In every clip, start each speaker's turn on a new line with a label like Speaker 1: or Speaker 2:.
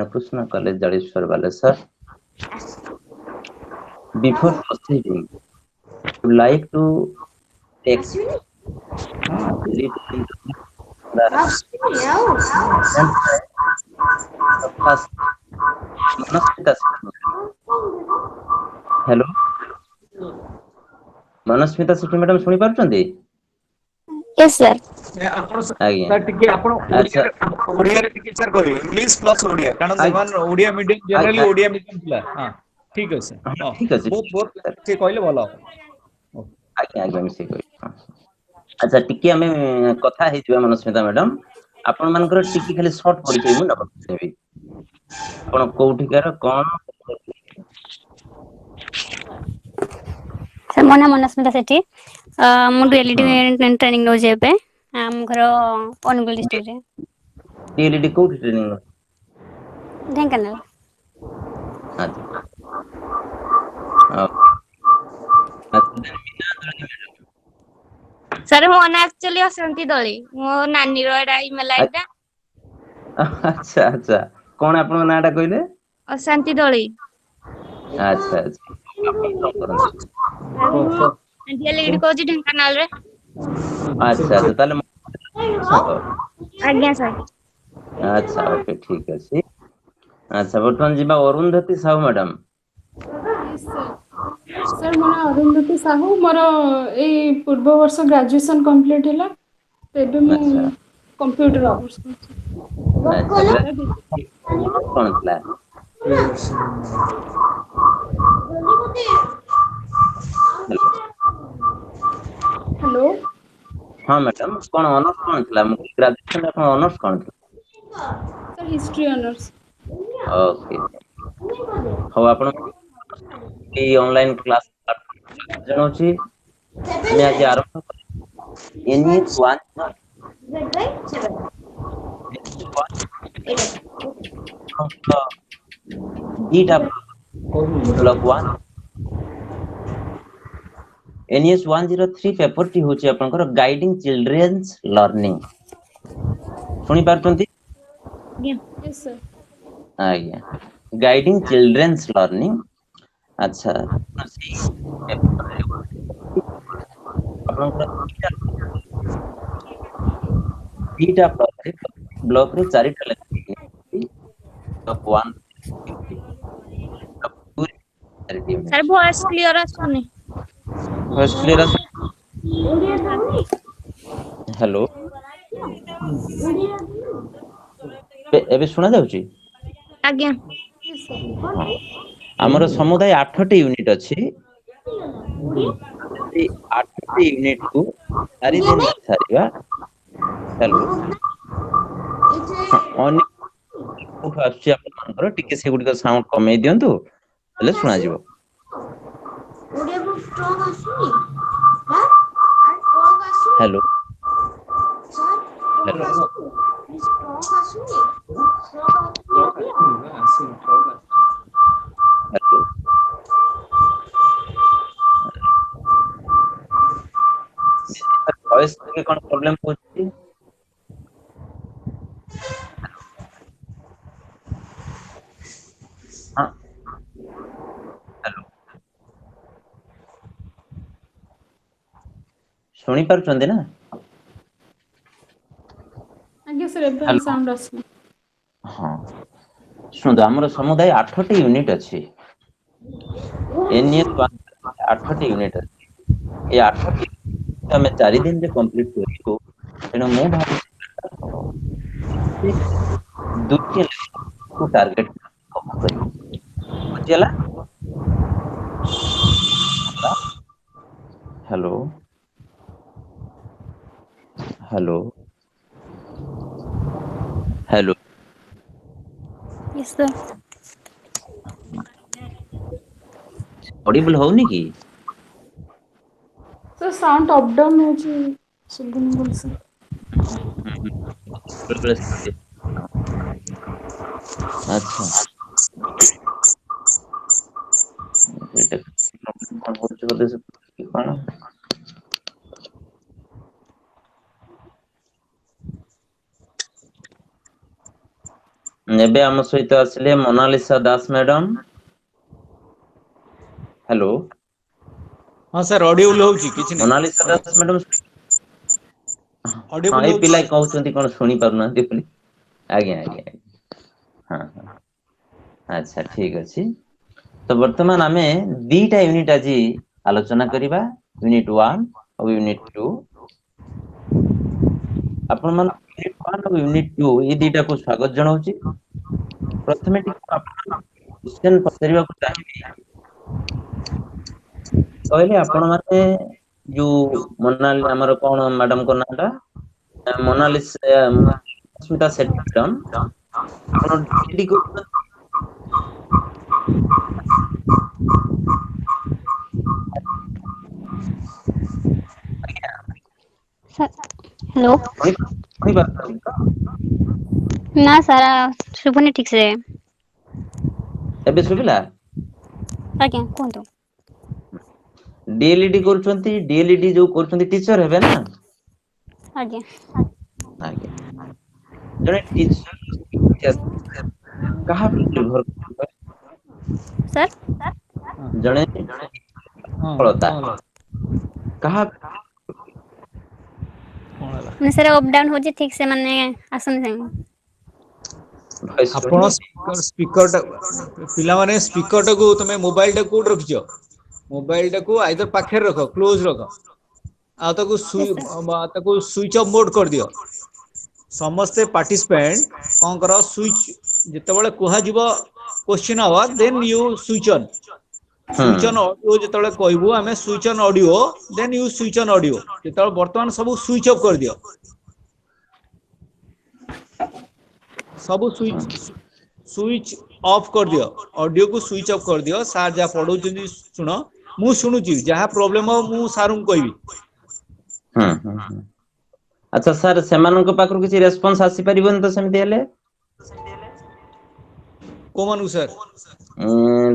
Speaker 1: Krishna College, Jadeshwar, Balesar. Before proceeding, I would like to take little into the first Manasmita. Hello, Manasmita Sethi madam ଶୁଣି ପାରୁଛନ୍ତି?
Speaker 2: Yes sir.
Speaker 3: ଆପଣ
Speaker 1: ଆଜ୍ଞା
Speaker 3: sir ଟିକେ ଆପଣ
Speaker 1: ଆଚ୍ଛା
Speaker 3: ଓଡ଼ିଆରେ ଟିକେ ସାର୍ କହିବେ ଇଂଲିଶ ପ୍ଲସ୍ ଓଡ଼ିଆ କାରଣ ସେମାନେ Odia medium generally Odia medium ପିଲା ହଁ ଠିକ ଅଛି ସାର୍ ହଁ
Speaker 1: ଠିକ ଅଛି
Speaker 3: ବହୁତ ବହୁତ ଟିକେ କହିଲେ ଭଲ ହବ
Speaker 1: ଆଜ୍ଞା ଆଜ୍ଞା ମିଶେଇ କହିବି ଆଚ୍ଛା ଟିକେ ଆମେ କଥା ହେଇଯିବା ମନସ୍ମିତା ମ୍ୟାଡାମ ଆପଣ ମାନଙ୍କର ଟିକେ ଖାଲି ସର୍ଟ ପରିଚୟ ମୁଁ ନେବାକୁ ଚାହିଁବି ଆପଣ କୋଉଠିକାର କଣ
Speaker 2: ମୋ ନାଁ ମନସ୍ମିତା ସେଠୀ ମୁଁ ଡୁଏଲିଟି
Speaker 1: ହଁ
Speaker 2: ଟ୍ରେନିଂ ନେଉଛି ଏବେ ଆମ ଘର ଅନୁଗୁଳ ଡିଷ୍ଟ୍ରିକ୍ଟରେ
Speaker 1: ଡିଏଲଇଡି କୋଉଠି ଟ୍ରେନିଂ
Speaker 2: ଢେଙ୍କାନାଳ
Speaker 1: ଆଚ୍ଛା
Speaker 2: ସାର୍ ମୋ ନାଁ ଆକ୍ଚୁଆଲି ଅଶାନ୍ତି ଦଳି ମୋ ନାନୀର ଏଇଟା ଇମେଲ ଆଇଡି ଟା
Speaker 1: ଆଚ୍ଛା ଆଚ୍ଛା କଣ ଆପଣଙ୍କ ନାଁ ଟା କହିଲେ
Speaker 2: ଅଶାନ୍ତି ଦଳି
Speaker 1: ଆଚ୍ଛା ଆଚ୍ଛା ଆପଣ କଣ କରନ୍ତି
Speaker 2: ଡିଏଲିଡି କରୁଛି ଢେଙ୍କାନାଳରେ
Speaker 1: ଆଚ୍ଛା ଆଚ୍ଛା ତାହେଲେ ସାଙ୍ଗ
Speaker 2: ଆଜ୍ଞା ସାର୍
Speaker 1: ଆଚ୍ଛା ଓକେ ଠିକ ଅଛି ଆଚ୍ଛା ବର୍ତ୍ତମାନ ଯିବା ଅରୁନ୍ଧତୀ ସାହୁ ମ୍ୟାଡାମ
Speaker 4: ସାର୍ ମୋ ନାଁ ଅରୁନ୍ଧତୀ ସାହୁ ମୋର ଏଇ ପୂର୍ବ ବର୍ଷ ଗ୍ରାଜୁଏସନ୍ କମ୍ପ୍ଲିଟ୍ ହେଲା ଏବେ ମୁଁ
Speaker 1: ଆଚ୍ଛା
Speaker 4: କମ୍ପ୍ୟୁଟର ଅନର୍ସ
Speaker 1: ଆଚ୍ଛା
Speaker 4: କରୁଛି
Speaker 1: କଣ ଥିଲା ହ୍ୟାଲୋ
Speaker 4: ହ୍ୟାଲୋ
Speaker 1: ହଁ ମ୍ୟାଡାମ କଣ ଅନର୍ସ କଣ ଥିଲା ଗ୍ରାଜୁଏସନ ଆପଣ ଅନର୍ସ କଣ ଥିଲା
Speaker 4: ସାର୍ ହିଷ୍ଟ୍ରି ଅନର୍ସ
Speaker 1: ଓକେ ହଉ ଆପଣ ଏଇ ଅନଲାଇନ କ୍ଲାସ ଜଣାଉଛି ଆମେ ଆଜି ଆରମ୍ଭ NES 1 ଦିଟା ବ୍ଲକ 1 NES 103 ପେପରଟି ହଉଛି ଆପଣଙ୍କର ଗାଇଡିଂ ଚିଲଡ୍ରେନ୍ସ ଲର୍ନିଂ ଶୁଣି ପାରୁଛନ୍ତି
Speaker 4: Yes, sir.
Speaker 1: ଆଜ୍ଞା ଗାଇଡିଂ ଚିଲଡ୍ରେନ୍ସ ଲର୍ନିଂ ଆଚ୍ଛା ଆପଣଙ୍କର ଦିଟା ବ୍ଲକରେ ଚାରିଟା ଲେଖା
Speaker 2: ସାର୍ ଭଏସ କ୍ଲିୟର ଆସୁନି
Speaker 1: ଭଏସ କ୍ଲିୟର ଆସୁନି ହ୍ୟାଲୋ ଏବେ ଶୁଣା ଯାଉଛି
Speaker 2: ଆଜ୍ଞା
Speaker 1: ହଁ ଆମର ସମୁଦାୟ 8ଟି ୟୁନିଟ୍ ଅଛି 8ଟି ୟୁନିଟ୍ କୁ 4 ଦିନ ସାରିବା ହ୍ୟାଲୋ କୋଉଠୁ ଆସୁଛି ଆପଣଙ୍କର ଟିକେ ସେଗୁଡିକ ସାଉଣ୍ଡ କମେଇ ଦିଅନ୍ତୁ ହେଲେ ଶୁଣାଯିବ ହ୍ୟାଲୋ ହ୍ୟାଲୋ ହ୍ୟାଲୋ ଭଏସ ଟିକେ କଣ ପ୍ରୋବ୍ଲେମ ହଉଛି ହଁ ହ୍ୟାଲୋ ଶୁଣି ପାରୁଛନ୍ତି ନା
Speaker 4: ଆଜ୍ଞା ସାର୍ ଏବେ
Speaker 1: ହ୍ୟାଲୋ
Speaker 4: ସାଉଣ୍ଡ ଆସିଲା
Speaker 1: ହଁ ଶୁଣନ୍ତୁ ଆମର ସମୁଦାୟ 8ଟି ୟୁନିଟ୍ ଅଛି NES 8ଟି ୟୁନିଟ୍ ଅଛି ଏଇ 8ଟି ଆମେ 4 ଦିନରେ କମ୍ପ୍ଲିଟ କରିବୁ ତେଣୁ ମୁଁ ଭାବୁଛି ଟାର୍ଗେଟ କରିବୁ ବୁଝିହେଲା hello hello hello
Speaker 2: Yes, sir.
Speaker 1: Audible ହଉନି କି
Speaker 4: ସାର୍ ସାଉଣ୍ଡ ଅପ୍ ଡାଉନ୍ ହେଉଛି ଶୁଭୁନି ଭଲସେ
Speaker 1: ଆଚ୍ଛା କଣ କରୁଛି ବୋଧେ କଣ ଏବେ ଆମ ସହିତ ଆସିଲେ ମୋନାଲିସା ଦାସ ମ୍ୟାଡାମ। हेलो
Speaker 3: हां सर ऑडियो होउची किछि नै
Speaker 1: मोनालिसा दास मैडम।
Speaker 3: ऑडियो
Speaker 1: हाँ ये
Speaker 3: होउची
Speaker 1: पिला कहउचंती कोन सुनी पारुना बोली। आज्ञा आज्ञा हाँ हाँ अच्छा ठीक अछि। तो वर्तमान आमे दीटा यूनिट आज आलोचना करिबा यूनिट 1 और यूनिट 2। आपण मन यूनिट 1 और यूनिट 2 ये दीटा को स्वागत जणाउची। प्रथमे आपण क्वेश्चन पचारिबा को चाहिबी कहले आपण माने जो मोनाली हमर कोन मैडम को नाटा मोनालिसा स्मिता सेठी मैडम आपण डीडी को
Speaker 5: हेलो
Speaker 1: कोई बात नहीं तो
Speaker 5: ना सारा शुभनी ठीक से
Speaker 1: एबे सुबिला
Speaker 5: आज्ञा कहतो
Speaker 1: डीएलईडी करछंती डीएलईडी जो करछंती टीचर हेबे ना
Speaker 5: आज्ञा
Speaker 1: आगे जने टीचर कहा पर निर्भर करता
Speaker 5: सर
Speaker 1: जने
Speaker 3: हां
Speaker 1: फलता
Speaker 3: कोन
Speaker 1: कहा
Speaker 3: होला
Speaker 5: मैं सर अप डाउन हो जे ठीक से माने आसन से
Speaker 1: भॉइस
Speaker 3: आपण स्पीकर पिला माने स्पीकर को तमे मोबाइल टा कोड रखियो मोबाइल टा को आइदर पाखे रखो क्लोज रखो आ ताको स्विच ऑफ मोड कर दियो समस्त पार्टिसिपेंट कोन करो स्विच जते बेले कोहा जीवो क्वेश्चन आवा then you switch on audio जते बेले कहबो हमें switch on audio then you switch on audio जते वर्तमान सब स्विच ऑफ कर दियो सब स्विच ऑफ कर दियो ऑडियो को स्विच ऑफ कर दियो सार जा पढौ जंदी सुनो मु सुनुची जहा प्रॉब्लम हो मु सारू कहबी
Speaker 1: अच्छा सर सेमानन को पाखरु किछि रेस्पॉन्स आसी परिबन तो सेमति हेले
Speaker 3: को मानु सर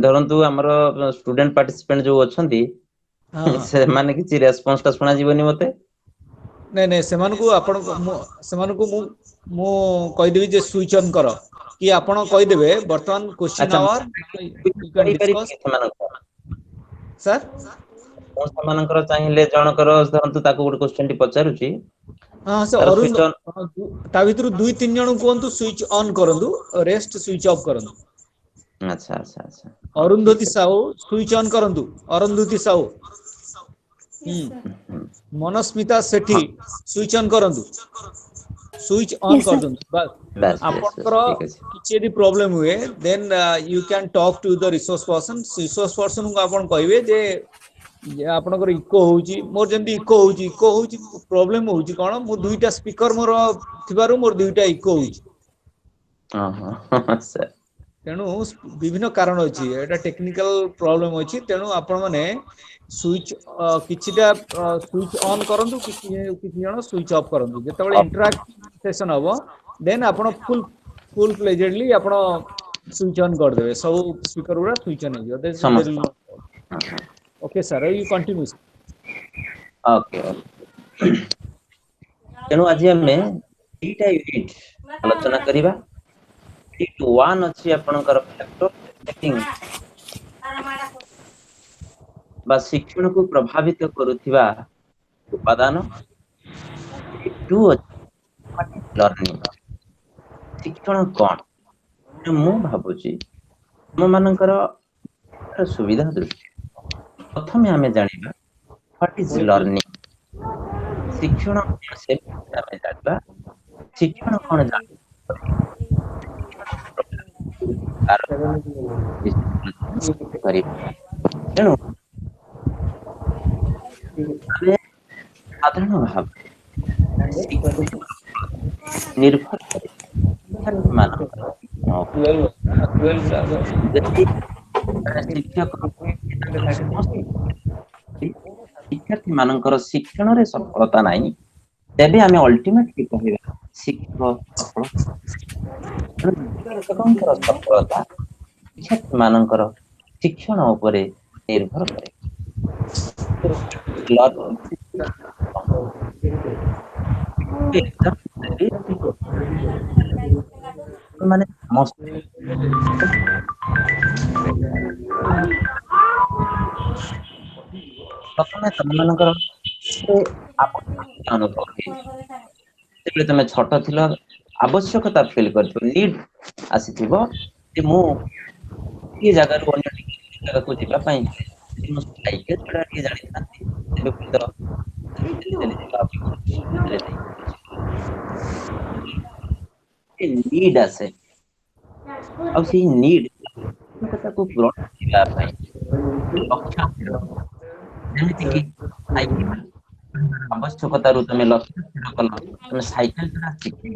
Speaker 1: धरंतु हमर स्टूडेंट पार्टिसिपेंट जो अछंती से माने किछि रेस्पॉन्स ता सुना जीवनी मते
Speaker 3: नहीं नहीं सेमान को आपण सेमान को मु कहि देबी जे स्विच ऑन करो कि आपण कहि देबे वर्तमान question or you can discuss sir
Speaker 1: कोन समानकर चाहिले जनकर धरंतु ताको गुड क्वेश्चन टी पचारुची
Speaker 3: हां सर अरुण ता भीतर दुई तीन जण कोंतु स्विच ऑन करंदु रेस्ट स्विच ऑफ करंदु
Speaker 1: अच्छा अच्छा अच्छा
Speaker 3: अरुंधति साहू स्विच ऑन करंदु अरुंधति साहू मनस्मिता सेठी स्विच ऑन करंदु स्विच ऑन
Speaker 5: Yes,
Speaker 3: कर
Speaker 5: sir.
Speaker 3: दंतु बस
Speaker 1: बस
Speaker 3: आपनकर
Speaker 1: ठीक अछि
Speaker 3: किछि यदि प्रॉब्लम हुए then you can talk to the resource person को आपण कहबे जे आपनकर इको होउची मोर जंदी इको होउची प्रॉब्लम होउची कोन मो दुईटा स्पीकर मोर थिबारु मोर दुईटा इको होउची
Speaker 1: हां सर
Speaker 3: तेणु विभिन्न कारण अछि एटा टेक्निकल प्रॉब्लम अछि तेणु आपण माने स्विच किछिटा स्विच ऑन करंतु किछि जण स्विच ऑफ करंतु जेतेबेले इंटरैक्टिव सेशन हबो देन आपण फुल प्लेजेडली आपण स्विच ऑन कर देबे सब स्पीकर उरा स्विच ऑन हो
Speaker 1: समस्त
Speaker 3: okay sir you continue
Speaker 1: okay तेणु आज हमें दीटा यूनिट आलोचना करिबा यूनिट 1 अछि आपनकर फैक्टर सेटिंग बा शिक्षण को प्रभावित करुथिबा उपादान 2 लर्निंग शिक्षण कोन मु भाबुची हम मानकर सुविधा दृष्टि प्रथमे हमें जानिबा व्हाट इज लर्निंग शिक्षण से हमें जानिबा शिक्षण कोन जानि तेणु साधारण भाव निर्भर करे शिक्षार्थी मानकर शिक्षण रे सफलता नाही तेबे आमे अल्टीमेटली कहिबा शिक्षक सफल शिक्षकଙ୍କର सफलता शिक्षार्थी मानकर शिक्षण उपरे निर्भर करे ମାନେ ସମସ୍ତେ ପ୍ରଥମେ ତମମାନଙ୍କର ଅନୁଭବ ହୁଏ ଯେତେବେଳେ ତମେ ଛୋଟ ଥିଲ ଆବଶ୍ୟକତା ଫିଲ୍ କରିଥିବ ନିଡ୍ ଆସିଥିବ ଯେ ମୁଁ ଏ ଜାଗାରୁ ଅନ୍ୟ ଜାଗାକୁ ଯିବା ପାଇଁ ମୁଁ ସାଇକେଲ ଚଲା ଟିକେ ଜାଣିଥାନ୍ତି ତେବେ ହୁଏତ ଚାଲି ଯିବା ନିଡ୍ ଆସେ ଆଉ ସେଇ ନିଡ୍ ତାକୁ ପୂରଣ କରିବା ପାଇଁ ଲକ୍ଷ୍ୟ ସ୍ଥିର ଯେମିତି କି ସାଇକେଲ ଆବଶ୍ୟକତାରୁ ତମେ ଲକ୍ଷ୍ୟ ସ୍ଥିର କଲ ତମେ ସାଇକେଲ ଚଲା ଶିଖିବ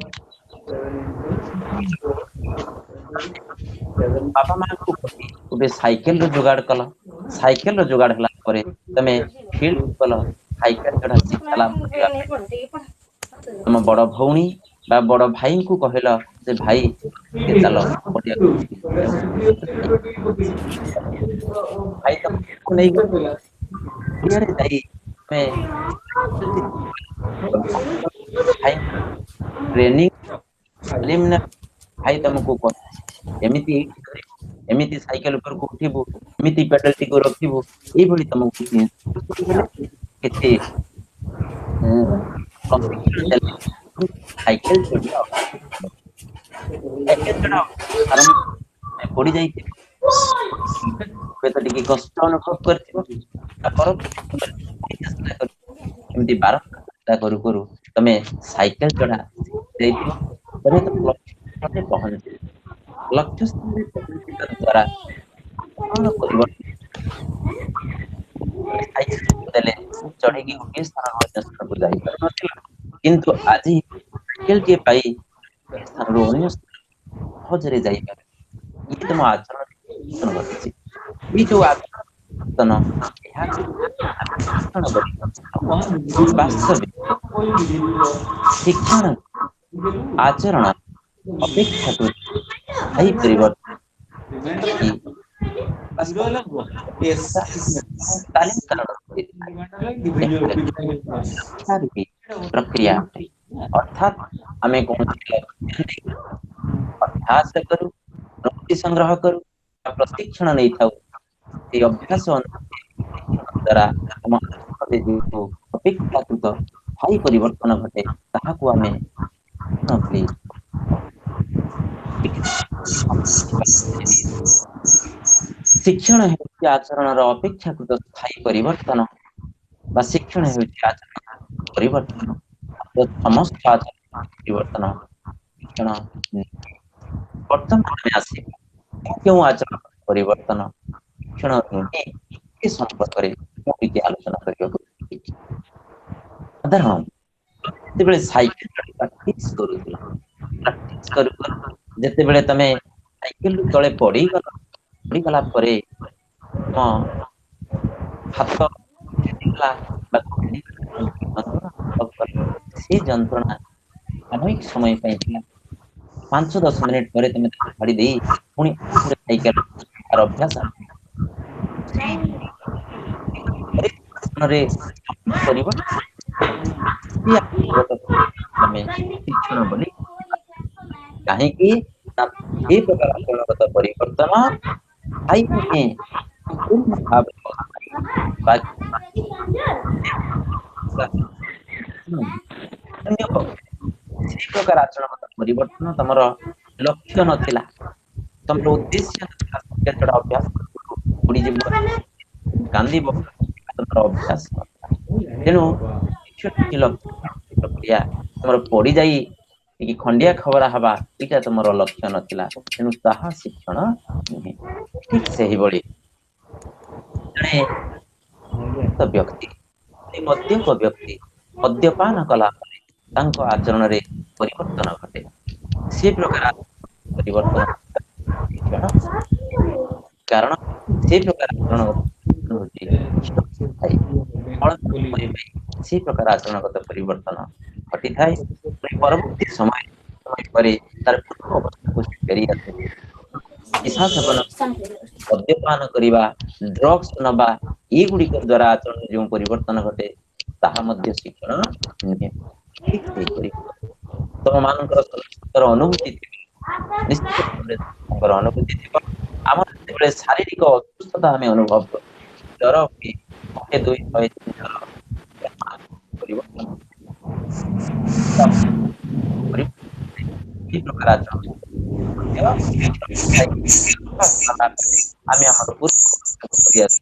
Speaker 1: ବାପା ମାଙ୍କୁ ଗୋଟେ ସାଇକେଲ ର ଯୋଗାଡ଼ କଲ ସାଇକେଲ ର ଯୋଗାଡ଼ ହେଲା ପରେ ତମେ ଫିଲ୍ଡ ଗଲ ସାଇକେଲ ଚଢା ଶିଖିଲା ତମ ବଡ ଭଉଣୀ ବା ବଡ ଭାଇଙ୍କୁ କହିଲ ଯେ ଭାଇ ଟିକେ ଚାଲ ଭାଇ ତମକୁ ନେଇ ପଡ଼ିଆରେ ଯାଇ ଟ୍ରେନିଂ ତାଲିମ ନେବ ଭାଇ ତମକୁ ଏମିତି ଏମିତି ସାଇକେଲ ଉପରକୁ ଉଠିବୁ ଏମିତି ପେଡାଲ ଟିକୁ ରଖିବୁ ଏଇଭଳି ତମକୁ କେତେ ପ୍ରଶିକ୍ଷଣ ଦେଲେ ସାଇକେଲ ଚଢିବା ସାଇକେଲ ଚଢା ଆରମ୍ଭ ପଡି ଯାଇଥିବ ହୁଏତ ଟିକେ କଷ୍ଟ ଅନୁଭବ କରିଥିବ ଏମିତି ବାରମ୍ବାର ଚେଷ୍ଟା କରୁ କରୁ ତମେ ସାଇକେଲ ଚଢା ଯାଇଥିବ ପହଞ୍ଚି ଲକ୍ଷ୍ୟ ସ୍ଥଳରେ ପହଞ୍ଚିବା ଦ୍ୱାରା କଣ ପରିବର୍ତ୍ତନ ଦେଲେ ଚଢିକି ଗୋଟିଏ ସ୍ଥାନରୁ ଅନ୍ୟ ସ୍ଥାନକୁ ଯାଇପାରୁନଥିଲା କିନ୍ତୁ ଆଜି ସାଇକେଲଟିଏ ପାଇ ସ୍ଥାନରୁ ଅନ୍ୟ ସହଜରେ ଯାଇପାରେ ଇଏ ତମ ଆଚରଣ ଘଟିଛି ଏଇ ଯୋଉ ଆଚରଣ ଏହା ବାସ୍ତବିକ ଶିକ୍ଷଣ ଆଚରଣ ଅପେକ୍ଷାକୃତ ସ୍ଥାୟୀ ପରିବର୍ତ୍ତନ କି ତାଲିମ କାରଣ ପ୍ରକ୍ରିୟା ଅର୍ଥାତ୍ ଆମେ କୌଣସି ଅଭ୍ୟାସ କରୁ ପ୍ରତି ସଂଗ୍ରହ କରୁ ପ୍ରଶିକ୍ଷଣ ନେଇଥାଉ এই ଅଭ୍ୟାସ ଦ୍ୱାରା ଆମ ଅପେକ୍ଷାକୃତ ସ୍ଥାୟୀ ପରିବର୍ତ୍ତନ ଘଟେ ତାହାକୁ ଆମେ ଶିକ୍ଷଣ ହେଉଛି ଆଚରଣର ଅପେକ୍ଷାକୃତ ସ୍ଥାୟୀ ପରିବର୍ତ୍ତନ ବା ଶିକ୍ଷଣ ହେଉଛି ଆଚରଣ ପରିବର୍ତ୍ତନ ସମସ୍ତ ଆଚରଣ ପରିବର୍ତ୍ତନ ଶିକ୍ଷଣ ବର୍ତ୍ତମାନ ଆମେ ଆସିବା କେଉଁ ଆଚରଣ ପରିବର୍ତ୍ତନ ଶିକ୍ଷଣ ନୁହେଁ ଏ ସମ୍ପର୍କରେ ମୁଁ ଟିକେ ଆଲୋଚନା କରିବାକୁ ସାଧାରଣ ଯେତେବେଳେ ସାଇକେଲ ପ୍ରାକ୍ଟିସ କରୁଥିଲ ଯେତେବେଳେ ତମେ ସାଇକେଲରୁ ତଳେ ପଡିଗଲା ପରେ ହାତ ସେ ଯନ୍ତ୍ରଣା ସାମୟିକ ସମୟ ପାଇଁ ଥିଲା 5-10 ମିନିଟ ପରେ ତମେ ଛାଡି ଦେଇ ପୁଣି ସାଇକେଲ ଅଭ୍ୟାସ ଶିକ୍ଷଣ ବୋଲି କାହିଁକି ଏ ପ୍ରକାର ଆଚରଣଗତ ପରିବର୍ତ୍ତନ ସେ ପ୍ରକାର ଆଚରଣଗତ ପରିବର୍ତ୍ତନ ତମର ଲକ୍ଷ୍ୟ ନଥିଲା ତମର ଉଦ୍ଦେଶ୍ୟ ଅଭ୍ୟାସ କାନ୍ଦିବ ତମର ଅଭ୍ୟାସ ତେଣୁ ପ୍ରକ୍ରିୟା ତମର ପଡିଯାଇ ଟିକେ ଖଣ୍ଡିଆ ଖବରା ହବା ଏଇଟା ତମର ଲକ୍ଷ୍ୟ ନଥିଲା ତେଣୁ ତାହା ଶିକ୍ଷଣ ନୁହେଁ ଠିକ ସେହିଭଳି ଜଣେ ବ୍ୟକ୍ତି ମଦ୍ୟପ ବ୍ୟକ୍ତି ମଦ୍ୟପାନ କଲା ପରେ ତାଙ୍କ ଆଚରଣରେ ପରିବର୍ତ୍ତନ ଘଟେ ସେ ପ୍ରକାର ପରିବର୍ତ୍ତନ କାରଣ ସେ ପ୍ରକାର ଆଚରଣ ସେ ପ୍ରକାର ଆଚରଣଗତ ପରିବର୍ତ୍ତନ ଘଟିଥାଏ ପରବର୍ତ୍ତୀ ସମୟ ପରେ ତାର ପୂର୍ବ ଅବସ୍ଥାକୁ ଫେରି ଆସେ ନିଶା ସେବନ ମଦ୍ୟପାନ କରିବା ଡ୍ରଗ୍ସ ନବା ଏଗୁଡିକ ଦ୍ୱାରା ଆଚରଣ ଯେଉଁ ପରିବର୍ତ୍ତନ ଘଟେ ତାହା ମଧ୍ୟ ଶିକ୍ଷଣ ନୁହେଁ ଠିକ ସେହିପରି ତମ ମାନଙ୍କର ଅନୁଭୂତି ନିଶ୍ଚିତ ଭାବରେ ତାଙ୍କର ଅନୁଭୂତି ଥିବ। ଆମର ଯେତେବେଳେ ଶାରୀରିକ ଅସୁସ୍ଥତା ଆମେ ଅନୁଭବ କରୁ, ଜ୍ୱର ହୁଏ, 1 2 103 ଥର ପରିବର୍ତ୍ତନ ଏହି ପ୍ରକାର ଆଚରଣ ଆମେ ଆମର ପୂର୍ବ ଅବସ୍ଥାକୁ ଫେରିଆସୁ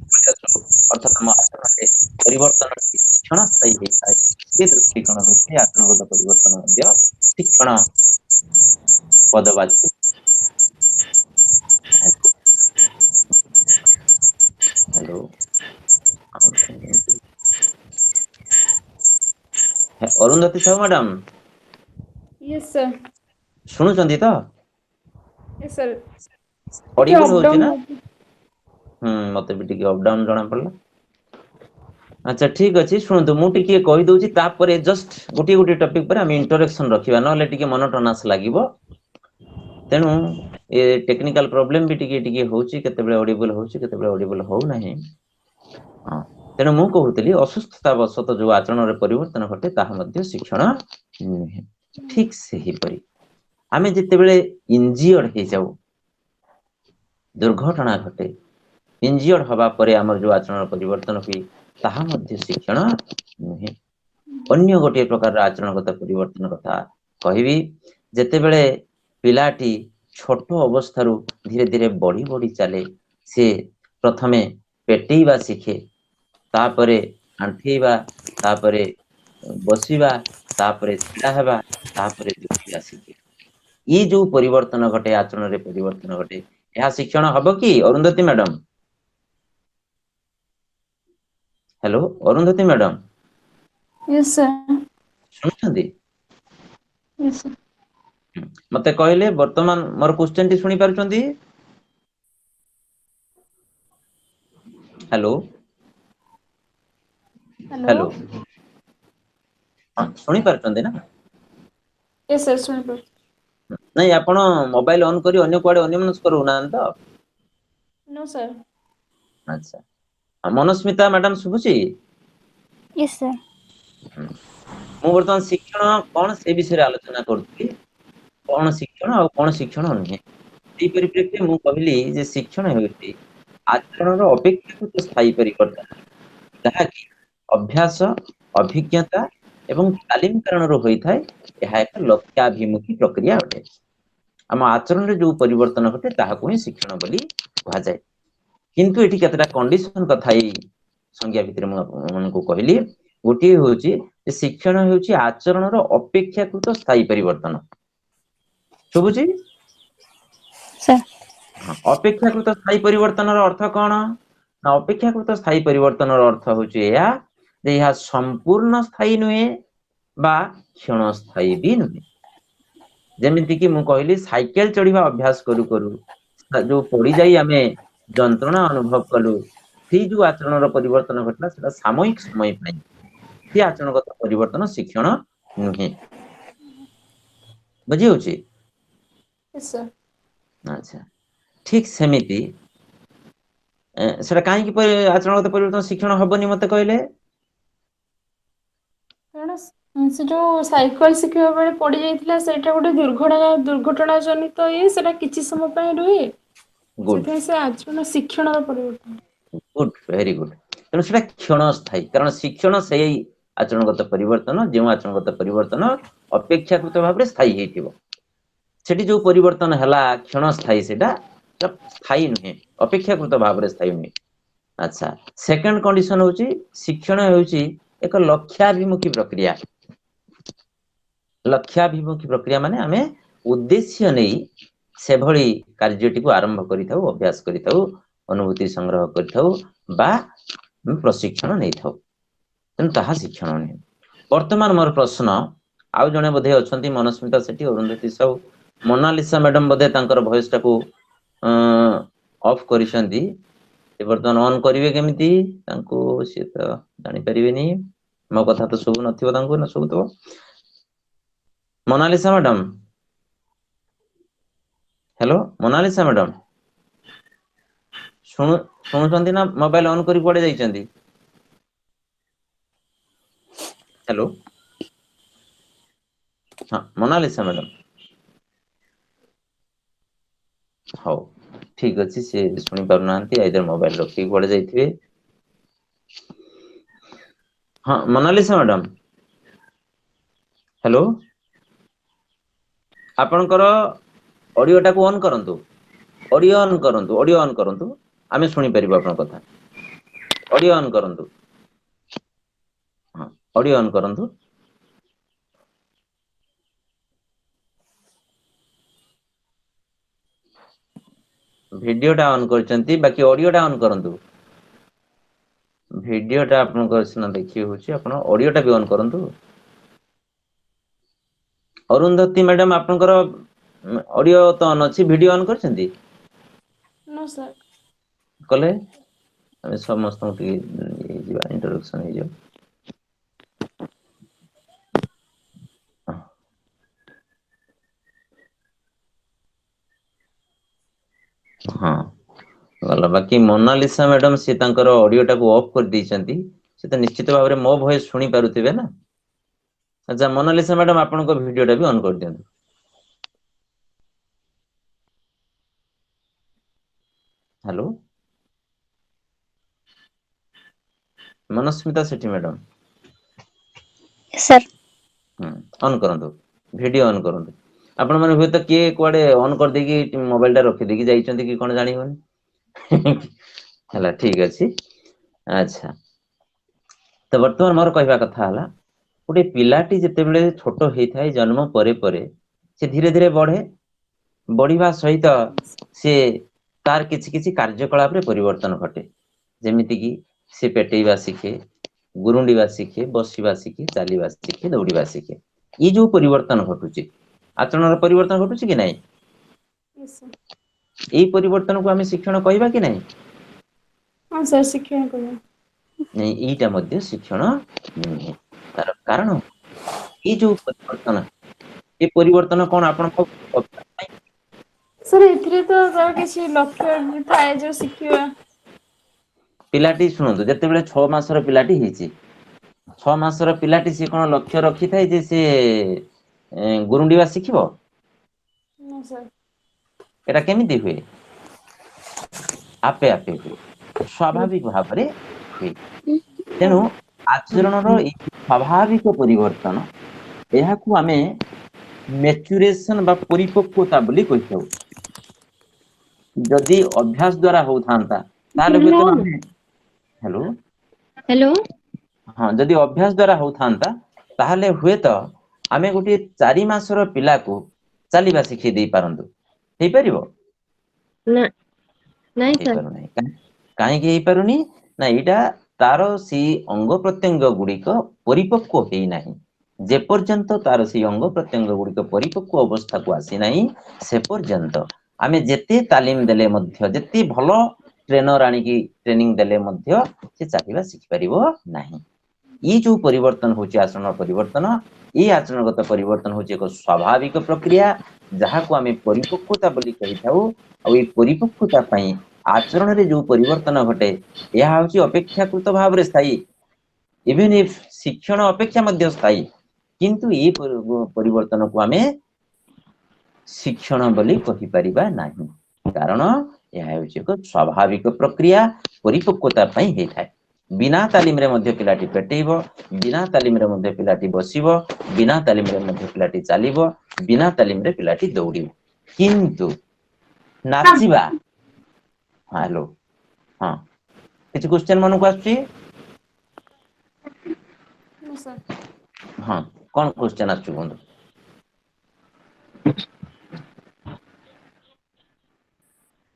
Speaker 1: ଅର୍ଥାତ୍ ଆମ ଆଚରଣରେ ପରିବର୍ତ୍ତନ କ୍ଷଣସ୍ଥାୟୀ ହେଇଥାଏ। ସେ ଦୃଷ୍ଟିକୋଣରୁ ସେ ଆଚରଣଗତ ପରିବର୍ତ୍ତନ ମଧ୍ୟ ଶିକ୍ଷଣ ପଦବାଚ୍ୟ। Hello Arundhati Sahu madam
Speaker 4: yes sir.
Speaker 1: ଶୁଣୁଛନ୍ତି ତ?
Speaker 4: Yes sir. ଟିକେ
Speaker 1: ଅଡିବୁଲ
Speaker 4: ଅପ୍
Speaker 1: ହଉଛି
Speaker 4: ଡାଉନ୍
Speaker 1: ନା?
Speaker 4: ହଉଛି।
Speaker 1: ମତେ ବି ଟିକେ ଅପଡାଉନ ଜଣା ପଡିଲା। ଆଚ୍ଛା ଠିକ ଅଛି, ଶୁଣନ୍ତୁ ମୁଁ ଟିକେ କହିଦଉଛି, ତାପରେ ଜଷ୍ଟ ଗୋଟିଏ ଟପିକ ପରେ ଆମେ ଇଣ୍ଟରାକ୍ସନ ରଖିବା, ନହେଲେ ଟିକେ ମନ ଟନାସ ଲାଗିବ। ତେଣୁ ଏ ଟେକ୍ନିକାଲ ପ୍ରୋବ୍ଲେମ ବି ଟିକେ ହଉଛି, କେତେବେଳେ ଅଡିବୁଲ ହଉଛି, କେତେବେଳେ ଅଡିବୁଲ ହଉନାହିଁ। ହଁ, ତେଣୁ ମୁଁ କହୁଥିଲି ଅସୁସ୍ଥତା ବଶତଃ ଯୋଉ ଆଚରଣରେ ପରିବର୍ତ୍ତନ ଘଟେ ତାହା ମଧ୍ୟ ଶିକ୍ଷଣ ନୁହେଁ। ଠିକ ସେହିପରି ଆମେ ଯେତେବେଳେ ଇଞ୍ଜିଅର୍ଡ ହେଇଯାଉ, ଦୁର୍ଘଟଣା ଘଟେ, ଇଞ୍ଜିଅର୍ଡ ହବା ପରେ ଆମର ଯୋଉ ଆଚରଣ ପରିବର୍ତ୍ତନ ହୁଏ ତାହା ମଧ୍ୟ ଶିକ୍ଷଣ ନୁହେଁ। ଅନ୍ୟ ଗୋଟିଏ ପ୍ରକାରର ଆଚରଣଗତ ପରିବର୍ତ୍ତନ କଥା କହିବି, ଯେତେବେଳେ ପିଲାଟି ଛୋଟ ଅବସ୍ଥାରୁ ଧୀରେ ଧୀରେ ବଢି ବଢି ଚାଲେ, ସେ ପ୍ରଥମେ ପେଟେଇବା ଶିଖେ, ତାପରେ ଆଣ୍ଠେଇବା, ତାପରେ ବସିବା, ତାପରେ ଛିଡା ହେବା, ତାପରେ ଦୌଡ଼ିବା ଶିଖେ। ଇଏ ଯୋଉ ପରିବର୍ତ୍ତନ ଘଟେ, ଆଚରଣରେ ପରିବର୍ତ୍ତନ ଘଟେ, ଏହା ଶିକ୍ଷଣ ହବ କି Arundhati madam? Hello Arundhati madam
Speaker 4: yes sir.
Speaker 1: ଶୁଣୁଛନ୍ତି?
Speaker 4: Yes sir.
Speaker 1: ମତେ କହିଲେ ବର୍ତ୍ତମାନ ମୋର କ୍ୱେଶ୍ଚନ ଟି ଶୁଣି ପାରୁଛନ୍ତି? Hello
Speaker 4: hello.
Speaker 1: ହ୍ୟାଲୋ ହଁ ଶୁଣି ପାରୁଛନ୍ତି ନା?
Speaker 4: ୟେସ୍ ସାର୍ ଶୁଣିପାରୁଛି।
Speaker 1: ନାଇଁ ଆପଣ ମୋବାଇଲ ଅନ୍ କରି ଅନ୍ୟ କୁଆଡେ ଅନ୍ୟମନସ୍କ ରହୁନାହାନ୍ତି ତ?
Speaker 4: No sir.
Speaker 1: ଆଚ୍ଛା, ମନସ୍ମିତା ମ୍ୟାଡାମ ଶୁଭୁଛି?
Speaker 5: Yes sir.
Speaker 1: ମୁଁ ବର୍ତ୍ତମାନ ଶିକ୍ଷଣ କଣ ସେ ବିଷୟରେ ଆଲୋଚନା କରୁଥିଲି। କଣ ଶିକ୍ଷଣ ଆଉ କଣ ଶିକ୍ଷଣ ନୁହେଁ। ସେଇ ପରିପ୍ରେକ୍ଷୀରେ ମୁଁ କହିଲି ଯେ ଶିକ୍ଷଣ ହେଉଛି ଆଚରଣର ଅପେକ୍ଷାକୃତ ସ୍ଥାୟୀ ପରିବର୍ତ୍ତନ, ଯାହାକି ଅଭ୍ୟାସ, ଅଭିଜ୍ଞତା ଏବଂ ତାଲିମ କାରଣରୁ ହୋଇଥାଏ। ଏହା ଏକ ଲକ୍ଷ୍ୟାଭିମୁଖୀ ପ୍ରକ୍ରିୟା ଅଟେ। ଆମ ଆଚରଣରେ ଯୋଉ ପରିବର୍ତ୍ତନ ଘଟେ ତାହାକୁ ହିଁ ଶିକ୍ଷଣ ବୋଲି କୁହାଯାଏ। କିନ୍ତୁ ଏଠି କେତେଟା କଣ୍ଡିସନ କଥା ଏଇ ସଂଜ୍ଞା ଭିତରେ ମୁଁ ଆପଣମାନଙ୍କୁ କହିଲି। ଗୋଟିଏ ହଉଛି ଯେ ଶିକ୍ଷଣ ହେଉଛି ଆଚରଣର ଅପେକ୍ଷାକୃତ ସ୍ଥାୟୀ ପରିବର୍ତ୍ତନ। ଶୁଭୁଛି?
Speaker 5: ସାର୍।
Speaker 1: ହଁ, ଅପେକ୍ଷାକୃତ ସ୍ଥାୟୀ ପରିବର୍ତ୍ତନର ଅର୍ଥ କଣ? ନା ଅପେକ୍ଷାକୃତ ସ୍ଥାୟୀ ପରିବର୍ତ୍ତନର ଅର୍ଥ ହଉଛି ଏହା ଯେ ଏହା ସମ୍ପୂର୍ଣ୍ଣ ସ୍ଥାୟୀ ନୁହେଁ ବା କ୍ଷଣସ୍ଥାୟୀ ବି ନୁହେଁ। ଯେମିତି କିି ମୁଁ କହିଲି ସାଇକେଲ ଚଢିବା ଅଭ୍ୟାସ କରୁ କରୁ ଯୋଉ ପଡିଯାଇ ଆମେ ଯନ୍ତ୍ରଣା ଅନୁଭବ କଲୁ, ସେଇ ଯୋଉ ଆଚରଣର ପରିବର୍ତ୍ତନ ଘଟିଲା ସେଟା ସାମୟିକ ସମୟ ପାଇଁ। ସେ ଆଚରଣଗତ ପରିବର୍ତ୍ତନ ଶିକ୍ଷଣ ନୁହେଁ। ବୁଝି ହଉଛି?
Speaker 4: Yes sir.
Speaker 1: ଆଚ୍ଛା, ଠିକ ସେମିତି ସେଟା କାହିଁକି ଆଚରଣଗତ ପରିବର୍ତ୍ତନ ଶିକ୍ଷଣ ହବନି ମତେ କହିଲେ?
Speaker 4: କାରଣ ସେ ଯୋଉ ସାଇକେଲ ଶିଖିବା ବେଳେ ପଡି ଯାଇଥିଲା ସେଇଟା ଗୋଟେ ଦୁର୍ଘଟଣା ଜନିତ ସେଟା କିଛି ସମୟ ପାଇଁ ରୁହେ।
Speaker 1: ଗୁଡ୍
Speaker 4: ସେଥିପାଇଁ ସେ ଆଚରଣ ଶିକ୍ଷଣର ପରିବର୍ତ୍ତନ।
Speaker 1: Good very good. ତେଣୁ ସେଟା କ୍ଷଣସ୍ଥାୟୀ, କାରଣ ଶିକ୍ଷଣ ସେଇ ଆଚରଣଗତ ପରିବର୍ତ୍ତନ ଯେଉଁ ଆଚରଣଗତ ପରିବର୍ତ୍ତନ ଅପେକ୍ଷାକୃତ ଭାବରେ ସ୍ଥାୟୀ ହେଇଥିବ। ସେଠି ଯୋଉ ପରିବର୍ତ୍ତନ ହେଲା କ୍ଷଣସ୍ଥାୟୀ, ସେଇଟା ସ୍ଥାୟୀ ନୁହେଁ, ଅପେକ୍ଷାକୃତ ଭାବରେ ସ୍ଥାୟୀ ନୁହେଁ। ଆଚ୍ଛା, ସେକେଣ୍ଡ କଣ୍ଡିସନ ହଉଛି ଶିକ୍ଷଣ ହେଉଛି ଏକ ଲକ୍ଷ୍ୟାଭିମୁଖୀ ପ୍ରକ୍ରିୟା। ଲକ୍ଷ୍ୟାଭିମୁଖୀ ପ୍ରକ୍ରିୟା ମାନେ ଆମେ ଉଦ୍ଦେଶ୍ୟ ନେଇ ସେଭଳି କାର୍ଯ୍ୟଟିକୁ ଆରମ୍ଭ କରିଥାଉ, ଅଭ୍ୟାସ କରିଥାଉ, ଅନୁଭୂତି ସଂଗ୍ରହ କରିଥାଉ ବା ପ୍ରଶିକ୍ଷଣ ନେଇଥାଉ। ତେଣୁ ତାହା ଶିକ୍ଷଣ ନୁହେଁ। ବର୍ତ୍ତମାନ ମୋର ପ୍ରଶ୍ନ, ଆଉ ଜଣେ ବୋଧେ ଅଛନ୍ତି ମନସ୍ମିତା ସେଠୀ, ଅରୁନ୍ଧତୀ ସାହୁ, ମୋନାଲିସା ମ୍ୟାଡାମ ବୋଧେ ତାଙ୍କର ଭଏସ ଟାକୁ ଅଫ୍ କରିଛନ୍ତି। ସେ ବର୍ତ୍ତମାନ ଅନ୍ କରିବେ କେମିତି? ତାଙ୍କୁ ସିଏ ତ ଜାଣିପାରିବେନି। ମୋ କଥା ତ ଶୁଭୁ ନଥିବ ତାଙ୍କୁ, ନା ଶୁଭୁଥିବ? Monalisa madam, hello Monalisa madam, ଶୁଣୁଛନ୍ତି ନା ମୋବାଇଲ ଅନ୍ କରି କୁଆଡେ ଯାଇଛନ୍ତି? ହ୍ୟାଲୋ ହଁ ମୋନାଲିସା ମ୍ୟାଡ଼ାମ। ହଉ ଠିକ ଅଛି ସେ ଶୁଣି ପାରୁନାହାନ୍ତି ଆଇଦର ମୋବାଇଲ ରଖିକି କୁଆଡେ ଯାଇଥିବେ। ହଁ ମୋନାଲିସା ମ୍ୟାଡାମ ହ୍ୟାଲୋ ଆପଣଙ୍କର ଅଡିଓ ଟାକୁ ଅନ୍ କରନ୍ତୁ ଅଡିଓ ଅନ୍ କରନ୍ତୁ ଆମେ ଶୁଣିପାରିବୁ ଆପଣଙ୍କ କଥା ଅଡିଓ ଅନ୍ କରନ୍ତୁ ହଁ ଅଡିଓ ଅନ୍ କରନ୍ତୁ ଭିଡିଓ ଟା ଅନ୍ କରିଛନ୍ତି ବାକି ଅଡିଓ ଟା ଅନ୍ କରନ୍ତୁ ଭିଡିଓ ଟା ଆପଣଙ୍କର ସିନା ଦେଖି ହଉଛି ଆପଣ ଅଡିଓ ଟା ବି ଅନ୍ କରନ୍ତୁ ଅରୁନ୍ଧତୀ ମ୍ୟାଡାମ ଆପଣଙ୍କର ଅଡିଓ ତ ଅନ୍ ଅଛି ଭିଡିଓ ଅନ୍ କରିଛନ୍ତି
Speaker 4: नो सर
Speaker 1: କଲେ ଆମେ ସମସ୍ତଙ୍କୁ ଟିକେ ହେଇଯିବା ଇଣ୍ଟ୍ରୋଡକ୍ସନ ହେଇଯିବ ହଁ ଗଲା ବାକି ମୋନାଲିସା ମ୍ୟାଡାମ ସେ ତାଙ୍କର ଅଡିଓ ଟାକୁ ଅଫ୍ କରିଦେଇଛନ୍ତି ସେ ତ ନିଶ୍ଚିତ ଭାବରେ ମୋ ଭଏସ ଶୁଣି ପାରୁଥିବେ ନା ଆଚ୍ଛା ମୋନାଲିସା ମ୍ୟାଡାମ ଆପଣଙ୍କ ଭିଡିଓ ଟା ବି ଅନ୍ କରିଦିଅନ୍ତୁ hello Manasmita Sethi madam
Speaker 5: sir
Speaker 1: on କରନ୍ତୁ ଭିଡିଓ ଅନ୍ କରନ୍ତୁ ଆପଣ ମାନେ ହୁଏତ କିଏ କୁଆଡେ ଅନ୍ କରିଦେଇକି ମୋବାଇଲ ଟା ରଖିଦେଇକି ଯାଇଛନ୍ତି କି କଣ ଜାଣିବନି ହେଲା ଠିକ ଅଛି ଆଚ୍ଛା ତ ବର୍ତ୍ତମାନ ମୋର କହିବା କଥା ହେଲା ଗୋଟେ ପିଲାଟି ଯେତେବେଳେ ଛୋଟ ହେଇଥାଏ ଜନ୍ମ ପରେ ପରେ ସେ ଧୀରେ ଧୀରେ ବଢେ ବଢିବା ସହିତ ସେ ତାର କିଛି କିଛି କାର୍ଯ୍ୟକଳାପରେ ପରିବର୍ତ୍ତନ ଘଟେ ଯେମିତି କିି ସେ ପେଟେଇବା ଶିଖେ ଗୁରୁଣ୍ଡିବା ଶିଖେ ବସିବା ଶିଖେ ଚାଲିବା ଶିଖେ ଦୌଡିବା ଶିଖେ ଏଇ ଯୋଉ ପରିବର୍ତ୍ତନ ଘଟୁଛି ଆଚରଣର ପରିବର୍ତ୍ତନ ଘଟୁଛି କି ନାଇଁ
Speaker 4: यस सर
Speaker 1: ଏଇ ପରିବର୍ତ୍ତନକୁ ଆମେ ଶିକ୍ଷଣ କହିବା କି ନାଇଁ
Speaker 4: हाँ सर शिक्षण करिए
Speaker 1: ନାଇଁ ଏଇଟା ମଧ୍ୟ ଶିକ୍ଷଣ ନୁହେଁ ତାର କାରଣ ଏଇ ଯୋଉ ପରିବର୍ତ୍ତନ ଏ ପରିବର୍ତ୍ତନ କଣ ଆପଣଙ୍କ
Speaker 4: सर एथिरे तो सर किसी लक्ष्य थाए जो शिखिबा
Speaker 1: ପିଲାଟି ଶୁଣନ୍ତୁ ଯେତେବେଳେ 6 ମାସର ପିଲାଟି ହେଇଛି 6 ମାସର ପିଲାଟି ସିଏ କଣ ଲକ୍ଷ୍ୟ ରଖିଥାଏ ଯେ ସେ ଗୁରୁଣ୍ଡିବା ଶିଖିବ
Speaker 4: नो सर
Speaker 1: ଏଟା କେମିତି ହୁଏ ଆପେ ଆପେ ହୁଏ ସ୍ୱାଭାବିକ ଭାବରେ ହୁଏ ତେଣୁ ଆଚରଣର ଏଇ ସ୍ୱାଭାବିକ ପରିବର୍ତ୍ତନ ଏହାକୁ ଆମେ ମେଚୁରେସନ ବା ପରିପକ୍ୱତା ବୋଲି କହିଥାଉ ଯଦି ଅଭ୍ୟାସ ଦ୍ଵାରା ହଉଥାନ୍ତା ତାହେଲେ ହୁଏତ ଆମେ ହ୍ୟାଲୋ
Speaker 5: हेलो
Speaker 1: ହଁ ଯଦି ଅଭ୍ୟାସ ଦ୍ଵାରା ହଉଥାନ୍ତା ତାହେଲେ ହୁଏତ ଆମେ ଗୋଟେ 4 ମାସର ପିଲାକୁ ଚାଲିବା ଶିଖେଇ ଦେଇ ପାରନ୍ତୁ ହେଇପାରିବ
Speaker 5: ना नहीं सर
Speaker 1: ହେଇପାରୁନାହିଁ କାହିଁକି ହେଇପାରୁନି ନା ଏଇଟା ତାର ସେଇ ଅଙ୍ଗ ପ୍ରତ୍ୟଙ୍ଗ ଗୁଡିକ ପରିପକ୍ୱ ହେଇନାହିଁ ଯେପର୍ଯ୍ୟନ୍ତ ତାର ସେଇ ଅଙ୍ଗ ପ୍ରତ୍ୟଙ୍ଗ ଗୁଡିକ ପରିପକ୍ୱ ଅବସ୍ଥାକୁ ଆସିନାହିଁ ସେ ପର୍ଯ୍ୟନ୍ତ ଆମେ ଯେତେ ତାଲିମ ଦେଲେ ମଧ୍ୟ ଯେତେ ଭଲ ଟ୍ରେନର ଆଣିକି ଟ୍ରେନିଂ ଦେଲେ ମଧ୍ୟ ସେ ଚାଲିବା ଶିଖିପାରିବ ନାହିଁ ଏଇ ଯୋଉ ପରିବର୍ତ୍ତନ ହଉଛି ଆଚରଣ ପରିବର୍ତ୍ତନ ଏଇ ଆଚରଣଗତ ପରିବର୍ତ୍ତନ ହଉଛି ଏକ ସ୍ୱାଭାବିକ ପ୍ରକ୍ରିୟା ଯାହାକୁ ଆମେ ପରିପକ୍ୱତା ବୋଲି କହିଥାଉ ଆଉ ଏଇ ପରିପକ୍ୱତା ପାଇଁ ଆଚରଣରେ ଯୋଉ ପରିବର୍ତ୍ତନ ଘଟେ ଏହା ହଉଛି ଅପେକ୍ଷାକୃତ ଭାବରେ ସ୍ଥାୟୀ ଇଭେନ ଇଫ ଶିକ୍ଷଣ ଅପେକ୍ଷା ମଧ୍ୟ ସ୍ଥାୟୀ କିନ୍ତୁ ଏଇ ପରିବର୍ତ୍ତନକୁ ଆମେ ଶିକ୍ଷଣ ବୋଲି କହିପାରିବା ନାହିଁ କାରଣ ଏହା ହେଉଛି ଏକ ସ୍ୱାଭାବିକ ପ୍ରକ୍ରିୟା ପରିପକ୍ୱତା ପାଇଁ ହେଇଥାଏ ବିନା ତାଲିମରେ ମଧ୍ୟ ପିଲାଟି ପେଟେଇବ ବିନା ତାଲିମରେ ମଧ୍ୟ ପିଲାଟି ବସିବ ବିନା ତାଲିମରେ ମଧ୍ୟ ପିଲାଟି ଚାଲିବ ବିନା ତାଲିମରେ ପିଲାଟି ଦୌଡିବ କିନ୍ତୁ ନାଚିବା ହ୍ୟାଲୋ ହଁ କିଛି କ୍ୱେଶ୍ଚନ ମନକୁ ଆସୁଛି
Speaker 4: नो सर
Speaker 1: ହଁ କଣ କ୍ୱେଶ୍ଚନ ଆସୁଛି କୁହନ୍ତୁ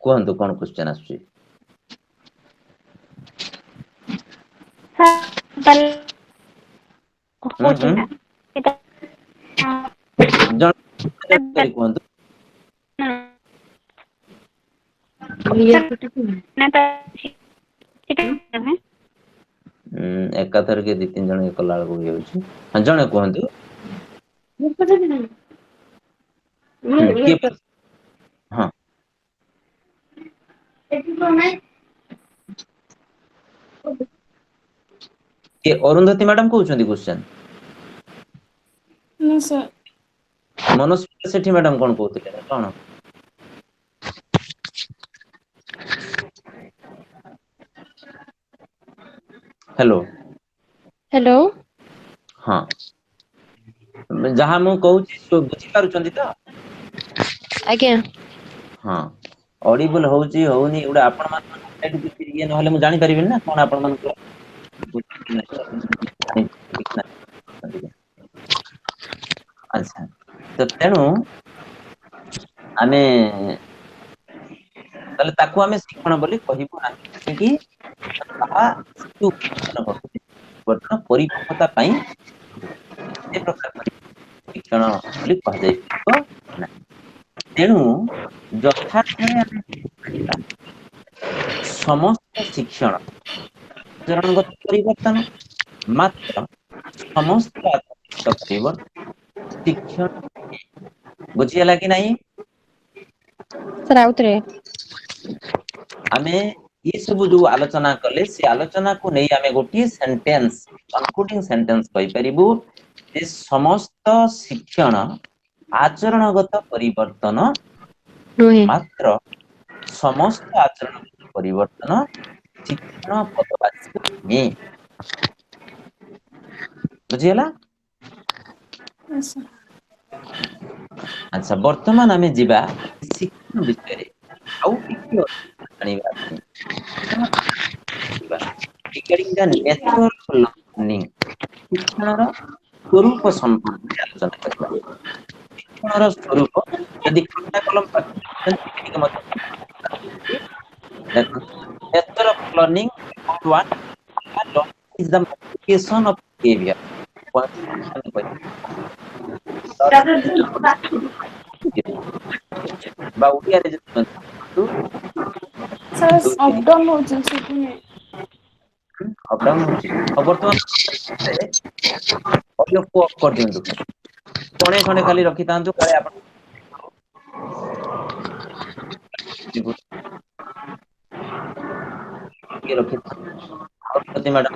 Speaker 1: କୁହନ୍ତୁ କଣ କ୍ୱେଶ୍ଚନ ଆସୁଛି
Speaker 5: सर
Speaker 1: ହୁଁ
Speaker 5: होची
Speaker 1: ହୁଁ
Speaker 5: ना এটা
Speaker 1: ଜଣ କୁହନ୍ତୁ
Speaker 5: ना तो
Speaker 1: ଏକାଥରକେ 2-3 ଜଣ କଲା ବେଳକୁ ହେଇଯାଉଛି ହଁ ଜଣେ କୁହନ୍ତୁ କିଏ ହଁ କିଏ ଅରୁନ୍ଧତୀ ମ୍ୟାଡାମ କହୁଛନ୍ତି question
Speaker 4: no sir
Speaker 1: Manasmita Sethi madam କଣ କହୁଥିଲେ ନା କଣ हेलो
Speaker 6: हेलो
Speaker 1: हाँ जहाँ मु कहूँ बुझी पारुचंदी तो
Speaker 6: आज्ञा
Speaker 1: हाँ ऑडिबल होउची होउनी एउडा आपण मान साइड किछि ये नहले मु जानि परिबिन ना कोन आपण मान को अच्छा तो तेणु आमे ताले ताकू आमे शिक्षण बोली कहिबो ना कि ताहा जो वर्तमान परिपक्वता पई ए प्रकार शिक्षण बोली कह जाय तो ना तेणु यथार्थरे आमे कहिबा समस्त शिक्षण आचरणगत परिवर्तन मात्र समस्त आचरणगत परिवर्तन शिक्षण बुझियला कि नहीं
Speaker 6: सर आउतरे
Speaker 1: आमे ये सब जो आलोचना कले से आलोचना को नहीं आमे गोटी सेंटेंस कंक्लूडिंग सेंटेंस कहि परिबु जे समस्त शिक्षण आचरणगत परिवर्तन
Speaker 6: नुहे
Speaker 1: मात्र समस्त आचरणगत परिवर्तन शिक्षण पदवाच्य में बुझियला
Speaker 4: ଆଚ୍ଛା।
Speaker 1: अच्छा वर्तमान आमे जिबा शिक्षण विषय रे आउ टिके जानिबा ପାଇଁ regarding the nature of learning शिक्षणर स्वरूप संपर्क आलोचना करबा शिक्षणर स्वरूप यदि खाता कलम पाठन मत देखो nature of learning one learning is the modification of behavior বা ওড়িয়ারে যদি
Speaker 4: ସାର୍ ଅପଡାଉନ୍ ହଉଛି ଶୁଭୁନି।
Speaker 1: ଅପଡାଉନ ହଉଛି ଆଉ ବର୍ତ୍ତମାନ ଅଡିଓ କୁ ଅଫ୍ କରିଦିଅନ୍ତୁ ଜଣେ ଖଣ୍ଡେ ଖାଲି ରଖିଥାନ୍ତୁ କାଳେ ଆପଣ ଟିକେ ରଖିଥାନ୍ତୁ ଆଉ ଯଦି ମ୍ୟାଡାମ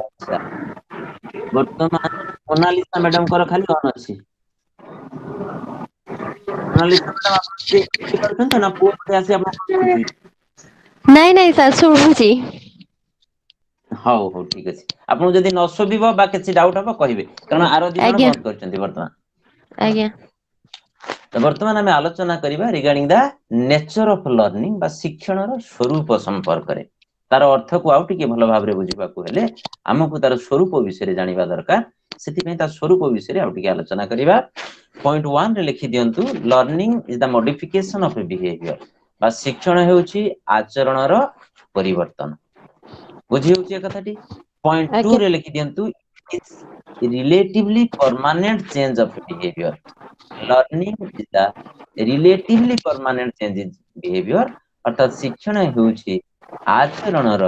Speaker 1: ଆଚ୍ଛା ବର୍ତ୍ତମାନ ମୋନାଲିସା ମ୍ୟାଡାମଙ୍କର ଖାଲି ଅନ୍ ଅଛି ମୋନାଲିସା ମ୍ୟାଡାମ ଆପଣ ଟିକେ କରିପାରୁଛନ୍ତି ନା ପୁଅ ପଟେ ଆସି ଆପଣ କରୁଛନ୍ତି
Speaker 6: ନାଇଁ ନାଇଁ ସାର୍ ଶୁଭୁଛି
Speaker 1: ହଉ ହଉ ଠିକ ଅଛି ଆପଣଙ୍କୁ ଯଦି ନ ଶୁଭିବ ବା କିଛି ଡାଉଟ ହବ କହିବେ କାରଣ ଆର ଦି ଜଣ
Speaker 6: ଆଜ୍ଞା
Speaker 1: ବନ୍ଦ କରିଛନ୍ତି ବର୍ତ୍ତମାନ
Speaker 6: ଆଜ୍ଞା
Speaker 1: ତ ବର୍ତ୍ତମାନ ଆମେ ଆଲୋଚନା କରିବା ରିଗାର୍ଡିଂ ଦା ନେଚର ଅଫ ଲର୍ଣ୍ଣିଂ ବା ଶିକ୍ଷଣର ସ୍ୱରୂପ ସମ୍ପର୍କରେ ତାର ଅର୍ଥକୁ ଆଉ ଟିକେ ଭଲ ଭାବରେ ବୁଝିବାକୁ ହେଲେ ଆମକୁ ତାର ସ୍ୱରୂପ ବିଷୟରେ ଜାଣିବା ଦରକାର ସେଥିପାଇଁ ତା ସ୍ୱରୂପ ବିଷୟରେ ଆଉ ଟିକେ ଆଲୋଚନା କରିବା ପଏଣ୍ଟ 1 ରେ ଲେଖି ଦିଅନ୍ତୁ learning is the modification of behaviour ବା ଶିକ୍ଷଣ ହେଉଛି ଆଚରଣର ପରିବର୍ତ୍ତନ ବୁଝି ହେଉଛି ଏ କଥାଟି ପଏଣ୍ଟ 2
Speaker 6: ଆଜ୍ଞା
Speaker 1: ରେ ଲେଖି ଦିଅନ୍ତୁ relatively permanent change of behavior learning is the relatively permanent change in behavior अर्थात शिक्षण ହେଉଛି आचरणर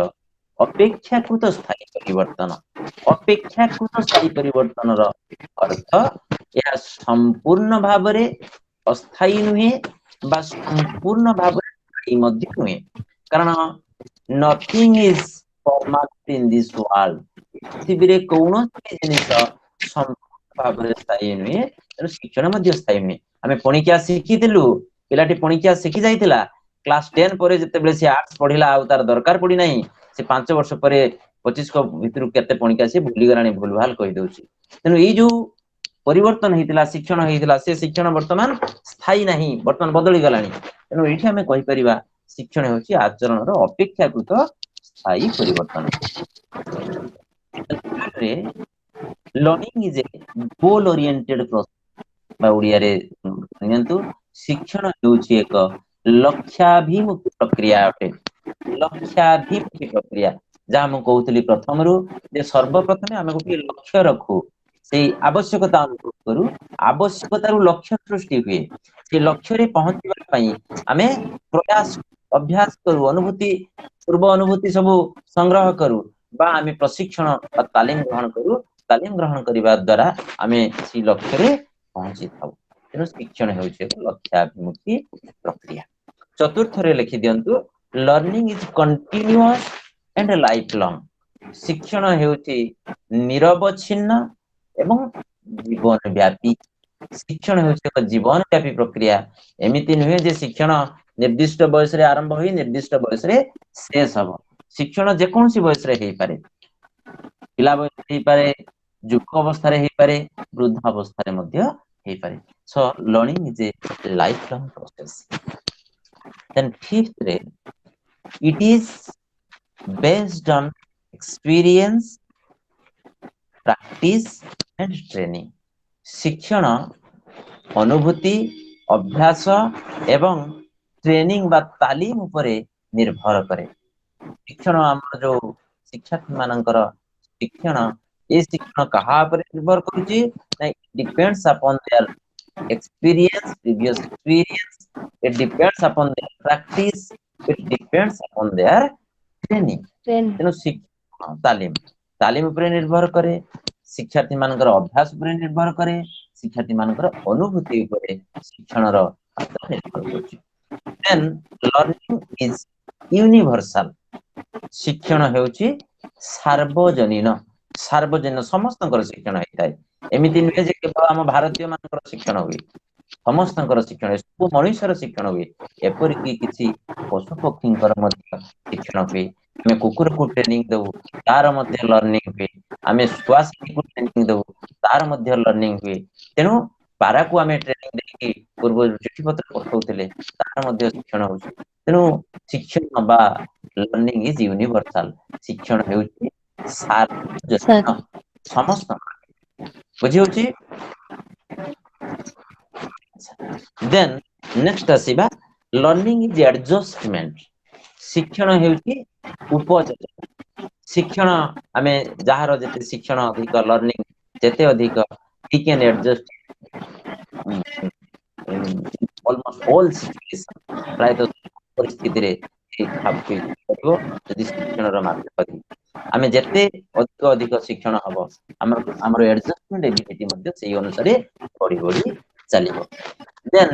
Speaker 1: अपेक्षाकृत स्थायी परिवर्तन अपेक्षाकृत स्थायी परिवर्तनर अर्थ ଏହା संपूर्ण भाବରେ अस्थायी नुहे बा संपूर्ण भाବରେ स्थायी ମଧ୍ୟ नुहे କାରଣ nothing is permanent in this world पृथ्वीରେ कौनसी जिनिस संपूर्ण भाବରେ स्थायी नुहे ତେଣୁ ଶିକ୍ଷଣ ମଧ୍ୟ ସ୍ଥାୟୀ ନୁହେଁ ଆମେ ପଣିକିଆ ଶିଖିଥିଲୁ ପିଲାଟି ପଣିକିଆ ଶିଖି ଯାଇଥିଲା କ୍ଲାସ 10 ପରେ ଯେତେବେଳେ ସେ ଆର୍ଟ୍ସ ପଢିଲା ଆଉ ତାର ଦରକାର ପଡି ନାହିଁ ସେ 5 ବର୍ଷ ପରେ 25 ଭିତରୁ କେତେ ପଣିକିଆ ସେ ଭୁଲିଗଲାଣି ଭୁଲଭାଲ କହିଦଉଛି ତେଣୁ ଏଇ ଯୋଉ ପରିବର୍ତ୍ତନ ହେଇଥିଲା ଶିକ୍ଷଣ ହେଇଥିଲା ସେ ଶିକ୍ଷଣ ବର୍ତ୍ତମାନ ସ୍ଥାୟୀ ନାହିଁ ବର୍ତ୍ତମାନ ବଦଳି ଗଲାଣି ତେଣୁ ଏଇଠି ଆମେ କହିପାରିବା ଶିକ୍ଷଣ ହେଉଛି ଆଚରଣର ଅପେକ୍ଷାକୃତ ସ୍ଥାୟୀ ପରିବର୍ତ୍ତନ learning is a goal oriented process ବା ଓଡ଼ିଆରେ ନିଅନ୍ତୁ ଶିକ୍ଷଣ ହେଉଛି ଏକ ଲକ୍ଷ୍ୟାଭିମୁଖୀ ପ୍ରକ୍ରିୟା ଅଟେ ଲକ୍ଷ୍ୟାଭିମୁଖୀ ପ୍ରକ୍ରିୟା ଯାହା ମୁଁ କହୁଥିଲି ପ୍ରଥମରୁ ଯେ ସର୍ବପ୍ରଥମେ ଆମେ ଗୋଟିଏ ଲକ୍ଷ୍ୟ ରଖୁ ସେଇ ଆବଶ୍ୟକତା ଅନୁଭବ କରୁ ଆବଶ୍ୟକତାରୁ ଲକ୍ଷ୍ୟ ସୃଷ୍ଟି ହୁଏ ସେ ଲକ୍ଷ୍ୟରେ ପହଞ୍ଚିବା ପାଇଁ ଆମେ ପ୍ରୟାସ ଅଭ୍ୟାସ କରୁ ଅନୁଭୂତି ପୂର୍ବ ଅନୁଭୂତି ସବୁ ସଂଗ୍ରହ କରୁ ବା ଆମେ ପ୍ରଶିକ୍ଷଣ ବା ତାଲିମ ଗ୍ରହଣ କରୁ ତାଲିମ ଗ୍ରହଣ କରିବା ଦ୍ୱାରା ଆମେ ସେଇ ଲକ୍ଷ୍ୟରେ ପହଞ୍ଚି ଥାଉ ତେଣୁ ଶିକ୍ଷଣ ହେଉଛି ଏକ ଲକ୍ଷ୍ୟାଭିମୁଖୀ ପ୍ରକ୍ରିୟା ଚତୁର୍ଥରେ ଲେଖି ଦିଅନ୍ତୁ learning is continuous and life long ଶିକ୍ଷଣ ହେଉଛି ନିରବଚ୍ଛିନ୍ନ ଏବଂ ଜୀବନ ବ୍ୟାପୀ ଶିକ୍ଷଣ ହେଉଛି ଏକ ଜୀବନ ବ୍ୟାପୀ ପ୍ରକ୍ରିୟା ଏମିତି ନୁହେଁ ଯେ ଶିକ୍ଷଣ ନିର୍ଦ୍ଦିଷ୍ଟ ବୟସରେ ଆରମ୍ଭ ହୋଇ ନିର୍ଦ୍ଦିଷ୍ଟ ବୟସରେ ଶେଷ ହବ शिक्षण जेकोसी बयस रे हेई पारे पिला बयस हेई पारे युवक अवस्था रे हेई पारे वृद्ध अवस्था रे मध्य हेई पारे so learning is a lifelong process then fifth रे it is based on experience practice and training शिक्षण अनुभूति अभ्यास एवं ट्रेनिंग बा तालीम उपरे निर्भर करे शिक्षण हमर जो शिक्षक मानकर शिक्षण ए शिक्षण कहा पर निर्भर करूची ना depends upon their experience previous experience it depends upon their practice it depends upon their training तेणु शिक्षण तालीम उपरे निर्भर करे शिक्षार्थी मानकर अभ्यास उपरे निर्भर करे शिक्षार्थी मानकर अनुभूति उपरे शिक्षण रो निर्भर करछि देन लर्निंग इज यूनिवर्सल शिक्षण हेउछि सार्वजनीन समस्तଙ୍କର शिक्षण हेइताय एमिति नुहे जे केवल हम भारतीय मानकर शिक्षण हुए समस्तଙ୍କର शिक्षण सब मनुष्यर शिक्षण हुए एपरि कि किछि पशु पक्षीଙ୍କର ମଧ୍ୟ शिक्षण हुए ଆମେ କୁକୁରକୁ ଟ୍ରେନିଂ ଦଉ ତାର ମଧ୍ୟ ଲର୍ନିଂ ହୁଏ ଆମେ ଶୁଆଶିକୁ ଟ୍ରେନିଂ ଦଉ ତାର ମଧ୍ୟ ଲର୍ନିଂ ହୁଏ ତେଣୁ ପାରାକୁ ଆମେ ଟ୍ରେନିଂ ଦେଇକି ପୂର୍ବ ଚିଠି ପତ୍ର ପଠାଉଥିଲେ ତାର ମଧ୍ୟ ଶିକ୍ଷଣ ହେଉଛି ତେଣୁ ଶିକ୍ଷଣ ବା ଲର୍ନିଂ ଇଜ ୟୁନିଭର୍ସାଲ ଶିକ୍ଷଣ ହେଉଛି ସାର୍वଜନୀନ ସମସ୍ତ ବୁଝି ହେଉଛି ଦେନ୍ ନେକ୍ସଟ ଆସିବା ଲର୍ନିଂ ଇଜ ଆଡଜଷ୍ଟମେଣ୍ଟ शिक्षण हेउची उपयोजन शिक्षण आमे जहार जते शिक्षण अधिक लर्निंग जते अधिक he can adjust almost all situation प्राय तो परिस्थिति रे खाप के करबो यदि शिक्षण रो माध्यम आमे जते अधिक शिक्षण हबो हमर एडजस्टमेंट एबिलिटी मध्ये सेही अनुसार बढ़ी चलिबो then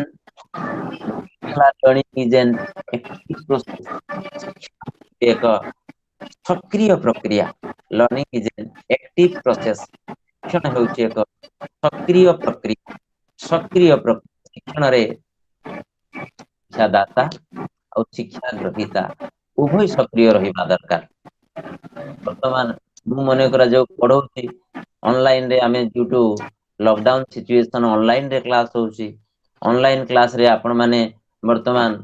Speaker 1: learning is an active process एक सक्रिय प्रक्रिया learning is an active process शिक्षण हेउची एक सक्रिय प्रक्रिया शिक्षण रे शिक्षादाता और शिक्षा ग्रहीता उभय सक्रिय रहिबा दरकार वर्तमान मु मने करा जो पढौची ऑनलाइन रे आमे due to lockdown situation online रे क्लास होउची ऑनलाइन क्लास रे आपण माने वर्तमान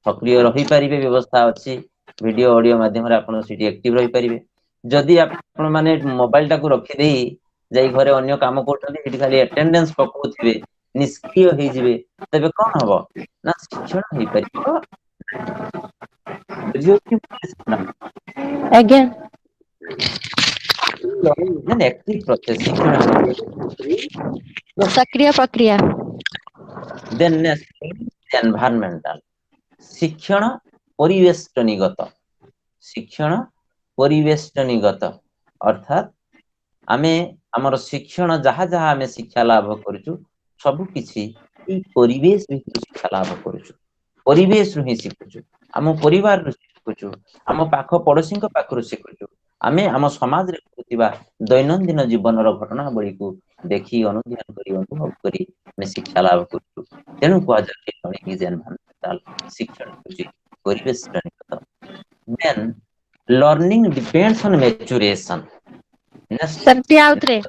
Speaker 1: सक्रिय रही परिबे व्यवस्था अछि वीडियो ऑडियो माध्यम रे आपण सिटी एक्टिव रही परिबे जदी आपण माने मोबाइल टाको रखि देई जाई घरे अन्य काम करथि एठी खाली अटेंडेंस पकोथिबे निष्क्रिय होई जिवे तबे कोन हबो ना शिक्षण होई परिबो बुझियो कि
Speaker 6: अगेन
Speaker 1: लर्निंग एक्टिव प्रोसेस शिक्षण
Speaker 6: सक्रिय प्रक्रिया
Speaker 1: देन नेक्स्ट एनवायरमेंटल शिक्षण परिवेष्टनीगत अर्थात आमे हमर शिक्षण जहाँ जहाँ आमे शिक्षा लाभ करूछु सब किछि ई परिवेश भितर शिक्षा लाभ करूछु परिवेश रु ही शिखुछु हम परिवार रु शिखुछु हम पाख पड़ोसी को पाखरु शिखुछु आमे हम समाज रे होतिबा दैनंदिन जीवन रो घटना बळी को देखि अनुध्यान करी अनुभव करी मे शिक्षा लाभ करूछु तेनु को आज लर्निंग इज एनवायरमेंटल शिक्षण होछि परिवेष्टनीगत then learning depends on maturation
Speaker 6: sir ती आउतरे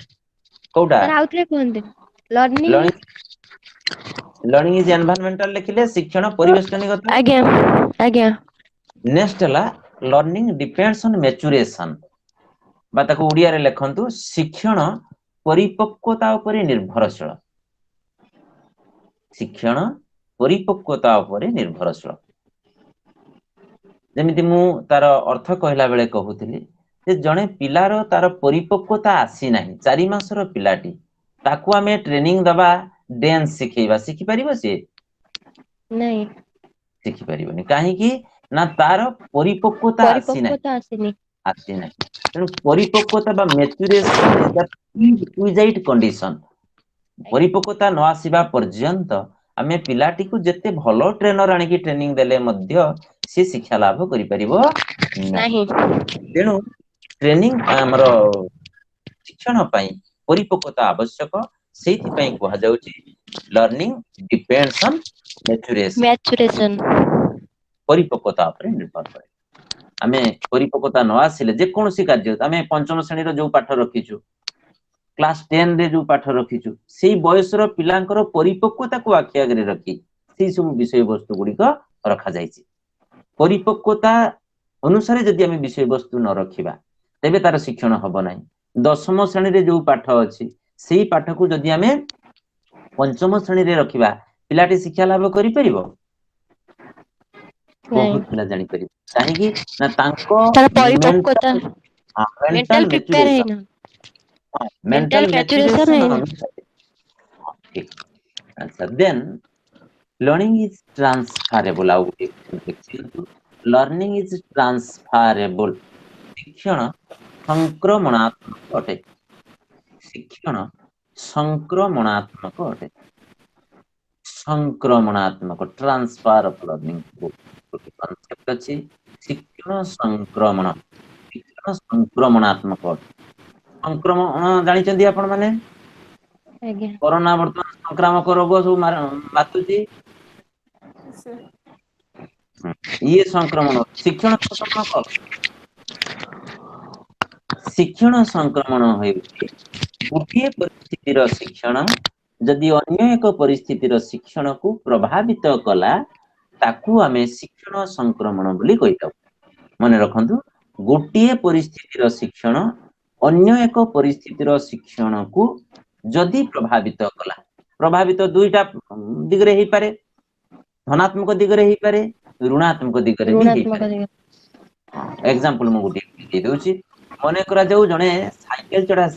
Speaker 1: कोडा
Speaker 6: सर आउतरे कोनते लर्निंग
Speaker 1: लर्निंग इज एनवायरमेंटल लिखिले शिक्षण परिवेष्टनीगत
Speaker 6: आज्ञा
Speaker 1: नेक्स्ट हला लर्निंग डिपेंड्स ऑन मैच्योरेशन बा ताको उडिया रे लेखंतु शिक्षण परिपक्वता उपरे निर्भरशील शिक्षण परिपक्वता उपरे निर्भरशील जेमिति मु तार अर्थ कहला बेले कहूतिली जे जणे पिलार तार परिपक्वता आसी नाही 4 मासर पिलाटी ताकू आमे ट्रेनिंग दबा डांस सिखि परिबो से
Speaker 6: नहीं
Speaker 1: सिखि परिबोनी काहे कि ना तार परिपक्वता आसी नाही तेणु परिपक्वता बा maturation is the prerequisite condition परिपक्वता न आसीबा पर्यंत आमे पिलाटी को जते भलो ट्रेनर आनी की ट्रेनिंग देले मध्य से शिक्षा लाभ करि परिबो नाही तेणु ट्रेनिंग हमरो शिक्षण पई परिपक्वता आवश्यक सेति पई कहवा जाउची learning depends on maturation
Speaker 6: maturation
Speaker 1: परिपक्वता पर निर्भर करे आमे परिपक्वता न आसिले जे कोनोसी कार्य आमे पंचम श्रेणी रो जो पाठ रखिछु क्लास 10 रे जो पाठ रखिछु सेही बयसर पिलांकर परिपक्वता को आखि आगरे रखी सेही सब विषय वस्तु गुडी को रखा जायछि परिपक्वता अनुसार जदि आमे विषय वस्तु न रखिबा तेबे तार शिक्षण हबो नाही दशम श्रेणी रे जो पाठ अछि सेही पाठ को जदि आमे पंचम श्रेणी रे रखिबा पिलाटी शिक्षा लाभ करि परिबो बहुत पिला जानि परिबो काहे कि ना तांको
Speaker 6: तार परिपक्वता
Speaker 1: मेंटल
Speaker 6: मेंटल प्रिपेयर
Speaker 1: मैच्योरेशन
Speaker 6: हैन
Speaker 1: मेंटल
Speaker 6: मैच्योरेशन
Speaker 1: मैच्योरेशन
Speaker 6: हैन
Speaker 1: अच्छा then learning is transferable learning is transferable शिक्षण संक्रमणात्मक अटे शिक्षण संक्रमणात्मक अटे संक्रमणात्मक ट्रांसफर ऑफ लर्निंग कॉन्सेप्ट अछि शिक्षण संक्रमण शिक्षण संक्रमणात्मक संक्रमण जानि चंदी आपण माने
Speaker 6: आज्ञा
Speaker 1: कोरोना वर्तमान संक्रामक रोग सब मातुची ये संक्रमण शिक्षण संक्रमण होइछि गोटे परिस्थितिर शिक्षण जदि अन्य एक परिस्थितिर शिक्षण को प्रभावित कला ताकू आमे शिक्षण संक्रमण बोली कहिताउ माने रखंतु गोटे परिस्थितिर शिक्षण अन्य एक परिस्थितिर शिक्षण को जदि प्रभावित कला प्रभावित दुईटा दिगरे ही पारे धनात्मक दिगरे ही पारे ऋणात्मक दिगरे भी ही पारे एग्जांपल मु गुडी दे दोछि मने करा जाऊ जने साइकिल चढ़ा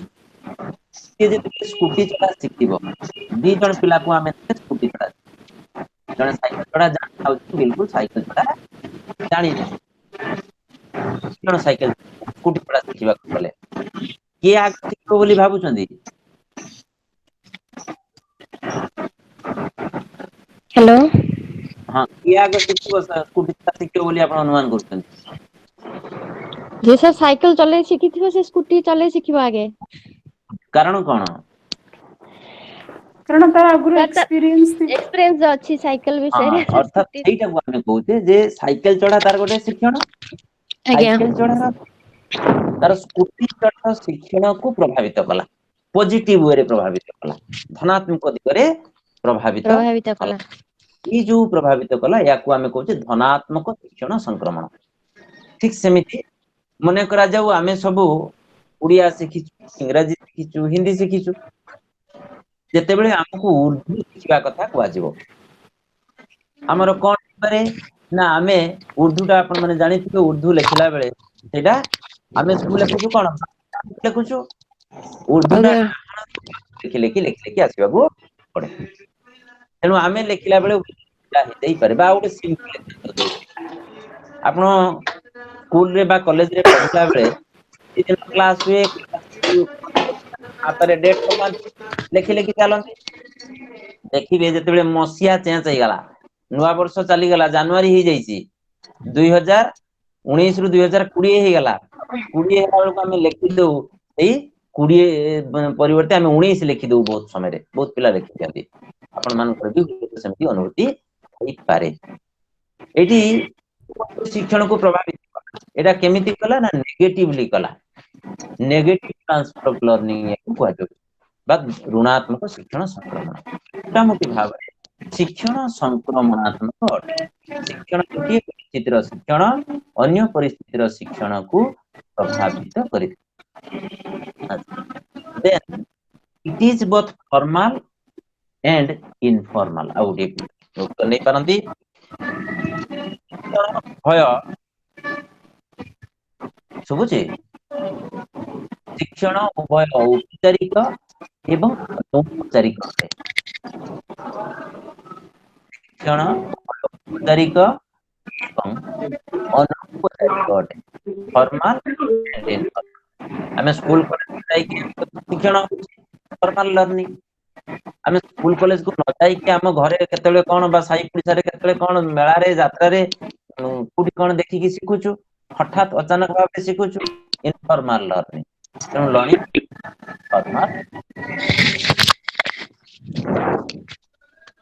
Speaker 1: के जे स्कूटी चढ़ा शिखिबो दी जण पिला को आमे स्कूटी चढ़ा जने साइकिल चढ़ा जान बिल्कुल साइकिल चढ़ा जानी जण साइकिल स्कूटी चढ़ा शिखिबा गले के आग शिखिबो बोली भाबुचंदी
Speaker 6: हेलो
Speaker 1: हां के आग शिखिबो स्कूटी चढ़ा शिखिबो बोली आपण अनुमान करछन
Speaker 6: जे सर साइकिल चले शिखिथिबो से स्कूटी चले शिखिबो आगे
Speaker 1: कारण कोन
Speaker 4: कारण तार आगुरु एक्सपीरियंस
Speaker 6: अछि साइकिल विषय रे
Speaker 1: अर्थात एटा को हम कहते जे साइकिल चढ़ा तार गोटे शिक्षण
Speaker 6: आज्ञा
Speaker 1: साइकिल चढ़ा तार स्कूटी चढ़ा शिक्षण को प्रभावित कला पॉजिटिव वे रे प्रभावित कला धनात्मक दिगरे प्रभावित
Speaker 6: कला
Speaker 1: ई जो प्रभावित कला या को हमें कहते धनात्मक शिक्षण संक्रमण ठीक सेमिति मने करा जाऊ आमे सब उड़िया शिखिछु इंग्रजी शिखिछु हिंदी शिखिछु जेते बेले हमकु उर्दू शिखिबा कथा कुआ जिवो हमर कोन पारे ना आमे उर्दूटा अपन माने जानिथिबे उर्दू लेखिला बेले सेटा आमे सब लेखुछु कोन लेखुछु उर्दूटा लेखि आसीबा गो पड़े तेनु आमे लेखिला बेले उर्दूटा हेतै पारे बा ओटे सिंपल आपण स्कूल रे बा कॉलेज रे पढिला बेले दिन क्लास हुए आपरे डेट समान लेखि लेखि चलंती देखिबे जेते बेले मसिया चेंज होई गला नुवा वर्ष चली गला जनवरी ही जाईची 2019 रु 2020 हे गला 20 हेला बेलको हम लिखि दउ एई 20 परिवर्ते हम 19 लिखि दउ बहुत समय रे बहुत पिला लिखि दियंती आपण मान कर भी सेमती अनुभूति होई पारे एटी शिक्षण को प्रभावित एटा केमिति कला ना नेगेटिवली कला नेगेटिव ट्रांसफर ऑफ लर्निंग को कहजो बा ऋणात्मक शिक्षण संक्रमण एटा मोटी भाव शिक्षण संक्रमणात्मक शिक्षण गोटे परिस्थितिर शिक्षण अन्य परिस्थितिर शिक्षण को प्रभावित करि then it is both formal and informal out उत्तर नहीं पारंती भय सुबुचे शिक्षण उभय औपचारिक एवं अनौपचारिक अटे शिक्षण औपचारिक एवं अनौपचारिक अटे फॉर्मल एंड इनफॉर्मल हमें स्कूल कॉलेज जाई के शिक्षण फॉर्मल लर्निंग हमें स्कूल कॉलेज को न जाई के हम घरे केतले कोन बा साई पुलिसा रे केतले कोन मेला रे यात्रा रे कुडी कोन देखि के सिखुछु हठात अचानक भाबे सिखुछु इनफॉर्मल लर्निंग तेणु लर्निंग फॉर्मल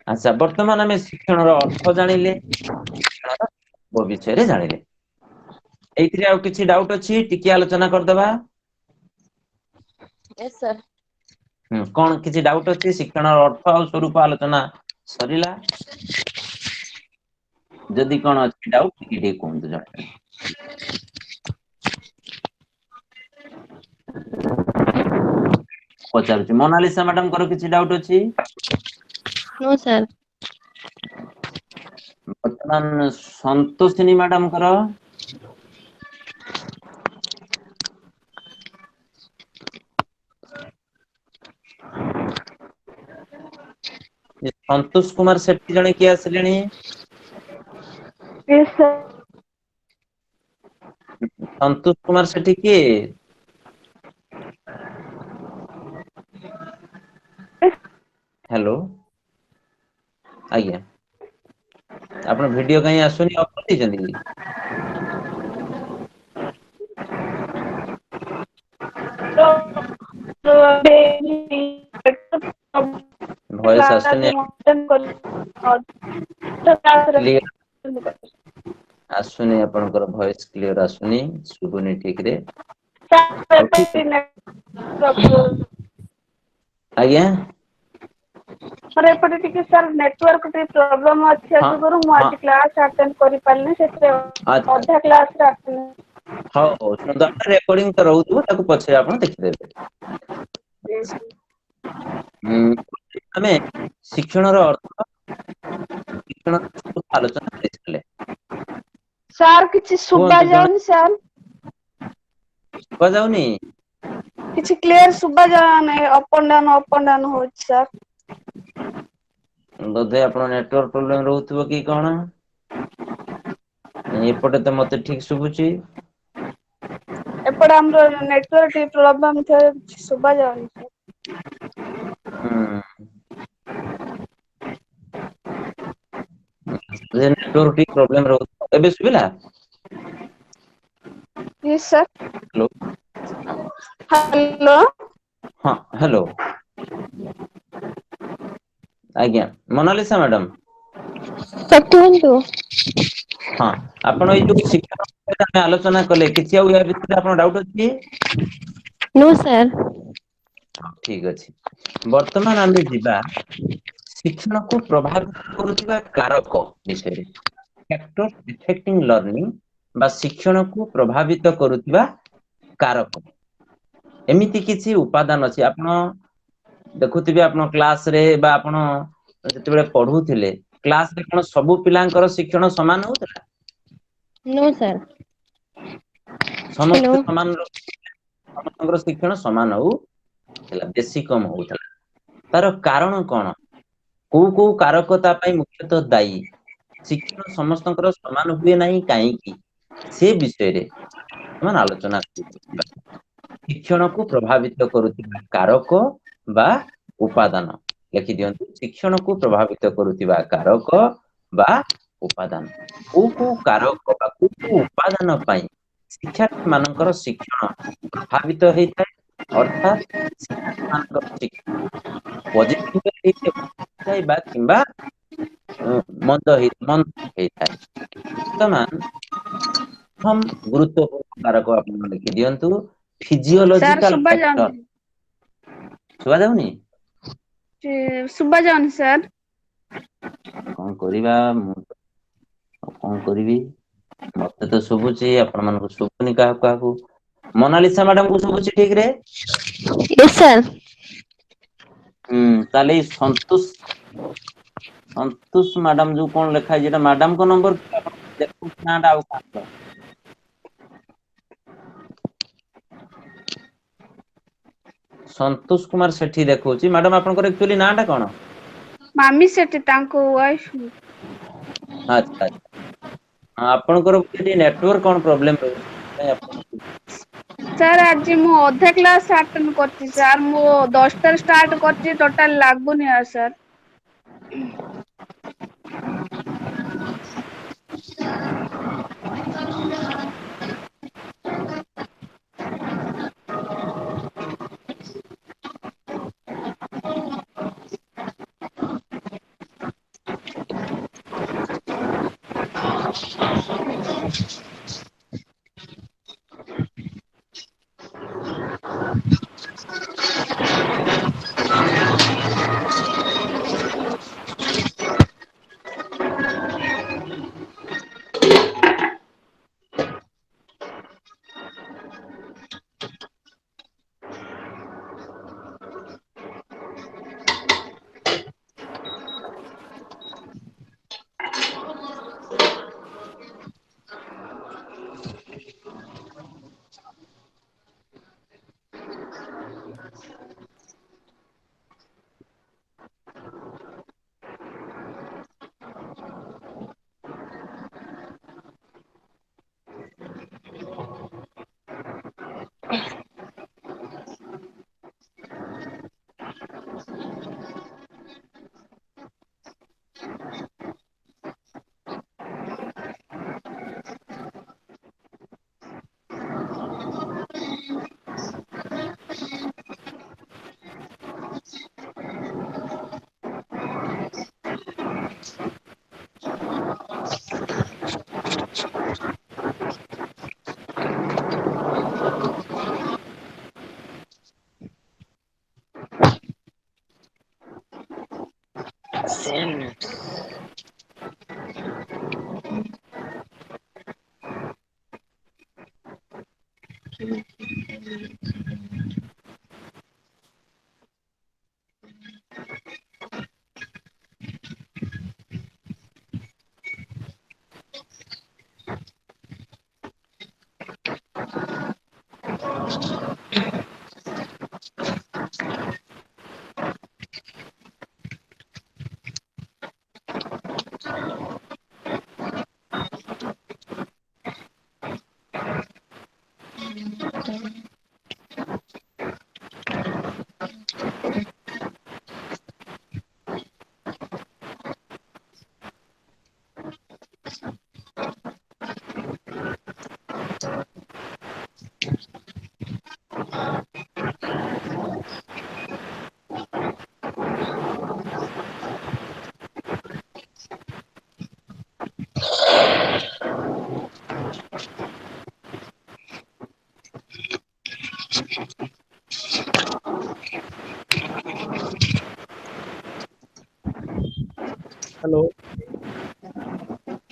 Speaker 1: अच्छा वर्तमान हमें शिक्षण रो अर्थ जानिले शिक्षण रो विषय रे जानिले एइथिरे आउ किछि डाउट अछि टिके आलोचना करदबा।
Speaker 6: Yes sir.
Speaker 1: कौन किछि डाउट अछि शिक्षण अर्थ और स्वरूप आलोचना सरिला। जदि कोन अछि डाउट टिके कहंतु जणे। पचारुछि मोनालिसा मैडम कर किछि डाउट अछि।
Speaker 6: No sir.
Speaker 1: वर्तमान संतोषिनी मैडम कर संतोष कुमार सेठी जणे किए आसिलेनी।
Speaker 4: Yes sir.
Speaker 1: संतोष कुमार सेठी किए। हेलो आज्ञा आपण वीडियो कहीं आसुनी ऑफ कर देछंती कि। भॉइस आसुनी क्लियर आसुनी आपनकर वॉइस क्लियर आसुनी सुबुनी ठीक रे। हौ ठीक आज्ञा
Speaker 4: ମୋର ଏପଟେ ଟିକେ ସାର୍ ନେଟୱାର୍କ ଟିକେ ପ୍ରୋବ୍ଲେମ ଅଛି
Speaker 1: हाँ
Speaker 4: ଯୋଗୁରୁ ମୁଁ
Speaker 1: हाँ
Speaker 4: ଆଜି କ୍ଲାସ ଆଟେଣ୍ଡ କରିପାରିନି ସେଥିରେ
Speaker 1: अच्छा
Speaker 4: ଅଧା କ୍ଲାସରେ ଆସିନି।
Speaker 1: ହଉ ଶୁଣନ୍ତୁ ଆପଣ ରେକର୍ଡିଂ ତ ରହୁଥିବ ତାକୁ ପଛରେ ଆପଣ ଦେଖିଦେବେ। ଆମେ ଶିକ୍ଷଣର ଅର୍ଥ ଶିକ୍ଷଣ ଆଲୋଚନା କରିଥିଲେ।
Speaker 4: ସାର୍ କିଛି ଶୁଭା
Speaker 1: କୁହନ୍ତୁ ଜଣେ
Speaker 4: ଯାଉନି ସାର୍।
Speaker 1: ଶୁଭା ଯାଉନି।
Speaker 4: କିଛି କ୍ଲିୟର ଶୁଭା ଯାଉନି ଅପ ଆଣ୍ଡ ଡାଉନ ହଉଛି ସାର୍।
Speaker 1: ବୋଧେ ଆପଣ ନେଟୱାର୍କ ପ୍ରୋବ୍ଲେମ ରହୁଥିବ କି କଣ। ଏପଟେ ତ ମତେ ଠିକ ଶୁଭୁଛି।
Speaker 4: ଏପଟେ ଆମର ନେଟୱାର୍କ ଟିକେ ପ୍ରୋବ୍ଲେମ ଥିବାରୁ କିଛି ଶୁଭା ଯାଉନି।
Speaker 1: ନେଟୱାର୍କ ଟିକେ ପ୍ରୋବ୍ଲେମ ରହୁଥିବ ଏବେ ଶୁଭିଲା।
Speaker 4: Yes sir.
Speaker 1: ହ୍ୟାଲୋ
Speaker 4: ହ୍ୟାଲୋ
Speaker 1: ହଁ ହ୍ୟାଲୋ ଆଜ୍ଞା ମୋନାଲିସା ମ୍ୟାଡ଼ାମ।
Speaker 6: ସାର୍ କୁହନ୍ତୁ।
Speaker 1: ହଁ ଆପଣ ଏଇ ଯୋଉ ଶିକ୍ଷଣ ଆମେ ଆଲୋଚନା କଲେ କିଛି ଆଉ ୟା ଭିତରେ ଆପଣ ଡାଉଟ୍ ଅଛି କି?
Speaker 6: No sir.
Speaker 1: ହଁ ଠିକ ଅଛି ବର୍ତ୍ତମାନ ଆମେ ଯିବା ଶିକ୍ଷଣକୁ ପ୍ରଭାବିତ କରୁଥିବା କାରକ ବିଷୟରେ। ଫ୍ୟାକ୍ଟର ଇଫେକ୍ଟିଂ ଲର୍ନିଂ ବା ଶିକ୍ଷଣକୁ ପ୍ରଭାବିତ କରୁଥିବା କାରକ। ଏମିତି କିଛି ଉପାଦାନ ଅଛି ଆପଣ ଦେଖୁଥିବେ ଆପଣ କ୍ଲାସ ରେ ବା ଆପଣ ଯେତେବେଳେ ପଢୁଥିଲେ କ୍ଲାସ ରେ କଣ ସବୁ ପିଲାଙ୍କର ଶିକ୍ଷଣ ସମାନ ହଉଥିଲା?
Speaker 6: No sir. ହ୍ୟାଲୋ
Speaker 1: ସମସ୍ତେ ସମାନ ସମସ୍ତଙ୍କର ଶିକ୍ଷଣ ସମାନ ହଉ ଥିଲା ବେଶୀ କମ ହଉଥିଲା ତାର କାରଣ କଣ? କୋଉ କୋଉ କାରକ ତା ପାଇଁ ମୁଖ୍ୟତଃ ଦାୟୀ? ଶିକ୍ଷଣ ସମସ୍ତଙ୍କର ସମାନ ହୁଏ ନାହିଁ କାହିଁକି ସେ ବିଷୟରେ ବର୍ତ୍ତମାନ ଆଲୋଚନା କରିବା। ଶିକ୍ଷଣକୁ ପ୍ରଭାବିତ କରୁଥିବା କାରକ ବା ଉପାଦାନ ଲେଖି ଦିଅନ୍ତୁ ଶିକ୍ଷଣକୁ ପ୍ରଭାବିତ କରୁଥିବା କାରକ ବା ଉପାଦାନ କୋଉ କୋଉ କାରକ ବା କୋଉ କୋଉ ଉପାଦାନ ପାଇଁ ଶିକ୍ଷାର୍ଥୀ ମାନଙ୍କର ଶିକ୍ଷଣ ପ୍ରଭାବିତ ହେଇଥାଏ ଅର୍ଥାତ୍ ଶିକ୍ଷାର୍ଥୀ ମାନଙ୍କର ଶିକ୍ଷଣ ପଜିଟିଭ ହେଇଥାଏ ବା କିମ୍ବା ମନ୍ଦ ହେଇଥାଏ ବର୍ତ୍ତମାନ ପ୍ରଥମ ଗୁରୁତ୍ୱପୂର୍ଣ୍ଣ କାରକ ଆପଣ ଲେଖି ଦିଅନ୍ତୁ
Speaker 4: ସାର୍
Speaker 1: ଫିଜିଓଲୋଜିକାଲ
Speaker 4: ଶୁଭା
Speaker 1: ଫ୍ୟାକ୍ଟର
Speaker 4: ଯାଉନି।
Speaker 1: ଶୁଭା ଯାଉନି?
Speaker 4: ଶୁଭା ଯାଉନି ସାର୍।
Speaker 1: କଣ କରିବା ମୁଁ ଆଉ କଣ କରିବି ମତେ ତ ଶୁଭୁଛି ଆପଣ ମାନଙ୍କୁ ଶୁଭୁନି କାହାକୁ କାହାକୁ ମୋନାଲିସା ମ୍ୟାଡାମଙ୍କୁ ଶୁଭୁଛି ଠିକ ରେ?
Speaker 6: Yes sir.
Speaker 1: ତାହେଲେ ଏଇ ସନ୍ତୋଷ ମ୍ୟାଡାମ ଯୋଉ କଣ ଲେଖା ହେଇଛି ଏଟା ମ୍ୟାଡାମଙ୍କ ନମ୍ବର କି ଆପଣ ଦେଖନ୍ତୁ ନାଁ ଟା ଆଉ କାହାର? ସନ୍ତୋଷ କୁମାର ସେଠୀ ଦେଖଉଛି ମ୍ୟାଡାମ ଆପଣଙ୍କର ଆକ୍ଚୁଆଲି ନାଁ ଟା କଣ?
Speaker 4: ମାମି ସେଠି ତାଙ୍କ ୱାଇଫ।
Speaker 1: ଆଚ୍ଛା ଆଚ୍ଛା ଆପଣଙ୍କର ଟିକେ ନେଟୱାର୍କ କଣ ପ୍ରୋବ୍ଲେମ ରହୁଛି?
Speaker 4: ସାର୍ ଆଜି ମୁଁ ଅଧା କ୍ଲାସ ଆଟେଣ୍ଡ କରିଛି ସାର୍ ମୁଁ 10ଟାରେ ଷ୍ଟାର୍ଟ କରିଛି ଟୋଟାଲ ଲାଗୁନି ଆଉ sir.
Speaker 3: Hello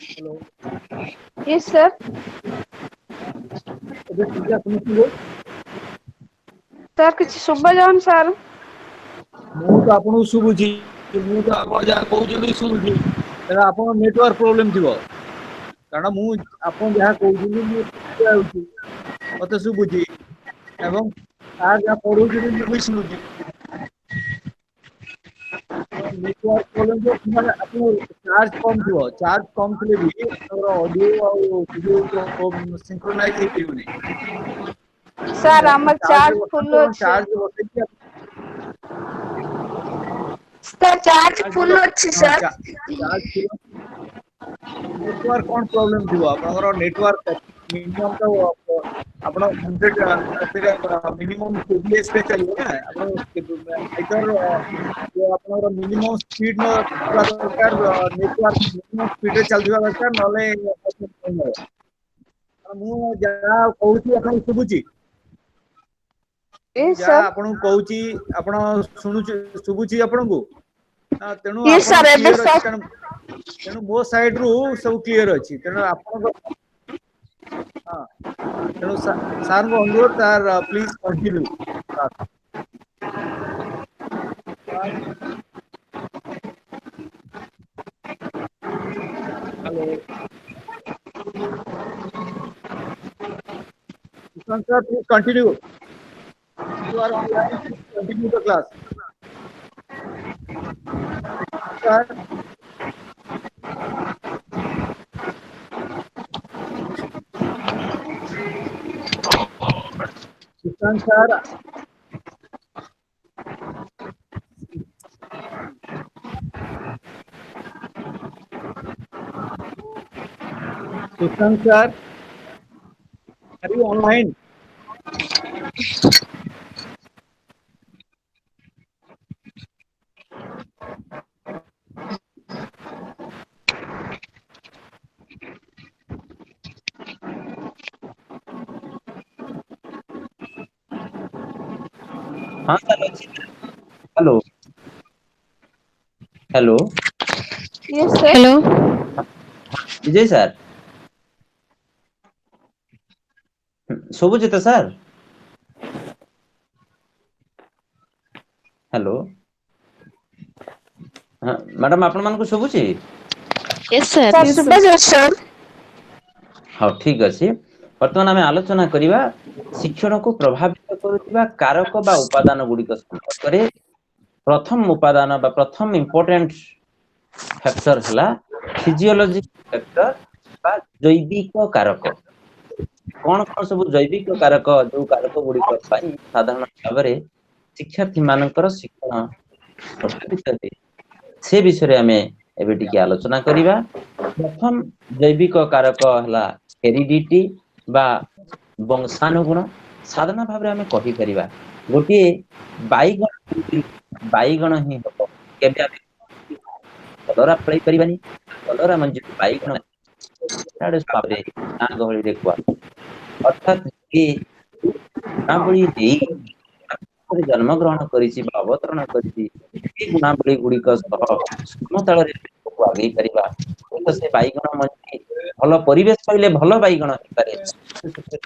Speaker 3: hello
Speaker 6: yes sir
Speaker 3: ଏବେ ଠିକ ଶୁଣିଥିବେ
Speaker 6: सर किसी सुबह जाऊन सर
Speaker 3: ମୁଁ ତ ଆପଣଙ୍କୁ ଶୁଭୁଛି ମୁଁ ତ ଆପଣ ଯାହା କହୁଛନ୍ତି ଶୁଭୁଛି ତେଣୁ ଆପଣ ନେଟୱାର୍କ ପ୍ରୋବ୍ଲେମ ଥିବ କାରଣ ମୁଁ ଆପଣ ଯାହା କହୁଛନ୍ତି ମୁଁ ଶୁଣୁଛି ମତେ ଶୁଭୁଛି ଏବଂ ସାର୍ ଯାହା ପଢଉଛନ୍ତି ମୁଁ ବି ଶୁଣୁଛି ନେଟୱାର୍କ ପ୍ରୋବ୍ଲେମ ମାନେ ଆପଣ ଚାର୍ଜ କମ ଥିବ ଚାର୍ଜ କମ ଥିଲେ ବି ଆପଣଙ୍କର ଅଡିଓ ଆଉ ଭିଡିଓ ସିଙ୍କ୍ରୋନାଇଜ ହେଇପାରିବନି
Speaker 6: सर आमर
Speaker 3: ଚାର୍ଜ
Speaker 6: चार्ज फुल
Speaker 3: ବସାନ୍ତୁ ଏବଂ
Speaker 6: अच्छे
Speaker 3: ଚାର୍ଜ ବସେଇକି
Speaker 6: सर चार्ज
Speaker 3: ଚାର୍ଜ
Speaker 6: फुल अच्छे
Speaker 3: ହଁ
Speaker 6: सर
Speaker 3: ଚାର୍ଜ नेटवर्क कौन प्रॉब्लम थी आपनकर नेटवर्क मिनिमम तो आपण 100 मिनिमम केबीएस पे चलिए ना आपण आइदर जो आपनकर मिनिमम स्पीड न थोड़ा दरकार नेटवर्क मिनिमम स्पीड रे चलदिबा दरकार नले मु जा कहूची आपण सुबुची
Speaker 6: यस
Speaker 3: जा
Speaker 6: सर
Speaker 3: आपण कहूची आपण सुनुची सुबुची आपनकू तेणु
Speaker 6: यस
Speaker 3: आपण
Speaker 6: सर एबे
Speaker 3: क्लियर अछि
Speaker 6: सर
Speaker 3: तेणु मो साइड रु सब क्लियर अछि तेणु आपण हां तेणु सार को अनुरोध तार please continue hello sir please continue you are online continue the class sir Kisan sir Kisan sir are you online
Speaker 1: हाँ सर अच्छी hello hello
Speaker 6: yes sir
Speaker 5: hello
Speaker 1: Vijay sir ଶୁଭୁଛି ତ ସାର୍ ହ୍ୟାଲୋ ହଁ ମ୍ୟାଡାମ ଆପଣ ମାନଙ୍କୁ ଶୁଭୁଛି
Speaker 5: यस सर
Speaker 6: सर सुबह जाऊन सर
Speaker 1: ହଉ ଠିକ ଅଛି ବର୍ତ୍ତମାନ ଆମେ ଆଲୋଚନା କରିବା ଶିକ୍ଷଣକୁ ପ୍ରଭାବିତ କରୁଥିବା କାରକ ବା ଉପାଦାନ ଗୁଡିକ ସମ୍ପର୍କରେ ପ୍ରଥମ ଉପାଦାନ ବା ପ୍ରଥମ ଇମ୍ପୋର୍ଟାଣ୍ଟ ଫ୍ୟାକ୍ଟର ହେଲା ଫିଜିଓଲୋଜି ଫ୍ୟାକ୍ଟର ବା ଜୈବିକ କାରକ କଣ କଣ ସବୁ ଜୈବିକ କାରକ ଯୋଉ କାରକ ଗୁଡିକ ପାଇଁ ସାଧାରଣ ଭାବରେ ଶିକ୍ଷାର୍ଥୀ ମାନଙ୍କର ଶିକ୍ଷଣ ପ୍ରଭାବିତ ହୁଏ ସେ ବିଷୟରେ ଆମେ ଏବେ ଟିକେ ଆଲୋଚନା କରିବା ପ୍ରଥମ ଜୈବିକ କାରକ ହେଲା ହେରିଡିଟି ବା ବଂଶାନୁଗୁଣ ସାଧାରଣ ଭାବରେ ଆମେ କହିପାରିବା ଗୋଟିଏ ବାଇଗଣ ହିଁ ହବ କେବେ ଆମେ କଲରା ଫଳେଇ ପାରିବାନି କଲରା ମଞ୍ଜି ବାଇଗଣ ଭାବରେ ଗାଁ ଗହଳିରେ କୁହା ଅର୍ଥାତ୍ ଗୁଣାବଳୀ ନେଇ ଜନ୍ମ ଗ୍ରହଣ କରିଛି ବା ଅବତରଣ କରିଛି ଏ ଗୁଣାବଳୀ ଗୁଡିକ ସହ ସମତାଳରେ ଆଗେଇ ପାରିବା ହୁଏତ ସେ ବାଇଗଣ ମଞ୍ଜି ଭଲ ପରିବେଶ ପାଇଲେ ଭଲ ବାଇଗଣ ହେଇପାରେ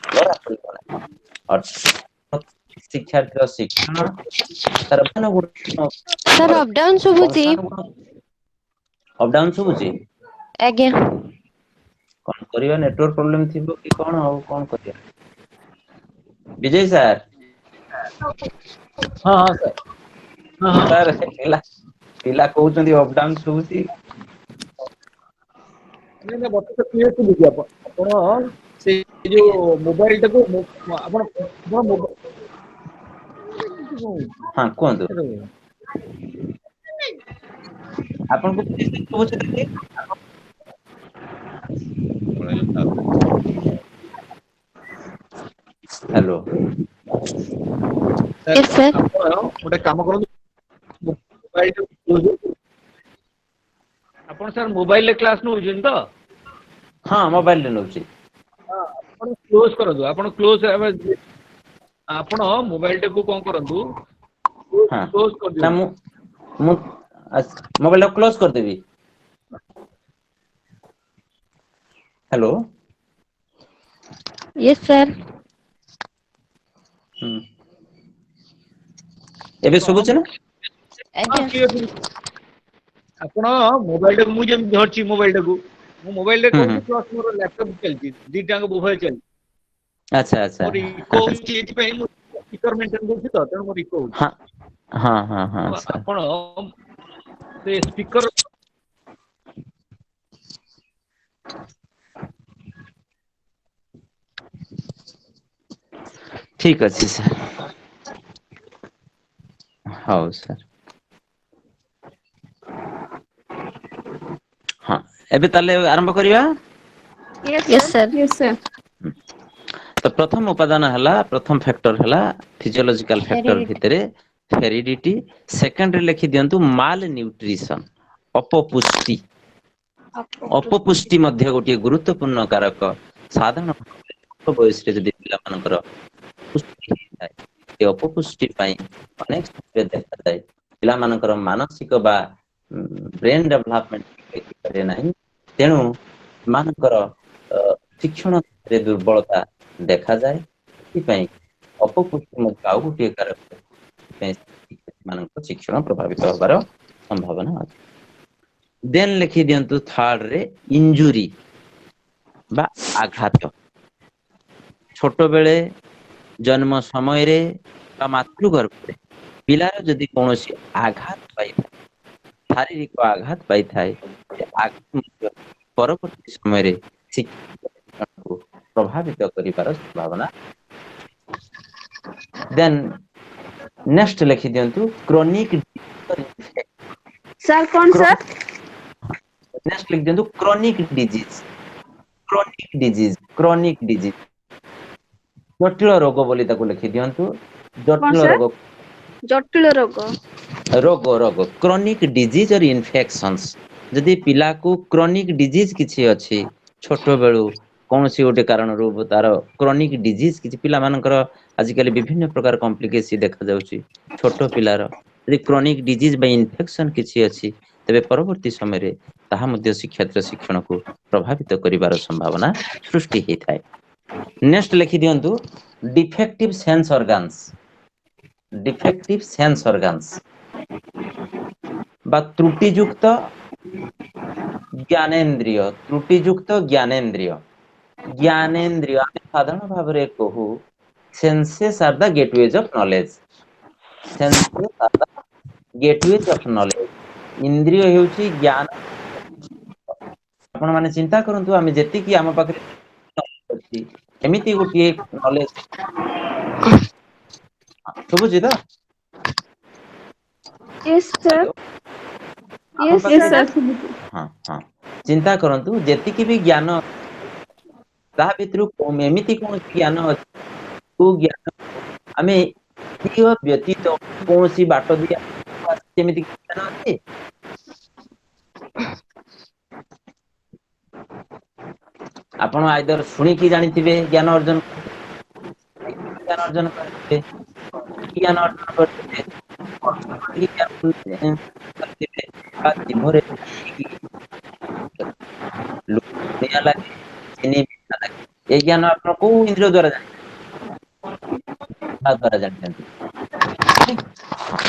Speaker 1: କଲରା ଫଳିବ ନାହିଁ ଅର୍ଥାତ୍ ଶିକ୍ଷାର୍ଥୀର ଶିକ୍ଷଣ ତାର ଭିନ୍ନ ଗୁଣ
Speaker 6: ସାର୍ ଅପ୍ ଡାଉନ୍ ଶୁଭୁଛି।
Speaker 1: ଅପଡାଉନ ଶୁଭୁଛି।
Speaker 6: ଆଜ୍ଞା।
Speaker 1: କଣ କରିବା ନେଟୱାର୍କ ପ୍ରୋବ୍ଲେମ ଥିବ କି କଣ ଆଉ କଣ କରିବା। ବିଜୟ ସାର୍
Speaker 3: ହଁ ହଁ ସାର୍। ହଁ ହଁ
Speaker 1: ସାର୍ ପିଲା କହୁଛନ୍ତି ଅପଡାଉନ ଶୁଭୁଛି।
Speaker 3: ନାଇଁ ନାଇଁ ମତେ ତ କ୍ଲିୟର ଶୁଭୁଛି। ଆପଣ ସେଇ ଯୋଉ ମୋବାଇଲ ଟାକୁ ଆପଣ
Speaker 1: ହଁ କୁହନ୍ତୁ ଆପଣଙ୍କୁ ଶୁଭୁଛି କି? ହ୍ୟାଲୋ।
Speaker 3: Sir
Speaker 6: Yes sir.
Speaker 3: ଆପଣ ଗୋଟେ କାମ କରନ୍ତୁ ମୋବାଇଲ ଆପଣ ସାର୍ ମୋବାଇଲରେ କ୍ଲାସ ନଉଛନ୍ତି ତ?
Speaker 1: ହଁ ମୋବାଇଲରେ ନଉଛି।
Speaker 3: ହଁ ଆପଣ କ୍ଲୋଜ କରନ୍ତୁ। ଆପଣ କ୍ଲୋଜ ଆପଣ ମୋବାଇଲ ଟାକୁ କଣ କରନ୍ତୁ
Speaker 1: ହଁ
Speaker 3: କ୍ଲୋଜ
Speaker 1: ନା
Speaker 3: କରିଦିଅନ୍ତୁ।
Speaker 1: ମୁଁ ମୋବାଇଲ କ୍ଲୋଜ କରିଦେବି। ହ୍ୟାଲୋ।
Speaker 6: Yes sir.
Speaker 1: ହୁଁ। ଏବେ ଶୁଭୁଛି ନା?
Speaker 6: ଆଜ୍ଞା।
Speaker 3: ଆପଣ ମୋବାଇଲ ଟାକୁ ମୁଁ ଯେମିତି ଧରିଛି ମୋବାଇଲ ଟାକୁ ମୁଁ ମୋବାଇଲରେ
Speaker 1: ହୁଁ ହୁଁ
Speaker 3: କହୁଛି ପ୍ଲସ୍ ମୋର ଲାପଟପ ଚାଲିଛି ଦିଟାଙ୍କ ଉଭୟ ଚାଲିଛି।
Speaker 1: ଆଚ୍ଛା ଆଚ୍ଛା
Speaker 3: ମୋର ଇକୋ ହଉଛି ଏଇଥିପାଇଁ ମୁଁ ସ୍ପିକର ମେଣ୍ଟେନ କରୁଛି ତ ତେଣୁ ମୋର ଇକୋ ହଉଛି।
Speaker 1: ହଁ ହଁ ହଁ ହଁ
Speaker 3: ତେଣୁ
Speaker 1: ସାର୍
Speaker 3: ଆପଣ ସେ ସ୍ପିକର
Speaker 1: ଠିକ ଅଛି ସାର୍। ହଉ ସାର୍। ହଁ ଏବେ ତାହେଲେ ଆରମ୍ଭ କରିବା।
Speaker 6: Yes sir.
Speaker 4: Yes sir.
Speaker 1: ତ ପ୍ରଥମ ଉପାଦାନ ହେଲା ପ୍ରଥମ ଫ୍ୟାକ୍ଟର ହେଲା ଫିଜିଓଲୋଜିକାଲ ଫ୍ୟାକ୍ଟର
Speaker 6: ହେରିଡିଟି।
Speaker 1: ଭିତରେ ହେରିଡିଟି। ସେକେଣ୍ଡରେ ଲେଖି ଦିଅନ୍ତୁ ମାଲ ନ୍ୟୁଟ୍ରିସନ ଅପପୁଷ୍ଟି। ଅପପୁଷ୍ଟି ମଧ୍ୟ ଗୋଟିଏ ଗୁରୁତ୍ୱପୂର୍ଣ୍ଣ କାରକ। ସାଧାରଣ ଛୋଟ ବୟସରେ ଯଦି ପିଲାମାନଙ୍କର ପୁଷ୍ଟି ହେଇଥାଏ ସେ ଅପପୁଷ୍ଟି ପାଇଁ ଅନେକ ସମୟରେ ଦେଖାଯାଏ ପିଲାମାନଙ୍କର ମାନସିକ ବା ବ୍ରେନ ଡେଭଲପମେଣ୍ଟ ହେଇପାରେ ନାହିଁ। ତେଣୁ ସେମାନଙ୍କର ଶିକ୍ଷଣରେ ଦୁର୍ବଳତା ଦେଖାଯାଏ। ସେଥିପାଇଁ ଅପପୁଷ୍ଟି ମଧ୍ୟ ଆଉ ଗୋଟିଏ କାରଣ। ମାନଙ୍କ ଶିକ୍ଷଣ ପ୍ରଭାବିତ ହବାର ସମ୍ଭାବନା ଅଛି। ଦେନ୍ ଲେଖି ଦିଅନ୍ତୁ ଥାର୍ଡରେ ଇଞ୍ଜୁରି ବା ଆଘାତ। ଛୋଟ ବେଳେ ଜନ୍ମ ସମୟରେ ବା ମାତୃ ଗର୍ଭରେ ପିଲାର ଯଦି କୌଣସି ଆଘାତ ପାଇଥାଏ ଶାରୀରିକ ଆଘାତ ପାଇଥାଏ ସେ ଆଘାତ ମଧ୍ୟ ପରବର୍ତ୍ତୀ ସମୟରେ ଶିକ୍ଷାକୁ ପ୍ରଭାବିତ କରିବାର ସମ୍ଭାବନା। ଦେନ୍ ନେକ୍ସଟ ଲେଖି ଦିଅନ୍ତୁ କ୍ରୋନିକ
Speaker 4: ସାର୍ କଣ ସାର୍?
Speaker 1: ନେକ୍ସଟ ଲେଖି ଦିଅନ୍ତୁ chronic disease. Chronic disease chronic disease. ଜଟିଳ ରୋଗ ବୋଲି ତାକୁ ଲେଖି ଦିଅନ୍ତୁ।
Speaker 4: କଣ
Speaker 1: ଜଟିଳ
Speaker 4: ସାର୍?
Speaker 1: ରୋଗ
Speaker 4: ଜଟିଳ ରୋଗ।
Speaker 1: ରୋଗ କ୍ରୋନିକ ଡିଜିଜ ଅର ଇନଫେକ୍ସନସ। ଯଦି ପିଲାକୁ କ୍ରୋନିକ ଡିଜିଜ କିଛି ଅଛି ଛୋଟ ବେଳୁ କୌଣସି ଗୋଟେ କାରଣରୁ ତାର କ୍ରୋନିକ ଡିଜିଜ କିଛି ପିଲାମାନଙ୍କର ଆଜିକାଲି ବିଭିନ୍ନ ପ୍ରକାର କମ୍ପ୍ଲିକେସି ଦେଖାଯାଉଛି ଛୋଟ ପିଲାର ଯଦି କ୍ରୋନିକ ଡିଜିଜ ବା ଇନଫେକ୍ସନ କିଛି ଅଛି ତେବେ ପରବର୍ତ୍ତୀ ସମୟରେ ତାହା ମଧ୍ୟ ଶିକ୍ଷାର୍ଥୀର ଶିକ୍ଷଣକୁ ପ୍ରଭାବିତ କରିବାର ସମ୍ଭାବନା ସୃଷ୍ଟି ହେଇଥାଏ। ନେକ୍ସଟ ଲେଖି ଦିଅନ୍ତୁ defective sense organs. Defective sense organs ବା ତ୍ରୁଟିଯୁକ୍ତ ଜ୍ଞାନେନ୍ଦ୍ରିୟ ତ୍ରୁଟିଯୁକ୍ତ ଜ୍ଞାନେନ୍ଦ୍ରିୟ। ଜ୍ଞାନେନ୍ଦ୍ରିୟ ଆମେ ସାଧାରଣ ଭାବରେ କହୁ senses are the gateways of knowledge. Senses are the gateways of knowledge. ଇନ୍ଦ୍ରିୟ ହେଉଛି ଜ୍ଞାନ। ଆପଣ ମାନେ ଚିନ୍ତା କରନ୍ତୁ ଆମେ ଯେତିକି ଆମ ପାଖରେ ଅଛି ଏମିତି ଗୋଟିଏ ନଲେଜ ଶୁଭୁଛି ତ?
Speaker 4: Yes sir.
Speaker 1: ହ୍ୟାଲୋ ଆମ
Speaker 4: ୟେସ୍
Speaker 1: ପାଖରେ
Speaker 4: ସାର୍ ଶୁଭୁଛି।
Speaker 1: ହଁ ହଁ ଚିନ୍ତା କରନ୍ତୁ ଯେତିକି ବି ଜ୍ଞାନ ତାହା ଭିତରୁ ଏମିତି କୌଣସି ଜ୍ଞାନ ଅଛି ଯୋଉ ଜ୍ଞାନ ଆମେ ବ୍ୟତୀତ କୌଣସି ବାଟ ଦେଇ ସେମିତି ଜ୍ଞାନ ଅଛି? ଆପଣ ଆଇଦର ଶୁଣିକି ଜାଣିଥିବେ ଜ୍ଞାନ ଅର୍ଜନ ଜ୍ଞାନ ଅର୍ଜନ କରିଥିବେ ଜ୍ଞାନ ଅର୍ଜନ କରିଥିବେ ଲୁଣିଆ ଲାଗେ ଚିନି ମିଠା ଲାଗେ। ଏଇ ଜ୍ଞାନ ଆପଣ କୋଉ ଇନ୍ଦ୍ରିୟ ଦ୍ଵାରା ଜାଣିବେ? ତା ଦ୍ୱାରା ଜାଣିଛନ୍ତି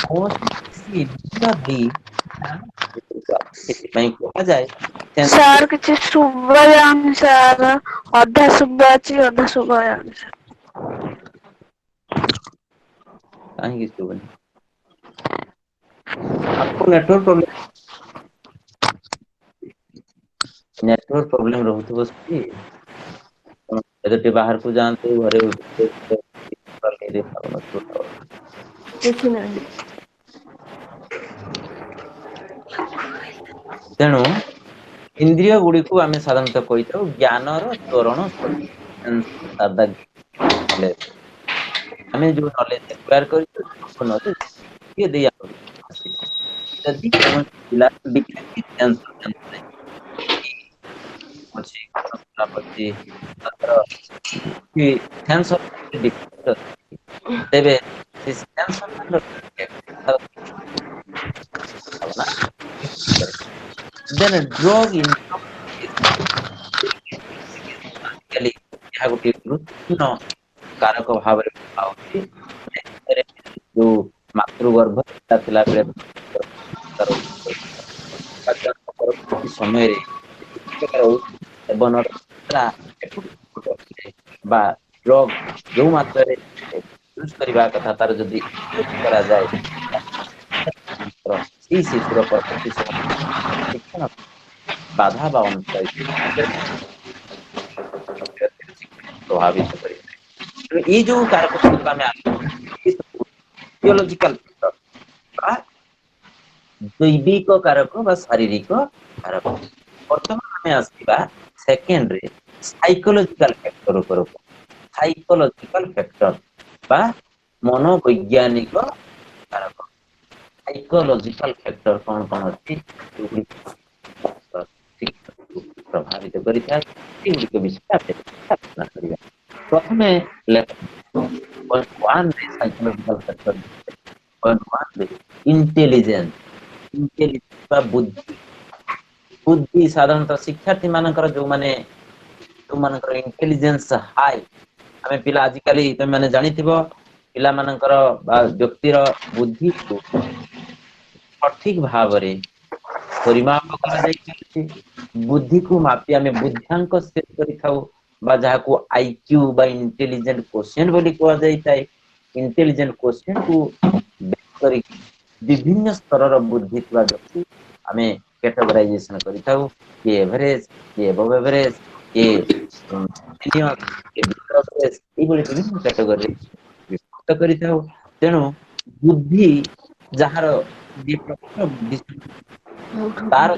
Speaker 1: କୌଣସି କିଛି ଇନ୍ଦ୍ରିୟ ଦେଇ ସେଥିପାଇଁ କୁହାଯାଏ
Speaker 7: ସାର୍ କିଛି ଶୁଭା ଯାଉନି ସାର୍, ଅଧା ଶୁଭା ଅଛି ଅଧା ଶୁଭା ଯାଉନି ସାର୍।
Speaker 1: କାହିଁକି ଶୁଭୁନି? आपको नेटवर्क प्रॉब्लम ରହୁଥିବ ସେଠି ଏବେ ଟିକେ ବାହାରକୁ ଯାଆନ୍ତୁ ଘରେ ତେଣୁ ଇନ୍ଦ୍ରିୟ ଗୁଡିକୁ ଆମେ ସାଧାରଣତଃ କହିଥାଉ ଜ୍ଞାନର ତ୍ୱରଣ ନଲେଜ ଆମେ ଯୋଉ ନଲେଜ ଏକ୍ୱାର କରିଛୁ ନଲେଜ କିଏ ଦେଇ ଆସିଛି ଯଦି କୌଣସି ପିଲା ଅଛି ତେବେ ସେ then drug in ଏହା ଗୋଟିଏ ଗୁରୁତ୍ୱପୂର୍ଣ୍ଣ କାରକ ଭାବରେ ହେଉଛି ଯୋଉ ମାତୃଗର୍ଭ ଥିଲା ବେଳେ ସମୟରେ ବା ଡ୍ରଗ ଯୋଉ ମାତ୍ରାରେ ୟୁଜ କରିବା କଥା ତାର ଯଦି କରାଯାଏ ସେଇ ଶିଶୁର ପରବର୍ତ୍ତୀ ଶିକ୍ଷଣ ବାଧା ବା ପ୍ରଭାବିତ କରିଥାଏ ଏଇ ଯୋଉ କାରକ ଆମେ ଫିଜିଓଲୋଜିକାଲ ବା ଜୈବିକ କାରକ ବା ଶାରୀରିକ କାରକ ବର୍ତ୍ତମାନ ଆମେ ଆସିବା ସେକେଣ୍ଡରେ ସାଇକୋଲୋଜିକାଲ ଫ୍ୟାକ୍ଟର ଉପରକୁ ସାଇକୋଲୋଜିକାଲ ଫ୍ୟାକ୍ଟର ବା ମନୋବୈଜ୍ଞାନିକ କାରକ ସାଇକୋଲୋଜିକାଲ ଫ୍ୟାକ୍ଟର କଣ କଣ ଅଛି ପ୍ରଭାବିତ କରିଥାଏ ସେଗୁଡ଼ିକ ବିଷୟରେ ଆଲୋଚନା କରିବା ପ୍ରଥମେ ସାଇକୋଲୋଜିକାଲ ଫ୍ୟାକ୍ଟର इंटेलिजेंस ବା ବୁଦ୍ଧି ସାଧାରଣତଃ ଶିକ୍ଷାର୍ଥୀ ମାନଙ୍କର ଯୋଉମାନଙ୍କର ଇଣ୍ଟେଲିଜେନ୍ସ ହାଇ ଆମେ ପିଲା ଆଜିକାଲି ତମେ ମାନେ ଜାଣିଥିବ ପିଲାମାନଙ୍କର ବା ବ୍ୟକ୍ତିର ବୁଦ୍ଧିକୁ ସଠିକ ଭାବରେ ପରିମାପ କରାଯାଇପାରୁଛି ବୁଦ୍ଧିକୁ ମାପି ଆମେ ବୁଦ୍ଧାଙ୍କ ସେଟ କରିଥାଉ ବା ଯାହାକୁ ଆଇକ୍ୟୁ ବା ଇଣ୍ଟେଲିଜେଣ୍ଟ କୋଶେଣ୍ଟ ବୋଲି କୁହାଯାଇଥାଏ इंटेलिजेंट क्वेश्चन को କରି ବିଭିନ୍ନ ସ୍ତରର ବୁଦ୍ଧି ଥିବା ବ୍ୟକ୍ତି ଆମେ କ୍ୟାଟେଗୋରାଇଜେସନ କରିଥାଉ କିଏ ଏଭରେଜ କିଏ ଏବଭ ଏଭରେଜ କିଏ ସିନିୟର କିଏ ବିଲୋ ଏଭରେଜ ଏଇଭଳି ବିଭିନ୍ନ କ୍ୟାଟେଗୋରୀରେ ବିଭକ୍ତ କରିଥାଉ ତେଣୁ ବୁଦ୍ଧି ଯାହାର ବୁଦ୍ଧି ତାର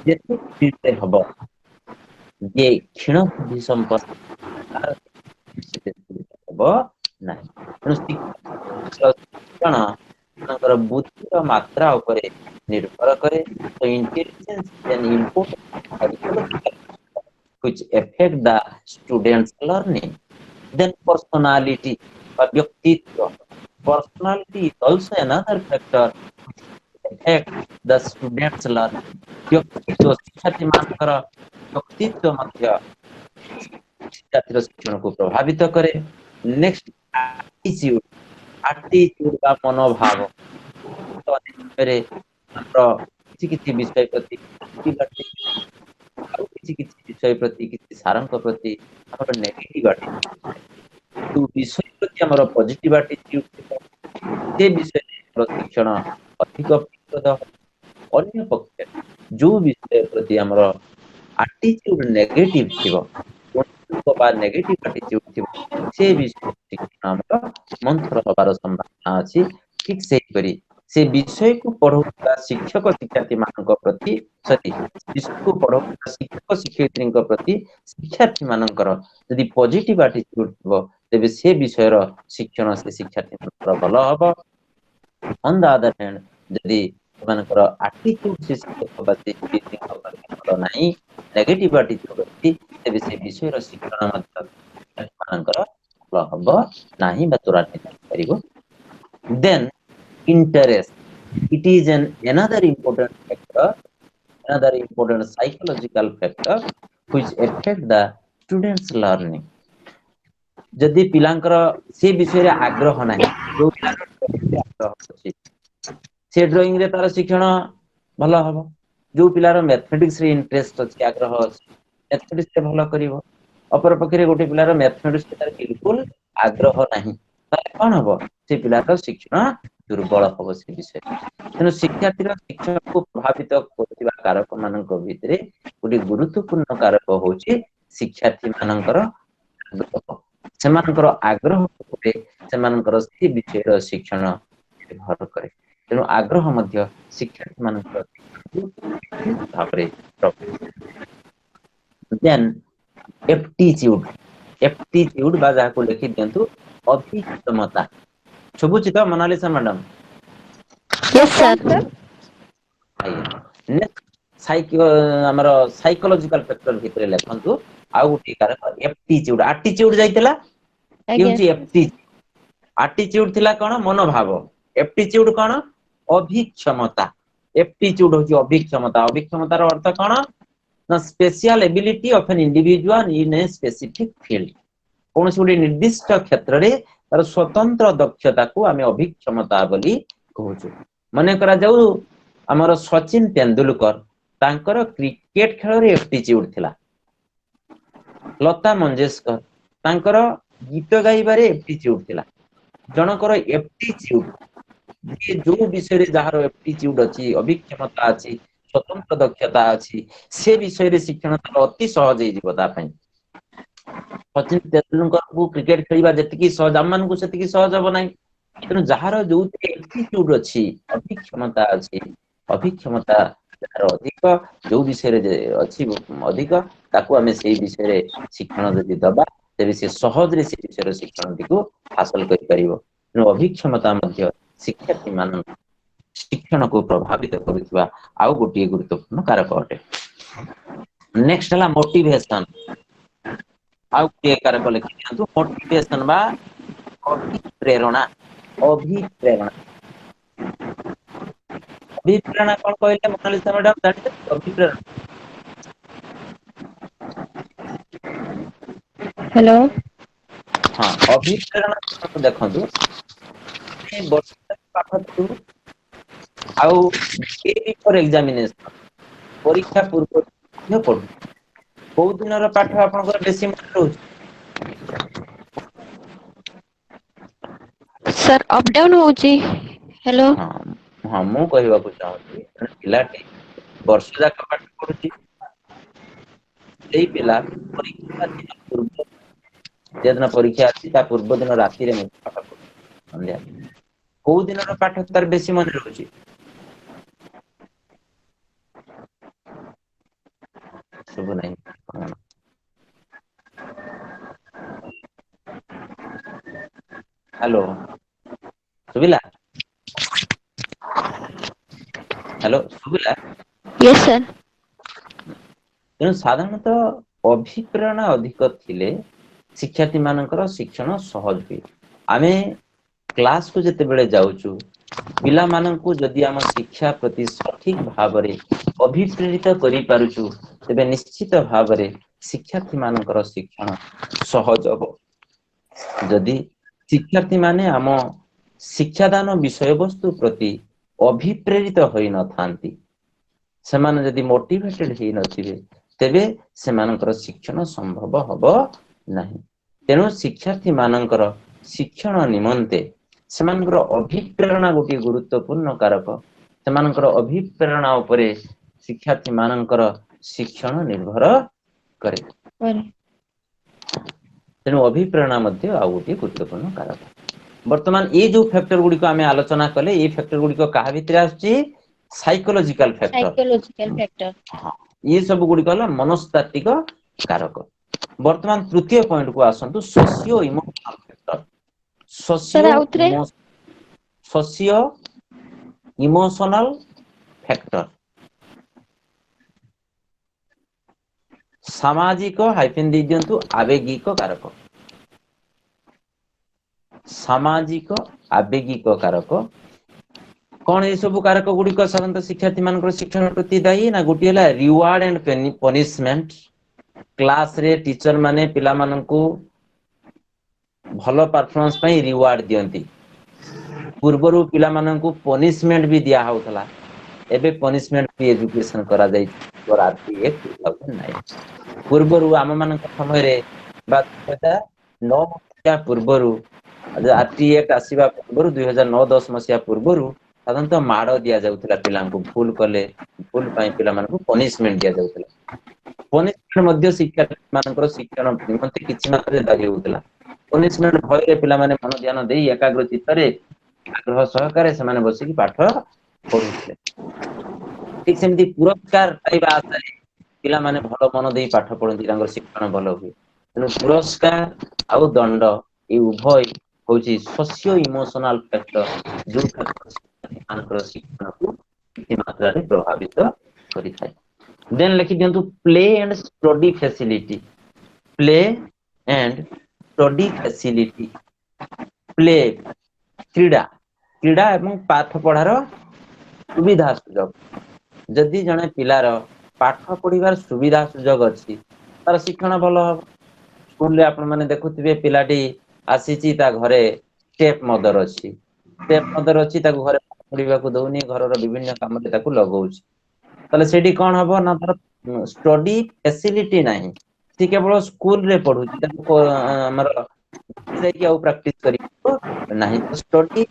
Speaker 1: ଯେତେ ହବ ଯେ କ୍ଷୀଣ ବୁଦ୍ଧି ସମ୍ପନ୍ନ ତାର ହବ ନାହିଁ ତେଣୁ ଶିକ୍ଷଣ ତାଙ୍କର ବୁଦ୍ଧିର ମାତ୍ରା ଉପରେ ନିର୍ଭର କରେ ତ intelligence is an important psychological which affect the students learning then personality বা ব্যক্তিত্ব personality is also another factor which affect the students learning ବ୍ୟক্তিତ୍ବ ଶିକ୍ଷାର୍ଥୀ ମାନଙ୍କର ବ୍ୟক্তিତ୍ବ ମଧ୍ୟ ଶିକ୍ଷାର୍ଥୀର ଶିକ୍ଷଣକୁ ପ୍ରଭାବିତ କରେ ନେକ୍ସଟ attitude ବା ମନୋଭାବ କିଛି ବିଷୟ ପ୍ରତି ଆଉ କିଛି ବିଷୟ ପ୍ରତି କିଛି ସାରଙ୍କ ପ୍ରତି ଆମର ନେଗେଟିଭ ଯୋଉ ବିଷୟ ପ୍ରତି ଆମର ପଜିଟିଭ ଆଟିଟ୍ୟୁଡ ସେ ବିଷୟରେ ଶିକ୍ଷଣ ଅଧିକ ଅନ୍ୟ ପକ୍ଷରେ ଯୋଉ ବିଷୟ ପ୍ରତି ଆମର ଆଟିଟ୍ୟୁଡ ନେଗେଟିଭ ଥିବ ବା ନେଗେଟିଭ ଆଟିଟ୍ୟୁଡ ଥିବ ସେ ବିଷୟ ଶିକ୍ଷଣ ଆମର ମନ୍ଥର ହବାର ସମ୍ଭାବନା ଅଛି ଠିକ ସେହିପରି ସେ ବିଷୟକୁ ପଢଉଥିବା ଶିକ୍ଷକ ଶିକ୍ଷାର୍ଥୀ ମାନଙ୍କ ପ୍ରତି ବିଷୟକୁ ପଢଉଥିବା ଶିକ୍ଷକ ଶିକ୍ଷୟିତ୍ରୀଙ୍କ ପ୍ରତି ଶିକ୍ଷାର୍ଥୀ ମାନଙ୍କର ଯଦି ପଜିଟିଭ ଆଟିଟ୍ୟୁଡ ଥିବ ତେବେ ସେ ବିଷୟର ଶିକ୍ଷଣ ସେ ଶିକ୍ଷାର୍ଥୀ ମାନଙ୍କର ଭଲ ହବ ଅନ ଦ ଅଦର ହ୍ୟାଣ୍ଡ ଯଦି ସେମାନଙ୍କର ଆଟିଟ୍ୟୁଡ ସେ ଶିକ୍ଷକ ବା ଶିକ୍ଷୟିତ୍ରୀଙ୍କ ପ୍ରତି ଭଲ ନାହିଁ ନେଗେଟିଭ ଆଟିଟ୍ୟୁଡ ଅଛି ତେବେ ସେ ବିଷୟର ଶିକ୍ଷଣ ମଧ୍ୟ ମାନଙ୍କର ଭଲ ହବ ନାହିଁ ବା ତ୍ୱରାନ୍ୱିତ କରିବ then interest it is another important factor another important psychological factor which affect the students learning जदि पिलांकर से विषय रे आग्रह नाही जो पिलार आग्रह अछि से ड्राइंग रे तार शिक्षण भलो हबो जो पिलार मैथमेटिक्स रे इंटरेस्ट अछि आग्रह अछि मैथमेटिक्स रे भलो करिवो अपर पक्षरे गोटे पिलार मैथमेटिक्स रे तार बिल्कुल आग्रह नाही ताले कोन हबो से पिलार शिक्षण दुर्बल हबो से विषय तेणु शिक्षार्थी शिक्षण को प्रभावित करथिबा कारक मानक भितरे गोटे गुरुत्वपूर्ण कारक होची शिक्षार्थी मानकर आग्रह सेमानकर आग्रह उपरे सेमानकर से विषय शिक्षण निर्भर करे तेणु आग्रह मध्य शिक्षार्थी मानकर भाबरे देन एप्टीट्यूड बा जाको लिखि दियंतु अभिक्षमता सुबुचित मोनालिसा मैडम
Speaker 5: यस सर
Speaker 1: हमर साइकोलॉजिकल फैक्टर भितरे लेखंतु आउ गोटे कारक एप्टीट्यूड एटीट्यूड जाइतला
Speaker 6: आज्ञा
Speaker 1: कि एप्टीट्यूड थिला कोन मनोभाव एप्टीट्यूड कोन अभिक्षमता एप्टीट्यूड होची अभिक्षमतार अर्थ कोन ना special ability of an individual in a specific field कोन से निर्दिष्ट क्षेत्र रे तार स्वतंत्र दक्षता को आमे अभिक्षमता बोली कहूछु माने करा जाऊ हमर सचिन तेंदुलकर तांकर क्रिकेट खेल रे एप्टीट्यूड थिला लता मंगेशकर तांकर गीत गाइबारे एप्टीट्यूड थिला जनकर एप्टीट्यूड जे जो विषय रे जहार एप्टीट्यूड अछि अभिक्षमता अछि स्वतंत्र दक्षता अछि से विषय रे शिक्षण तार अति सहज हे जीवता पई सचिन तेंदुलकर को क्रिकेट खेलिबा जतिकी सहज हमन को सेतिकी सहज हो नाही तेनु जहार जो एप्टीट्यूड अछि अभिक्षमता अछि अभिक्षमता अधिक जो विषय रे अछि अधिक ताकू हमें से विषय रे शिक्षण जदि दबा तेबे से सहज रे से विषय रे शिक्षण दिको हासिल करि परिबो तेनु अभिक्षमता मध्य शिक्षार्थी मान शिक्षण को प्रभावित करुवा आउ गोटे गुरुत्वपूर्ण कारक अटे नेक्स्ट हला मोटिवेशन आउ के कारक लिखि दियंतु मोटिवेशन बा अभिप्रेरणा अभिप्रेरणा कौन कहले मोनालिसा मैडम जानते अभिप्रेरणा
Speaker 6: हेलो
Speaker 1: हां अभिप्रेरणा देखंतु ए वर्ष पाठ तु आउ ए फॉर एग्जामिनेशन परीक्षा पूर्व न पढु को दिन रो पाठ आपन को बेसी मन रहउ
Speaker 5: सर अप डाउन होची हेलो
Speaker 1: हां हां मु कहबा को चाहूची पिलाटी वर्ष जाक पाठ पढुची सेई पिला परीक्षा दिन पूर्व जेदिन परीक्षा अछि ता पूर्व दिन राति रे पाठ पढु संध्या को दिन रो पाठ तार बेसी मन रहउची सब नहीं हेलो सुबिला हेलो सुबिला
Speaker 5: यस सर
Speaker 1: तेणु साधारणतः अभिप्रेरणा अधिक थिले शिक्षार्थी मानकर शिक्षण सहज हुए आमे क्लास को जते बेले जाउचु पिला माननकु जदि हम शिक्षा प्रति सठिक भाबरे अभिप्रेरित करि पारुचु तबे निश्चित भाबरे शिक्षार्थी मानकर शिक्षण सहज हो जदि शिक्षार्थी माने हम शिक्षादान विषय वस्तु प्रति अभिप्रेरित होई न थांती सेमान जदि मोटिवेटेड ही नथिबे तेबे सेमानकर शिक्षण संभव हबो नाही तेनु शिक्षार्थी मानकर शिक्षण निमंते सेमानकर अभिप्रेरणा गोटे गुरुत्वपूर्ण कारक सेमानकर अभिप्रेरणा उपरे शिक्षार्थी मानकर शिक्षण निर्भर करे तेनु अभिप्रेरणा मध्ये आ गोटे गुरुत्वपूर्ण कारक वर्तमान ये जो फैक्टर गुडी को आमे आलोचना कले ये फैक्टर गुडी को कहा भितरे आछि साइकोलॉजिकल फैक्टर हां ये सब गुडी कहला मनस्तात्विक कारक वर्तमान तृतीय पॉइंट को आसंतु socio emotional factor socio emotional factor सामाजिक हाइफेन दे दियंतु आवेगिक कारक सामाजिक आवेगिक कारक कौन ये सब कारक गुडी को साधारणतः शिक्षार्थी मानकर शिक्षण प्रति दायी ना गोटी हला रिवार्ड एंड पनिशमेंट क्लास रे टीचर माने पिला माननकु भल परफॉर्मेंस पई रिवार्ड दियंती पूर्वरु पिला माननकु पनिशमेंट भी दिया होतला एबे पनिशमेंट भी एजुकेशन करा जाई फॉर आरटी एक्ट 2009 पूर्वरु आम मानक समय रे बा 2009 मसिया पूर्वरु आरटी एक्ट आसीबा पूर्वरु 2009-10 मसिया पूर्वरु साधारणतः माड़ दिया जाउतला पिलांकु भूल कले भूल पई पिला मानकु पनिशमेंट दिया जाउतला पनिशमेंट मध्य शिक्षा मानकर शिक्षण निमंते किछि मात्रे दागी होतला पनिशमेंट भय पिला माने मन ध्यान देई एकाग्र चित्तरे आग्रह सहकारे से बसिकी पाठ पढुଥିଲେ ठीक सेमती पुरस्कार पाइबा आशारे पिला माने भलो मन देई पाठ पढंती तांगर शिक्षण भलो हुए तेनु पुरस्कार आ दंड ए उभय होची सोशियो इमोशनल फैक्टर जो मानकर शिक्षण को किछि मात्रा रे प्रभावित करि थाए देन लिखि दियंतु play and study facility play and study facility play क्रीडा क्रीडा एवं पाठ पढ़ार सुविधा सुजोग जदि जने पिलार पाठ पढ़िबार सुविधा सुजोग अछि तार शिक्षण भलो हो स्कूल रे आपण माने देखुथिबे पिलाटी आसीची ता घरे स्टेप मदर अछि ताको घरे पढ़िबा को दउनी घरर विभिन्न काम रे ताको लगौछि तले सेठी कोन हबो ना तार स्टडी फैसिलिटी नाही सी केवल स्कूल रे पढुछि ताको हमर जाई आउ प्रैक्टिस करी नाही तो स्टडी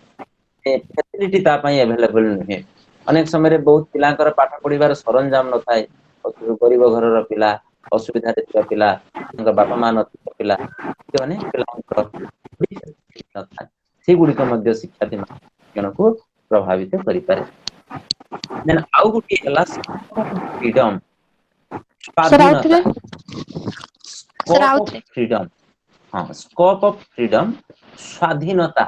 Speaker 1: फैसिलिटी ता पई अवेलेबल नहे अनेक समय रे बहुत पिलांकर पाठ पढिबार सरंजाम न थाए गरीब घरर पिला असुविधा रे पिला बापा मा न पिला माने पिलांकर न थाए से गुडी को मध्य शिक्षार्थी जन को प्रभावित करि पारे देन आउ गुटी हला फ्रीडम स्वाधीनता फ्रीडम हां स्कोप ऑफ फ्रीडम स्वाधीनता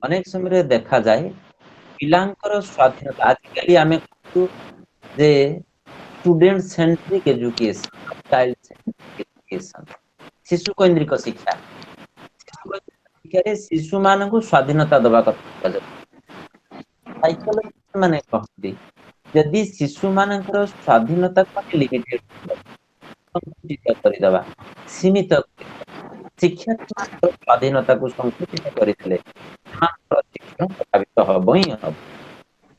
Speaker 1: अनेक समय रे देखा जाए पिलांकर स्वाधीनता आजकल आमे जे student centric education child centric education शिशु केंद्रिक शिक्षा शिशु मान को स्वाधीनता दबा कथा साइकोलॉजिस्ट माने कहती यदि शिशु मानकर स्वाधीनता को लिमिटेड संकुचित करि दबा सीमित शिक्षा स्वाधीनता को संकुचित करितले शिक्षण प्रभावित हबो ही हबो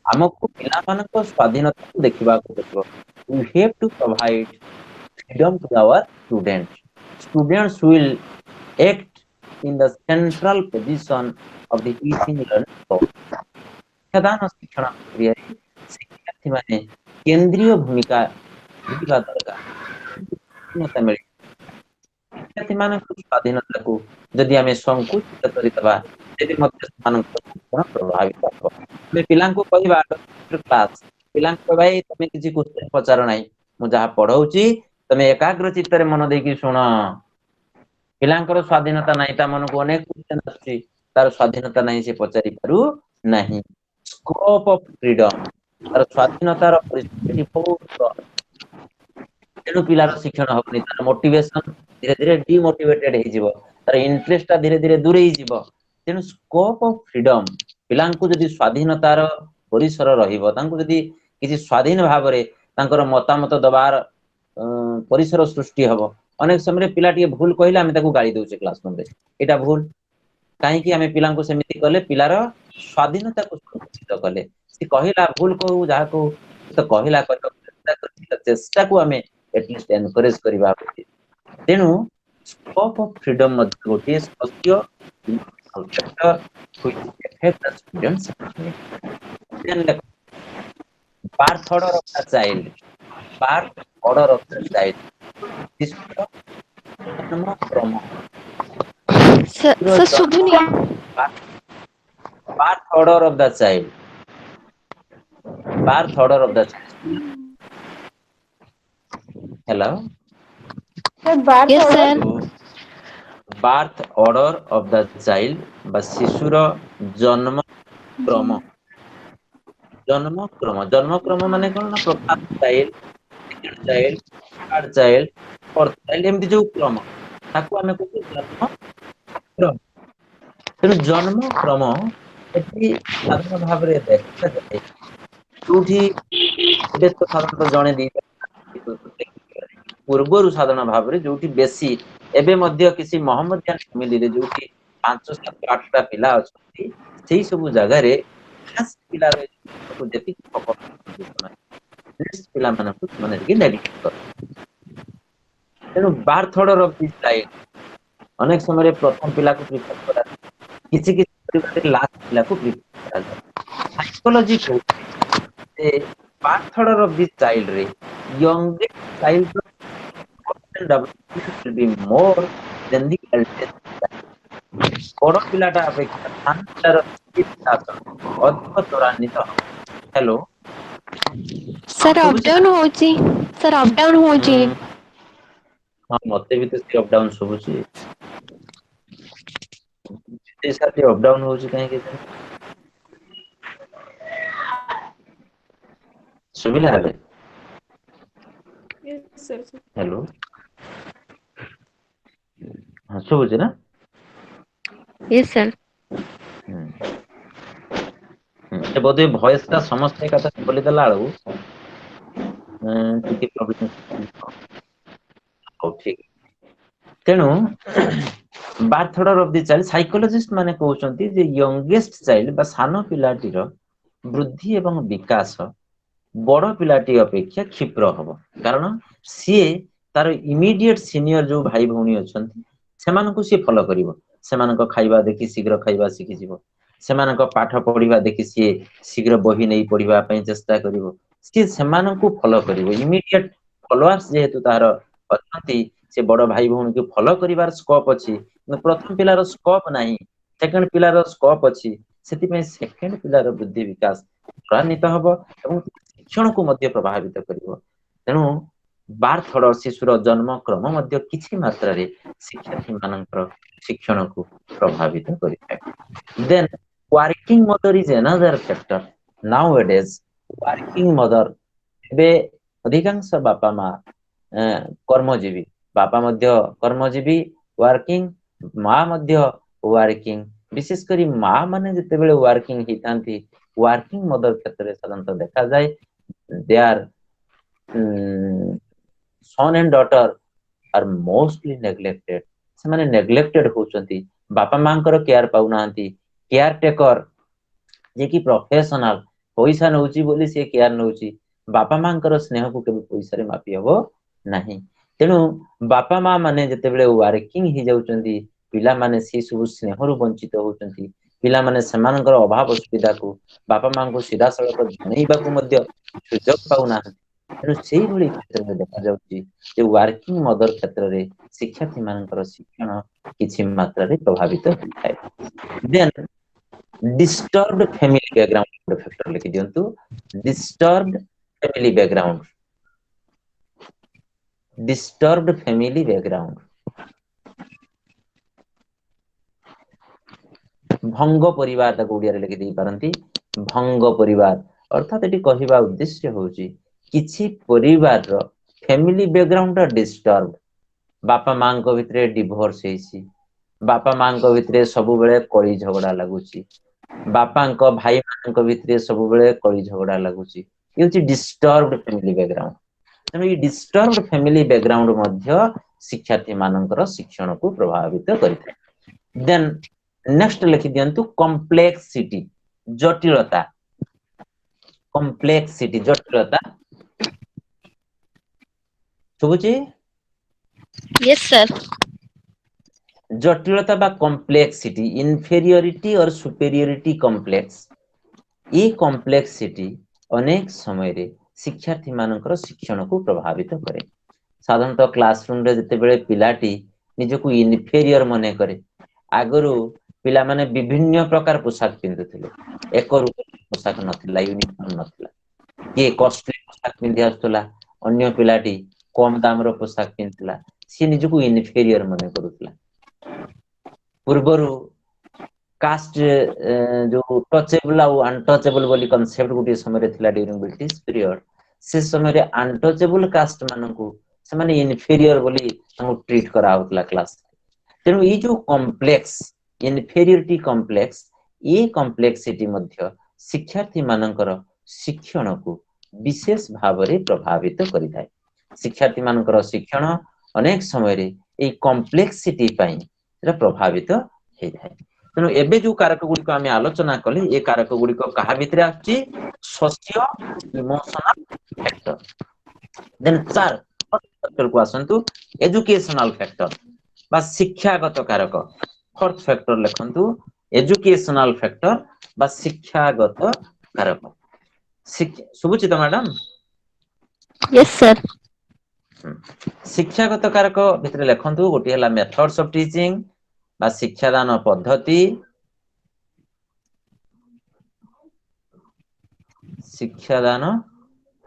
Speaker 1: हमको पिला मानको स्वाधीनता को देखिबा को पड़िबो we have to provide freedom to our students will act in the central position of the teaching learning process शिक्षादान शिक्षण प्रक्रिया शिक्षार्थी माने केंद्रीय भूमिका निभा दरकार मिले शिक्षार्थी मानक स्वाधीनता को यदि हमें संकुचित करितबा यदि मध्य मानक शिक्षण प्रभावित हो मैं पिलां को कहबा क्लास पिलां को भाई तमे किछि क्वेश्चन पचार नाही मु जहा पढौची तमे एकाग्र चित्तरे मन देकी सुनो पिलांकर स्वाधीनता नाही ता मन को अनेक क्वेश्चन आछि तार स्वाधीनता नाही से पचारि पारु नाही स्कोप ऑफ फ्रीडम तार स्वाधीनता रो परिस्थिति बहुत तेनु पिलार शिक्षण होबनी तार मोटिवेशन धीरे धीरे डिमोटिवेटेड हे जिवो तार इंटरेस्ट धीरे धीरे दूर हे जिवो तेनु स्कोप ऑफ फ्रीडम पिलां को जदी स्वाधीनता रो परिसर रहिबो तांको जदी किछि स्वाधीन भाव रे तांकर मतामत दबार परिसर सृष्टि हबो अनेक समय पिलाटी भूल कहले आमे ताको गाली दोचे क्लासरूम रे एटा भूल काहे कि आमे पिलां को समिति कले पिलार स्वाधीनता को सुरक्षित कले से कहिला भूल कहू जहा को तो कहिला चेष्टा को आमे एटलीस्ट एनकरेज करबा तेनु स्कोप ऑफ फ्रीडम मध्ये गोटे socio factor which affect the students then birth order of the child birth order of the child
Speaker 6: sir सुबुनी
Speaker 1: birth order of the child birth order of the child hello
Speaker 6: yes sir
Speaker 1: birth order of the child बा शिशुर जन्म क्रम माने कोन ना प्रथम child second child third child fourth child एमती जो क्रम ताको हमें को जन्म क्रम तेनु जन्म क्रम एति साधारण भाव रे देखा जाय टूठी तो साधारण जणे दी पूर्वरु साधारण भाव रे जोठी बेसी एबे मध्य किसी मोहम्मदियान फैमिली रे जो कि 5 7 8टा पिला अछंती सेही सब जगह रे खास पिला रे को जेति फोकस पिला मानकु माने कि नेगलेक्ट कर तेणु birth order of this child अनेक समय प्रथम पिला को प्रिफर करा किसी किसी लास्ट पिला को प्रिफर करा साइकोलॉजी को birth order of this child रे youngest child development will be more than the eldest child. बड़ पिलाटा अपेक्षा सान पिलार विकास अधिक त्वरान्वित हब हेलो
Speaker 8: सर अप डाउन होची सर अप डाउन होची
Speaker 1: हां मते भी तो सी अप डाउन सब छी ते साथी अप डाउन होची काहे के सुविधा है
Speaker 4: Yes, sir.
Speaker 1: हेलो हां सब छी ना
Speaker 6: यस सर
Speaker 1: ए बोधे वॉइस का समस्या कथा बोली देला आलू टिके प्रॉब्लम हो ठीक तेणु birth order of the child psychologist माने कहउचंती जे यंगेस्ट चाइल्ड बा सानो पिलाटीर वृद्धि एवं विकास बड़ पिलाटी अपेक्षा क्षिप्र हबो कारण सी तार इमीडिएट सीनियर जो भाई भौणी अछंती सेमानको सी फॉलो करिवो सेमानको खाइबा देखि शीघ्र खाइबा सिखि जिवो सेमानको पाठ पढिबा देखि सी शीघ्र बही नै पढिबा पई चेष्टा करिवो सी सेमानको फॉलो करिवो इमीडिएट फॉलोअर्स जेहेतु तार अछंती से बड़ भाई भौणी को फॉलो करिवार स्कोप अछि प्रथम पिलार स्कोप नाही सेकंड पिलार स्कोप अछि सेति पई सेकंड पिलार बुद्धि विकास त्वरान्वित हबो एवं शिक्षण को मध्य प्रभावित करिवो तेणु बार्थ ऑर्डर शिशुर जन्म क्रम मध्य किछि मात्रा रे शिक्षार्थी मानकर शिक्षण को प्रभावित करिଥାଏ then working mother is another factor nowadays working mother बे अधिकांश बापा मां कर्मजीवी बापा मध्य कर्मजीवी वर्किंग मां मध्य वर्किंग विशेष करी मां माने जते बेले वर्किंग हितांती वर्किंग मदर क्षेत्र साधारणतः देखा जाए they are son and daughter are mostly neglected से माने नेग्लेक्टेड होचंती बापा मांकर केयर पाउनांती केयर टेकर जे कि प्रोफेशनल पैसा नउची बोली से केयर नउची बापा मांकर स्नेह को केबे पैसा रे मापी हबो नाही तेनु बापा मां माने जते बेले वर्किंग हि जाउचंती पिला माने से सब स्नेह रु वंचित होचंती पिला माने समानकर अभाव असुविधा को बापा मां को सीधा सड़क जणैबा को मध्य सुजोग पाउना तेनु सेही भली क्षेत्र में देखा जाउची जे वर्किंग मदर क्षेत्र रे शिक्षार्थी मानकर शिक्षण किछि मात्रा रे प्रभावित होइଥାଏ then disturbed family background factor लिखि दियंतु डिस्टर्ब्ड फैमिली बैकग्राउंड भंग परिवार तक ओडिया रे लिखि दै पारंती भंग परिवार अर्थात एटी कहिबा उद्देश्य होउची किछि परिवार रो फैमिली बैकग्राउंड डिस्टर्ब बापा मां को भितरे डिवोर्स हेसी बापा मां को भितरे सब बेले कली झगड़ा लागुची बापा को भाई मान को भितरे सब बेले कली झगड़ा लागुची ये होची डिस्टर्ब्ड फैमिली बैकग्राउंड तनो ये डिस्टर्ब्ड फैमिली बैकग्राउंड मध्य शिक्षार्थी मानकर शिक्षण को प्रभावित करिଥାଏ देन नेक्स्ट लिखि दियंतु कॉम्प्लेक्सिटी जटिलता जटिलता सुबुची
Speaker 6: यस सर
Speaker 1: जटिलता बा कॉम्प्लेक्सिटी इन्फेरियोरिटी और सुपेरियोरिटी कॉम्प्लेक्स ये कॉम्प्लेक्सिटी अनेक समय रे शिक्षार्थी मानकर शिक्षण को प्रभावित करे साधारणतः क्लासरूम रे जते बेले पिलाटी निजको इन्फेरियर मने करे आगरु पिला माने विभिन्न प्रकार पोशाक पिंधुथिले एक रूप पोशाक नथिला यूनिफॉर्म नथिला के कॉस्टली पोशाक पिंधि आस्तला अन्य पिलाटी कम दाम रो पोशाक पिंधला से निजको इन्फेरियर मने करूतला पूर्वरु कास्ट जो टचेबल और अनटचेबल बोली कांसेप्ट गुटी समय रे थिला ड्यूरिंग ब्रिटिश पीरियड से समय रे अनटचेबल कास्ट मानकु से माने इन्फेरियर बोली तांको ट्रीट करा होतला क्लास तेनु ई जो कॉम्प्लेक्स इन्फेरियोरिटी कॉम्प्लेक्स ये कॉम्प्लेक्सिटी मध्य शिक्षार्थी मानकर शिक्षण को विशेष भाव रे प्रभावित करिथाय शिक्षार्थी मानकर शिक्षण अनेक समय रे ए कॉम्प्लेक्सिटी पई सेटा प्रभावित हे थाए तेणु एबे जो कारक गुड़िक आम आलोचना कले ये कारक गुड़िक क्या भितर आछि socio emotional factor then 4 factor को आसंतु एजुकेशनल फैक्टर बा शिक्षागत कारक फोर्थ फैक्टर लिखंतु एजुकेशनल फैक्टर बा शिक्षागत कारक सुबुचित मैडम
Speaker 8: यस सर
Speaker 1: शिक्षागत कारक भितर लिखंतु गोटे हला मेथड्स ऑफ टीचिंग बा शिक्षादान पद्धति शिक्षादान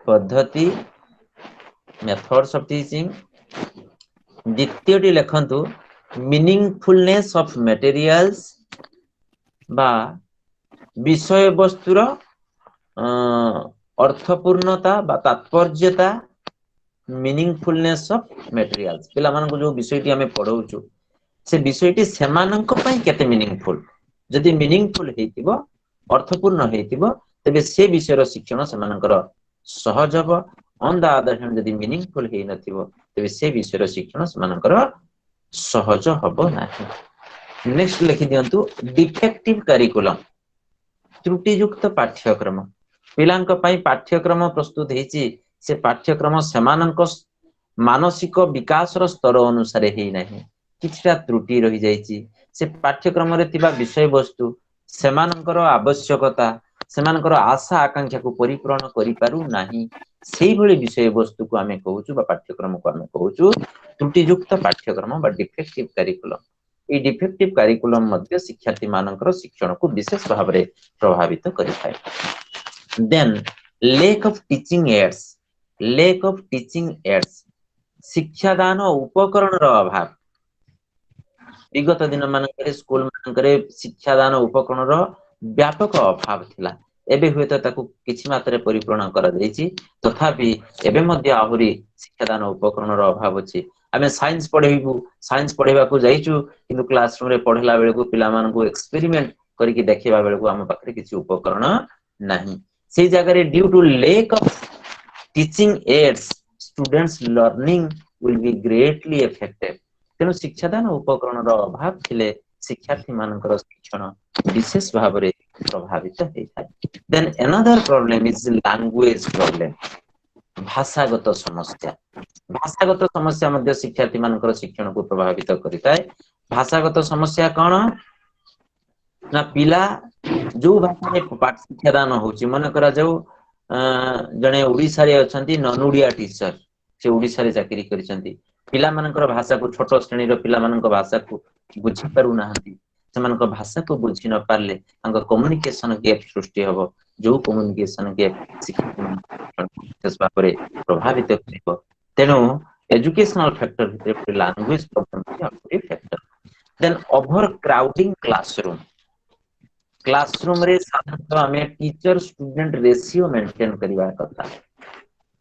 Speaker 1: पद्धति मेथड्स ऑफ टीचिंग द्वितीयटी लिखंतु मीनिंगफुलनेस ऑफ मटेरियल्स बा विषय वस्तुर अर्थपूर्णता बा तात्पर्यता मीनिंगफुलनेस ऑफ मटेरियल्स पिला मानको जो विषयटी हमें पढौछु से विषयटी सेमानंक पई केते मीनिंगफुल जदि मीनिंगफुल हेतिबो अर्थपूर्ण हेतिबो तबे से विषयर शिक्षण सेमानकर सहज हो ऑन द अदर हैंड जदि मीनिंगफुल हे नथिबो तबे से विषयर शिक्षण सेमानकर सहज हबो नाही नेक्स्ट लिखि दियंतु डिफेक्टिव करिकुलम त्रुटियुक्त पाठ्यक्रम पिलांक पई पाठ्यक्रम प्रस्तुत हेछि से पाठ्यक्रम सेमानंक मानसिक विकास रो स्तर अनुसार हे नाही किछटा त्रुटि रहि जाइछि से पाठ्यक्रम रे तिबा विषय वस्तु सेमानकर आवश्यकता सेमानकर आशा आकांक्षा को परिपूर्ण करि पारु नाही सेही भली विषय वस्तु को आमे कहूछु बा पाठ्यक्रम को आमे कहूछु त्रुटियुक्त पाठ्यक्रम बा डिफेक्टिव करिकुलम ए डिफेक्टिव करिकुलम मध्ये शिक्षार्थी मानकर शिक्षण को विशेष भाव रे प्रभावित करि थाए then lack of teaching aids शिक्षादान उपकरण रो अभाव विगत दिन मानकरे स्कूल मानकरे शिक्षादान उपकरण रो व्यापक अभाव थिला एबे हुए तो ताकू किछि मात्रे परिपूर्ण करा दैछि तथापि एबे मध्ये आहुरी शिक्षादान उपकरण रो अभाव अछि आमे साइंस पढेबा को जाइछु किंतु क्लासरूम रे पढला बेले को पिला मान को एक्सपेरिमेंट करिकि देखिबा बेले को हम पाखरे किछि उपकरण नाही से जगह रे due to lack of teaching aids students learning will be greatly affected तेणु शिक्षादान उपकरण रो अभाव थिले शिक्षार्थी मानकर शिक्षण विशेष भाव रे प्रभावित होइଥାଏ then another problem is language problem भाषागत समस्या मध्ये शिक्षार्थी मानकर शिक्षण को प्रभावित करिଥାଏ भाषागत समस्या कोन ना पिला जो भाषा रे पाठ शिक्षादान होची मन करा जाऊ जने ओडिसा रे अछंती नन ओडिया टीचर से ओडिसा रे चाकरी करिसंती पिला मानकर भाषा को छोट श्रेणी रो पिला मानकर भाषा को बुझी पारु नाहंती सेमानकर भाषा को बुझी न पारले अंग कम्युनिकेशन गैप सृष्टि हबो जो कम्युनिकेशन गैप विशेष भाव रे प्रभावित करिवो तेनु एजुकेशनल फैक्टर भितर लैंग्वेज प्रॉब्लम के factor then overcrowding classroom रे साधारणतः हमें टीचर स्टूडेंट रेशियो मेंटेन करबा कथा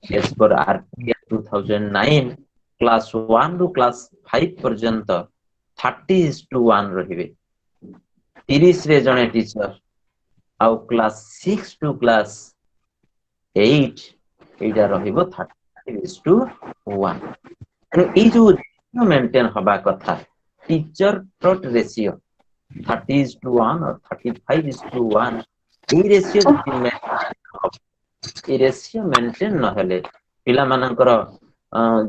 Speaker 1: एज पर आरटीआई 2009 क्लास 1 रु क्लास 5 पर्यंत 30:1 रहिबे 30 रे जने टीचर आउ क्लास 6 टू क्लास 8 एटा रहिबो 30:1 ए जो रेशियो मेंटेन हबा कथा टीचर टॉट रेशियो 30:1 और 35:1 ए रेशियो मेंटेन न हले पिला मानकर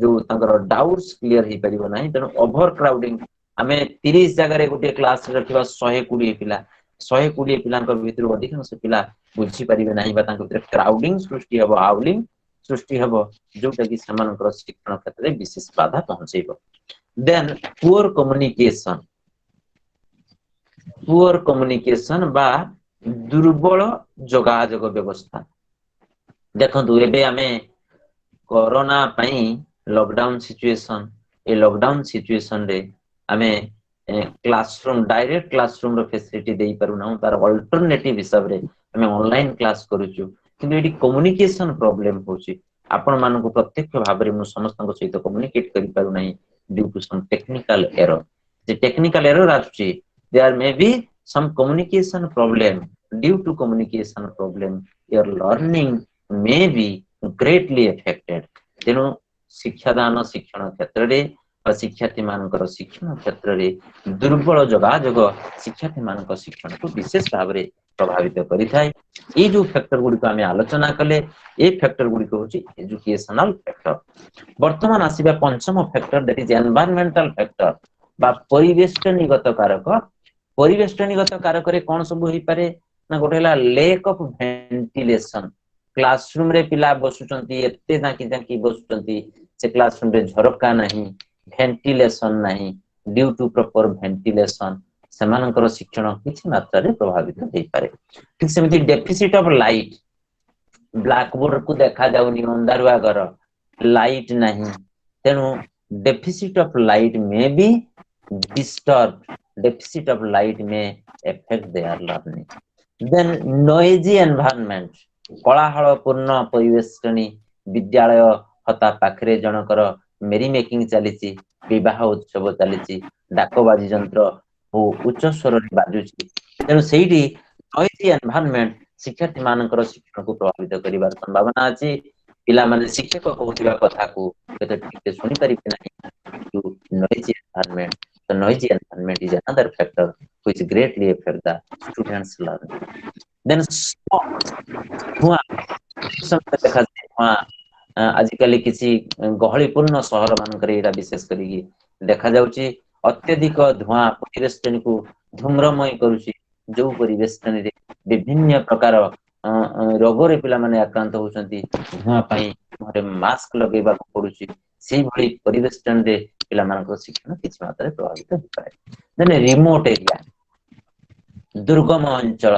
Speaker 1: जो तांकर डाउट्स क्लियर ही परिबो नाही तनो ओवर क्राउडिंग हमें 30 जगह रे गोटे क्लास रे रखिबा 120 पिला 120 पिलांकर भितर अधिकांश पिला बुझी परिबे नाही बा तांकर भितर क्राउडिंग सृष्टि हबो आउलिंग सृष्टि हबो जोटा कि समानकर शिक्षण क्षेत्र रे विशेष बाधा पहुंचेबो देन पुअर कम्युनिकेशन बा दुर्बल जोगाजोग व्यवस्था देखंतु एबे हमें कोरोना पई लॉकडाउन सिचुएशन रे हमें क्लासरूम डायरेक्ट क्लासरूम रो फैसिलिटी देई पारु ना तार अल्टरनेटिव हिसाब रे हमें ऑनलाइन क्लास करूछु किंतु एडी कम्युनिकेशन प्रॉब्लम होची आपण मानको प्रत्यक्ष भाव रे मु समस्त सहित कम्युनिकेट करि पारु नाही due to some technical error जे टेक्निकल एरर आछी there may be some communication problem due to communication problem your learning may be greatly affected तेनु शिक्षादान शिक्षण क्षेत्र रे शिक्षार्थी मानकर शिक्षण क्षेत्र में दुर्बल जोगाजोग शिक्षार्थी मानक शिक्षण को विशेष भाव में प्रभावित करिथाय। ये जो फैक्टर गुडी को आमे आलोचना कले ए फैक्टर गुडी को होची एजुकेशनल फैक्टर। वर्तमान आसीबा पंचम factor that is environmental factor बा परिवेष्टनीगत कारक। परिवेष्टनीगत कारक रे कोन सब होई पारे ना गोटेला लेक ऑफ वेंटिलेशन। क्लासरूम रे पिला बसुचंती एते जाकी जाकी बसुचंती से क्लासरूम रे झरका नहीं, वेंटिलेशन नहीं, ड्यू टू प्रॉपर वेंटिलेशन सेमानकर शिक्षण किछि मात्रा रे प्रभावित होई पारे। ठीक सेमिति deficit of light, black board को देखा जाउनी अंधारुआ घर लाइट नहीं, तेनु डेफिसिट ऑफ लाइट में भी डिस्टर्ब, डेफिसिट ऑफ लाइट में affect their learning. Then noisy environment, कोलाहलपूर्ण परिवेष्टनी विद्यालय हता पाखरे जनकर मेरी मेकिंग चलीची, विवाह उत्सव चलीची, डाकबाजी यंत्र हो उच्च स्वर रे बाजुची, तेनु सेही नॉइजी एनवायरनमेंट शिक्षार्थी मानकर शिक्षण को प्रभावित करिवार संभावना अछि। पिला माने शिक्षक कहउथिबा कथा को केते ठीक सुनि परिबे नाही। Too noisy environment, the noisy environment is another factor which greatly affect the students learning. Then धुआं सब देखा धुआं आजिकल किसी गहलीपूर्ण सहर मानकर एटा विशेष करी देखा जाउची। अत्यधिक धुआं परिवेष्टन को धूम्रमय करूची, जो परिवेष्टन रे विभिन्न प्रकार रोग रे पिला माने आक्रांत होउचंती। धुआं पई घरे मास्क लगेबा पड़ुची, सेही भली परिवेष्टन रे पिला मानकर शिक्षण किछि मात्रा रे प्रभावित होई पारे। देन रिमोट एरिया, दुर्गम अंचल,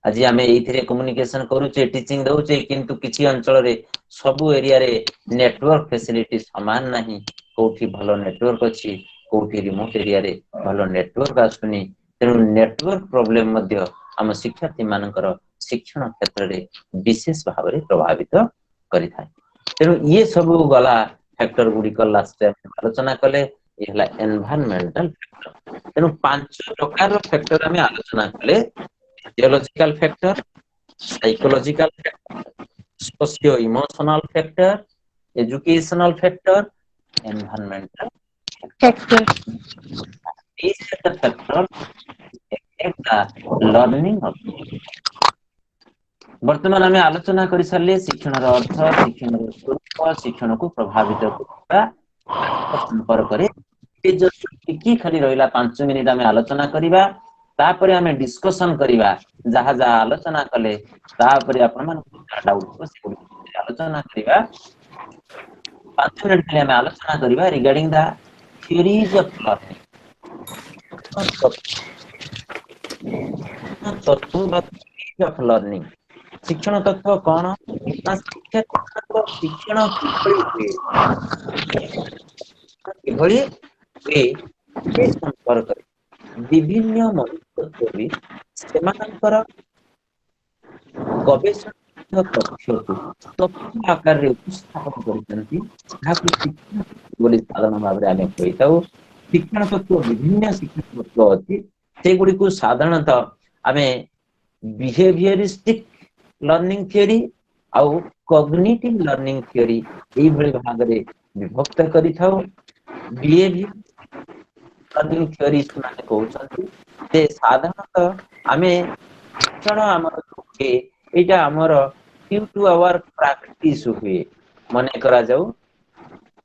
Speaker 1: आज आमे एथिरे कम्युनिकेशन करूचे, टीचिंग दउचे, किंतु किछि अंचल रे सब एरिया रे नेटवर्क फैसिलिटी समान नाही। कोठी भलो नेटवर्क अछि, कोठी रिमोट एरिया रे भलो नेटवर्क आसुनी। तेनु नेटवर्क प्रॉब्लम मध्य हम शिक्षार्थी मानकर शिक्षण क्षेत्र रे विशेष भाव रे प्रभावित करिथाय। तेनु ये सब गला फैक्टर गुडी को लास्ट टाइम आलोचना कले ये हला एनवायरमेंटल फैक्टर। तेनु पांच प्रकार रो फैक्टर हमें आलोचना कले, physiological factor, psychological factor, socio emotional factor, educational factor, environmental factor. These are the factors affect the learning of वर्तमान आमे आलोचना करि सारले शिक्षण रो अर्थ, शिक्षण रो स्वरूप, शिक्षण को प्रभावित करबा संपर्क रे ए जस्ट की खाली रहिला 5 मिनिट आमे आलोचना करिबा, तापरे आमे डिस्कशन करिबा। जहा जहा आलोचना कले तापरे आपन मन डाउट को से आलोचना करिबा। 5 मिनिट के आमे आलोचना करिबा regarding the theories of learning. तत्व ऑफ लर्निंग, शिक्षण तत्व कौन ना शिक्षण किभଳି हुए संपर्क विभिन्न मनुष्य भी सेमानकर गवेषणा तथ्य को तथ्य आकार रे उपस्थापन करछंती। ताकि शिक्षण बोली साधारण भाव रे आमे कहिताउ शिक्षण तत्व विभिन्न शिक्षण तत्व अछि, से गुडी को साधारणतः आमे बिहेवियरिस्टिक लर्निंग थ्योरी आउ कॉग्निटिव लर्निंग थ्योरी एई भली भाग रे विभक्त करि थाउ। बिहेवियर लर्निंग थ्योरी माने कहउछंती से साधारणतः आमे शिक्षण हमर के एटा हमर ड्यू टू आवर प्रैक्टिस हुए। मने करा जाऊ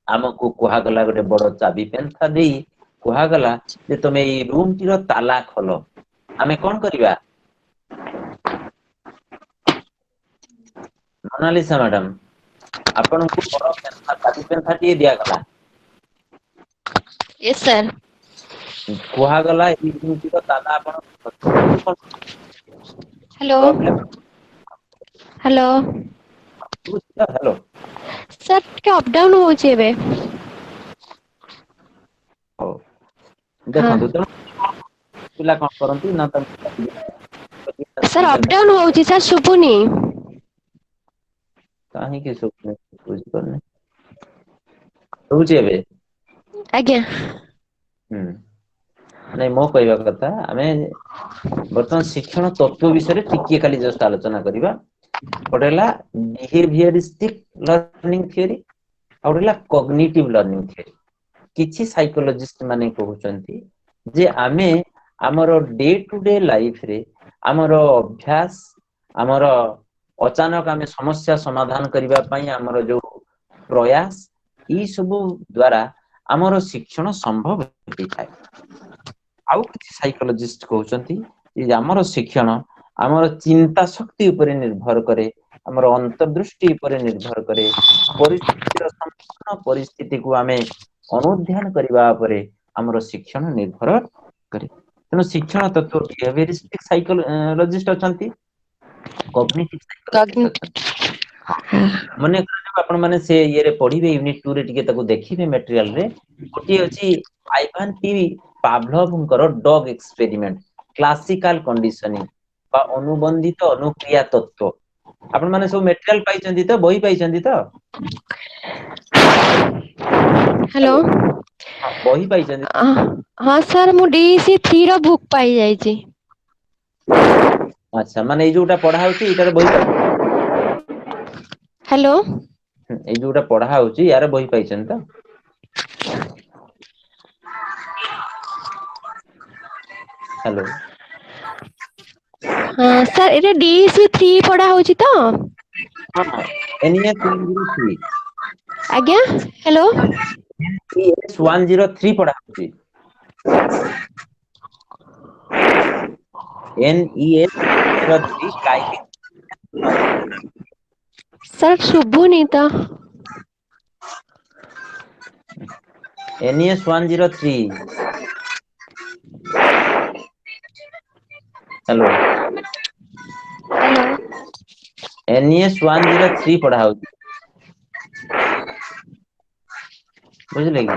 Speaker 1: हमको कुहा गला गोटे बड़ चाबी पेंथा देई कुहा गला जे तमे ई रूम टीर ताला खोलो, आमे कोन करिबा? मोनालिसा मैडम आपन को बड़ पेंथा चाबी पेंथा टी दिया गला।
Speaker 8: Yes sir.
Speaker 1: कुहा गला ई रूम टीर ताला आपन
Speaker 8: हेलो हेलो
Speaker 1: हेलो
Speaker 8: सर के अप डाउन होचे एबे।
Speaker 1: ओ देखंतु त पिला कोन करंती ना त
Speaker 8: सर अप डाउन होची सर सुपुनी
Speaker 1: काहे के सुपुनी बुझ करने होचे एबे
Speaker 8: आज्ञा।
Speaker 1: नहीं मो कहवा कथा आमे वर्तमान शिक्षण तत्व विषय रे टिके खाली जस्ट आलोचना करिबा। पडेला बिहेवियरिस्टिक लर्निंग थ्योरी और कॉग्निटिव लर्निंग थ्योरी। किछि साइकोलॉजिस्ट माने कहउचंती जे आमे हमरो डे टू डे लाइफ रे हमरो अभ्यास हमरो अचानक आमे समस्या समाधान करिबा पई हमरो जो प्रयास ई सब द्वारा हमरो शिक्षण संभव होई थाए आउ किछि साइकोलॉजिस्ट कहउचंती जे हमरो शिक्षण हमरो चिंता शक्ति ऊपर निर्भर करे हमरो अंतर्दृष्टि ऊपर निर्भर करे परिस्थितिर संपूर्ण परिस्थिति को आमे अनुध्यान करबा परे हमरो शिक्षण निर्भर करे तेनो शिक्षण तत्व बेहवियरिस्टिक साइकोलॉजिस्ट अछंती कॉग्निटिव साइकोलॉजिस्ट अछंती मने आपण माने से ये रे पढिबे यूनिट 2 रे टिके ताको देखिबे मटेरियल रे गोटी अछि आइवान पी पावलोवଙ୍କର डॉग एक्सपेरिमेंट क्लासिकल कंडीशनिंग बा अनुबंधित अनुक्रिया तत्व आपण माने सब मटेरियल पाइचंदी त बही पाइचंदी त
Speaker 8: हेलो
Speaker 1: बही पाइचंदी
Speaker 8: हाँ सर मु डीसी 3 रो बुक पाई जाई छी
Speaker 1: अच्छा माने ए जोटा पढा होची इटार बही
Speaker 8: हेलो
Speaker 1: ए जोटा पढा होची यार बही पाइचंदी त हेलो
Speaker 8: हाँ सर एटा डीसी 3 पढ़ा होची तो
Speaker 1: हां एनएस 103
Speaker 8: आज्ञा हेलो
Speaker 1: एनएस 103 पढा होची एनईएस 103 गाइडिंग
Speaker 8: सर शुभुनी तो
Speaker 1: एनईएस 103 हेलो
Speaker 8: हेलो
Speaker 1: एनईएस 103 पढ़ा होची बुझले कि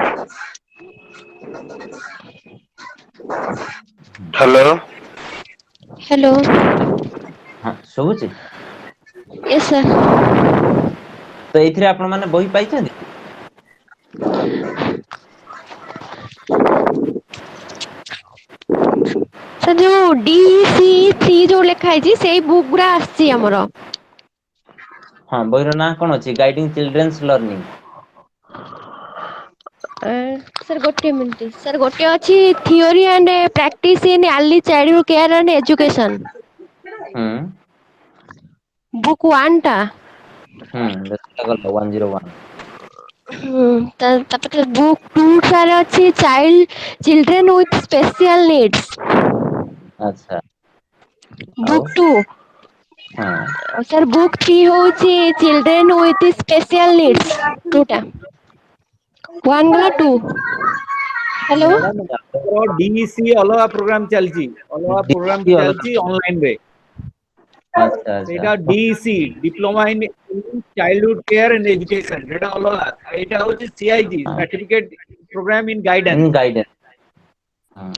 Speaker 9: हेलो
Speaker 8: हेलो
Speaker 1: हां सुबुची
Speaker 8: यस सर
Speaker 1: तो एथिरे आपण माने बही पाइछन
Speaker 8: सर जो डीसी 3 जो लिखा है जी सेही बुक गुरा आछि हमरो
Speaker 1: हां बहिर ना कोन अछि गाइडिंग चिल्ड्रंस लर्निंग
Speaker 8: सर गोटे मिनिट सर गोटे अछि theory and practice in early childhood care and education book 1 टा
Speaker 1: देखला 101
Speaker 8: तापर बुक 2 सारे अछि चिल्ड्रन विथ स्पेशल नीड्स
Speaker 1: अच्छा
Speaker 8: बुक 2
Speaker 1: हां
Speaker 8: सर बुक 3 होछि चिल्ड्रन विथ स्पेशल नीड्स टूटा 1 गला 2 हेलो
Speaker 3: मैडम डीसी अलगा प्रोग्राम चलची अलगा प्रोग्राम चलची ऑनलाइन रे
Speaker 1: अच्छा
Speaker 3: सेटा
Speaker 1: अच्छा
Speaker 3: DC diploma in childhood care and education सेटा अलगा एटा होची CIG certificate programme in guidance
Speaker 1: हां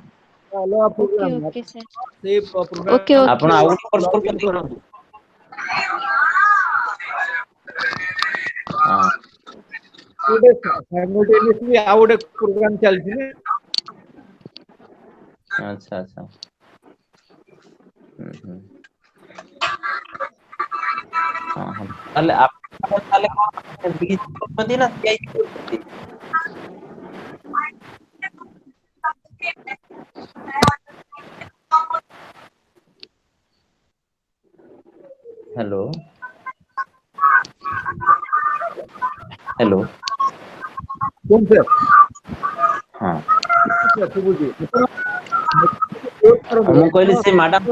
Speaker 3: अलगा
Speaker 8: ओके
Speaker 3: प्रोग्राम
Speaker 8: ओके सर
Speaker 3: से प्रोग्राम
Speaker 8: ओके ओके
Speaker 1: आपण आउट कोर्स करते हां
Speaker 3: गोटे साइमल्टेनियसली आ गोटे प्रोग्राम चलची ने
Speaker 1: अच्छा अच्छा हां हां ताले आप ताले कोन बीच करते ना सीआईजी करते हेलो हेलो
Speaker 3: कौन से
Speaker 1: हां
Speaker 3: सुबुजी
Speaker 1: हम कहली से मैडम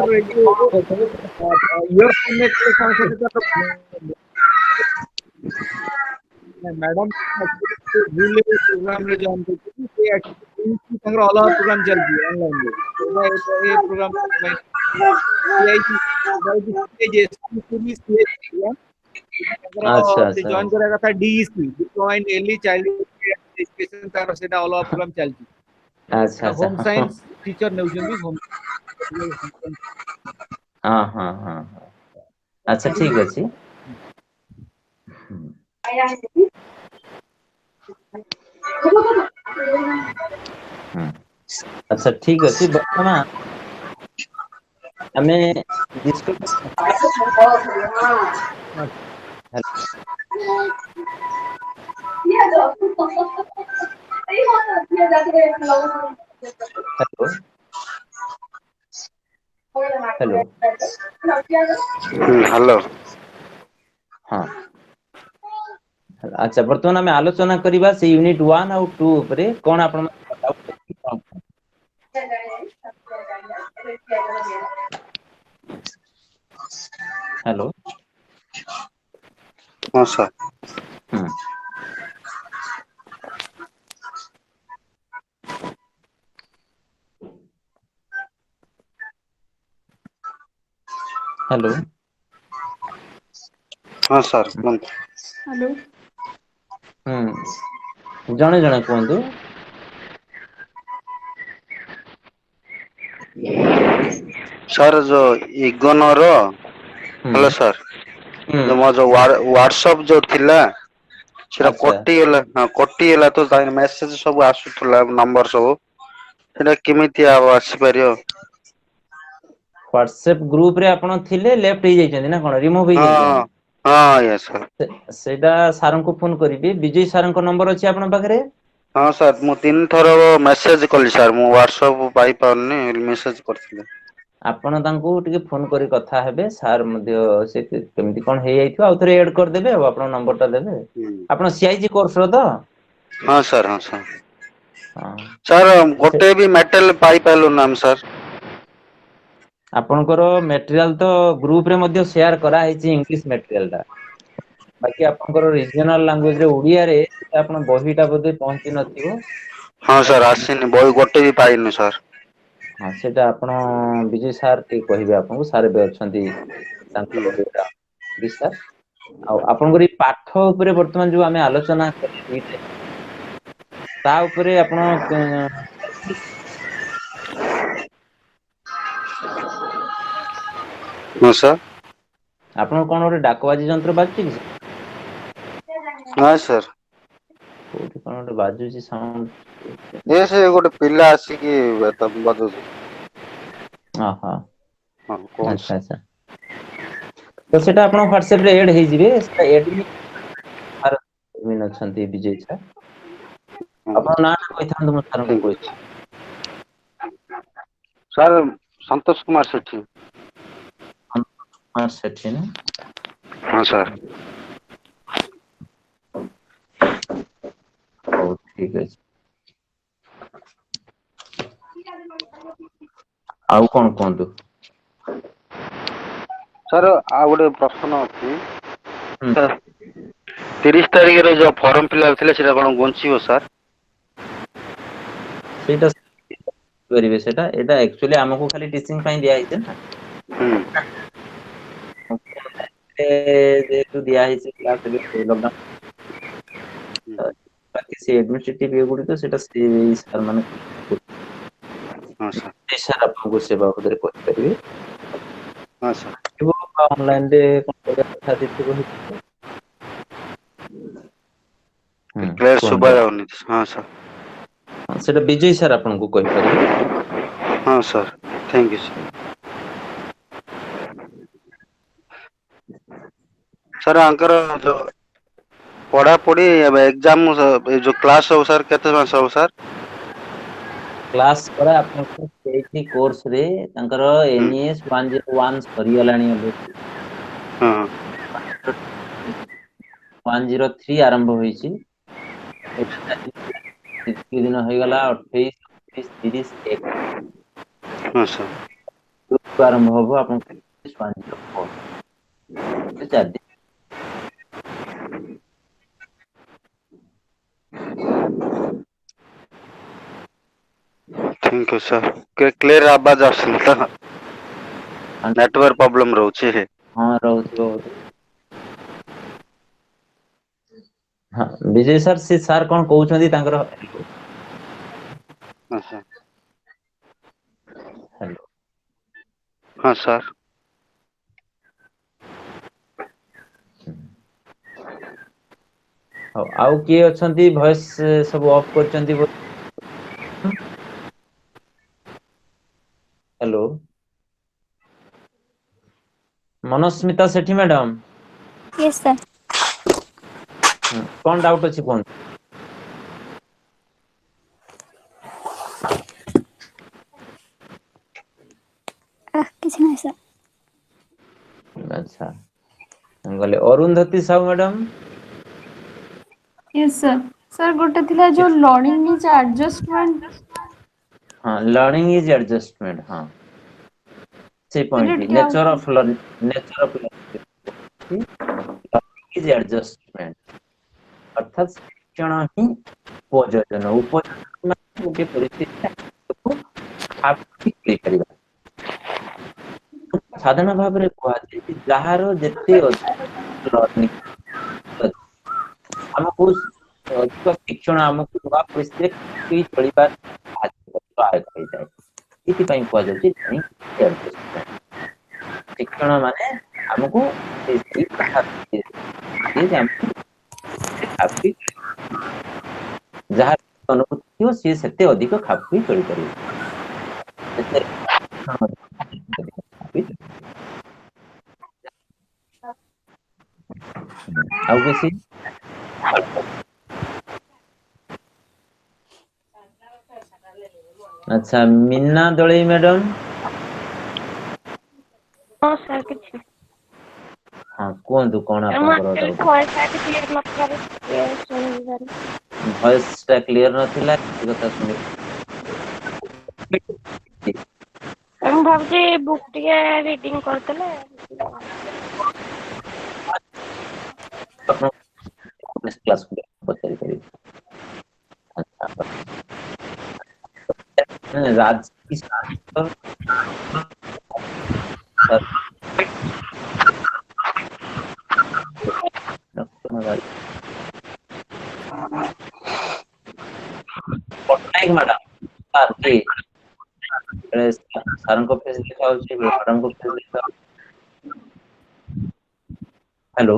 Speaker 3: इयर मैडम भूल प्रोग्राम रे जॉइन करती से एक्चुअली संग्रह अलग प्रोग्राम चलती है ऑनलाइन रे ये प्रोग्राम सीआईटी सीआईजी पूरी सीआईजी
Speaker 1: अच्छा
Speaker 3: से
Speaker 1: अच्छा
Speaker 3: जॉइन करेगा था DEC diploma in early childhood education तार सेटा अलग प्रोग्राम चलती
Speaker 1: अच्छा
Speaker 3: होम
Speaker 1: अच्छा
Speaker 3: साइंस टीचर नेउचंदी होम
Speaker 1: हां हां हां अच्छा ठीक अछि अच्छा ठीक अछि वर्तमान हमें डिस्कस हेलो हेलो
Speaker 9: हेलो
Speaker 1: हाँ अच्छा बर्तमान आम आलोचना करवा से यूनिट 1 और 2 उपरे कौन आपण हेलो
Speaker 9: हाँ सर
Speaker 1: हम्म हेलो
Speaker 9: हाँ सर कुहतु
Speaker 4: हेलो
Speaker 1: जणे जणे कहतु
Speaker 9: सर जो इग्नोर हेलो सर
Speaker 1: हम्म
Speaker 9: जो मो जो व्हाट्सएप जो थिला सेटा
Speaker 1: अच्छा
Speaker 9: कटी गेला तो मेसेज सब आसुथला नंबर सब सेटा केमिति आसी परियो
Speaker 1: व्हाट्सएप ग्रुप रे आपण थिले लेफ्ट हो जाइछन्ती ना कोन रिमूव हो
Speaker 9: हाँ
Speaker 1: जाइछन्ती
Speaker 9: हाँ यस सर
Speaker 1: सेटा सारन को फोन करिवे विजय सारन को नंबर अछि आपण पाखरे
Speaker 9: हाँ सर मु 3 थर मेसेज कली सर मु व्हाट्सएप पाई पारनी मेसेज करथिले
Speaker 1: ଆପଣ ତାଙ୍କୁ ଟିକେ ଫୋନ କରି କଥା ହେବେ ସାର୍ ମଧ୍ୟ ସେ କେମିତି କଣ ହେଇଯାଇଥିବ ଆଉ ଥରେ ଏଡ୍ କରିଦେବେ ଆଉ ଆପଣଙ୍କ ନମ୍ବର ଟା ଦେବେ ଆପଣ ସିଆଇଜି କୋର୍ସ ର ତ
Speaker 9: हाँ सर हाँ सर
Speaker 1: ହଁ
Speaker 9: सर
Speaker 1: ସେ
Speaker 9: गोटे भी मेटल पाई पाइलु नाम सर
Speaker 1: ଆପଣଙ୍କର ମେଟେରିଆଲ ତ ଗ୍ରୁପ ରେ ମଧ୍ୟ ସେୟାର କରାହେଇଛି ଇଂଲିଶ ମେଟେରିଆଲ ଟା ବାକି ଆପଣଙ୍କର ରିଜନାଲ ଲାଙ୍ଗୁଏଜ ରେ ଓଡିଆରେ ଆପଣ ବହିଟା ବୋଧେ ପହଞ୍ଚି ନଥିବ
Speaker 9: हाँ सर आसीनी बही गोटे भी पाइନି सर
Speaker 1: ହଁ ସେଇଟା ଆପଣ ବିଜୟ ସାର୍ ଟିକେ କହିବେ ଆପଣଙ୍କୁ ସାର୍ ଏବେ ଅଛନ୍ତି ତାଙ୍କ ସାର୍ ଆଉ ଆପଣଙ୍କର ଏଇ ପାଠ ଉପରେ ବର୍ତ୍ତମାନ ଯୋଉ ଆମେ ଆଲୋଚନା କଲେ ତା ଉପରେ ଆପଣ
Speaker 9: हाँ सर
Speaker 1: ଆପଣଙ୍କ କଣ ଗୋଟେ ଡାକବାଜି ଯନ୍ତ୍ର ବାଜୁଛି କି
Speaker 9: हाँ सर
Speaker 1: କୋଉଠି କଣ ଗୋଟେ ବାଜୁଛି ସାଉଣ୍ଡ
Speaker 9: ଏ ସେ ଗୋଟେ ପିଲା ଆସିକି ବଜଉଛି
Speaker 1: ଓହୋ
Speaker 9: ହଁ କୁହନ୍ତୁ
Speaker 1: ଆଚ୍ଛା ଆଚ୍ଛା ତ ସେଇଟା ଆପଣ ହ୍ୱାଟ୍ସଆପ ରେ ଏଡ୍ ହେଇଯିବେ ସେଟା ଏଡମିନ୍ ଅଛନ୍ତି ବିଜୟ ସାର୍ ଆପଣ ନାଁ ଟା କହିଥାନ୍ତୁ ମୁଁ ସାରଙ୍କୁ
Speaker 9: ଠିକ
Speaker 1: କହିବି
Speaker 9: ଅଛି ସାର୍ ସନ୍ତୋଷ କୁମାର ସେଠୀ
Speaker 1: ହଁ ସେଠି ନା
Speaker 9: ହଁ ସାର୍
Speaker 1: ହଉ ଠିକ ଅଛି ଆଉ କଣ କୁହନ୍ତୁ
Speaker 9: ସାର୍ ଆଉ ଗୋଟେ ପ୍ରଶ୍ନ ଅଛି
Speaker 1: ହୁଁ
Speaker 9: ସାର୍ 30 ତାରିଖରେ ଯୋଉ ଫର୍ମ ଫିଲଅପ ଥିଲା ସେଟା କଣ ବଞ୍ଚିବ ସାର୍
Speaker 1: ସେଇଟା କରିବେ ସେଇଟା ଏଇଟା ଆକ୍ଚୁଆଲି ଆମକୁ ଖାଲି ଟିଚିଂ ପାଇଁ ଦିଆହେଇଛି ନା
Speaker 9: ହୁଁ
Speaker 1: ଯେହେତୁ ଦିଆହେଇଛି କ୍ଲାସ ଲକଡାଉନ ବାକି ସେ ଏଡମିନିଷ୍ଟ୍ରେଟିଭ ଇଏ ଗୁଡିକ ସେଇଟା ସେ ସାର୍ ମାନେ
Speaker 9: ହଁ ସାର୍
Speaker 1: ସାର୍ ଆପଣଙ୍କୁ ସେ ବାବଦରେ କହିପାରିବେ
Speaker 9: ହଁ ସାର୍
Speaker 1: ଅନଲାଇନ ରେ କଣ କରିବା କଥା ଦେଇଥିବ
Speaker 9: କ୍ଲିୟର
Speaker 1: କୁହନ୍ତୁ
Speaker 9: ଶୁଭା ଯାଉନି ହଁ ସାର୍
Speaker 1: ହଁ ସେଇଟା ବିଜୟ ସାର୍ ଆପଣଙ୍କୁ କହିପାରିବେ
Speaker 9: ହଁ sir thank you sir sir ଆଙ୍କର ଯୋଉ ପଢାପଢି ଏବେ ଏକ୍ଜାମ ଯୋଉ କ୍ଲାସ ହବ ସାର୍ କେତେ ମାସ ହବ ସାର୍
Speaker 1: କ୍ଲାସ ପରେ ଆପଣଙ୍କ ସେଇଠି କୋର୍ସ ରେ ତାଙ୍କର
Speaker 9: ହୁଁ
Speaker 1: NES 101 ସରିଗଲାଣି ଏବେ
Speaker 9: ହଁ
Speaker 1: 103 ଆରମ୍ଭ ହୋଇଛି ଏତିକି ଦିନ ହେଇଗଲା 28 29 30
Speaker 9: ହଁ ସାର୍
Speaker 1: ଆରମ୍ଭ ହବ ଆପଣ 4
Speaker 9: ଥ୍ୟାଙ୍କ ୟୁ ସାର୍ କ୍ଲିୟର ଆବାଜ ଆସୁନି ତ ନେଟୱାର୍କ ପ୍ରୋବ୍ଲେମ ରହୁଛି
Speaker 1: ହଁ ରହୁଥିବ ବୋଧେ ହଁ ବିଜୟ ସାର୍ ସେ ସାର୍ କଣ କହୁଛନ୍ତି ତାଙ୍କର
Speaker 9: ଆଚ୍ଛା
Speaker 1: ହ୍ୟାଲୋ
Speaker 9: ହଁ ସାର୍
Speaker 1: ହଉ ଆଉ କିଏ ଅଛନ୍ତି ଭଏସ ସବୁ ଅଫ୍ କରିଛନ୍ତି hello Manasmita Sethi madam
Speaker 5: yes sir
Speaker 1: କଣ ଡାଉଟ୍ ଅଛି କୁହନ୍ତୁ
Speaker 5: किसी नहीं सर।
Speaker 1: अच्छा गले Arundhati Sahu madam
Speaker 4: yes sir. Sir गोटे थिला जो लर्निंग इज एडजस्टमेंट
Speaker 1: हाँ लर्निंग इज एडजस्टमेंट हाँ से पॉइंट
Speaker 4: पीरियड क्या
Speaker 1: नेचर
Speaker 4: होता
Speaker 1: of learning nature of learning is adjustment अर्थात शिक्षण ही उपयोजन उपयोजन माने गोटे परिस्थिति खाप खाई परिबा साधारण भाव में कहते जहार जेते लर्निंग हमको अधिक शिक्षण हमको नवा परिस्थिति चलिबा सहायक होइଥାଏ इतिପାଇଁ କୁହାଯାଉଛି learning adjustment शिक्षण माने हमको से खापी जहाँ अनुभूति हो सी सेते अधिक खापी चली परिबे आउ किसी अच्छा मीना दळई मैडम
Speaker 8: हाँ सर कुछ
Speaker 1: हाँ कहतु कौन
Speaker 8: वॉइस क्लियर मत कर
Speaker 1: वॉइस टा क्लियर नथिला कथा सुनि
Speaker 8: हम भाबजे बुक टिके रीडिंग करतले
Speaker 1: क्लास को पचारि करी अच्छा राज की पटनायक मैडम सर की सर को फेस देखा होची मैडम को फेस देखा हेलो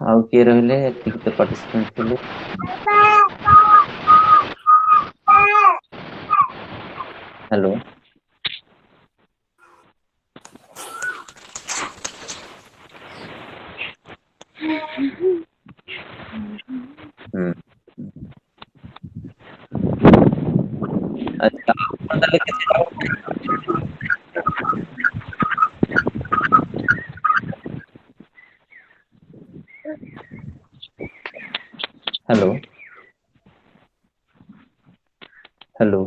Speaker 1: आउ के रहले टिकट पार्टिसिपेंट थे हेलो अच्छा मतलब किसी हेलो हेलो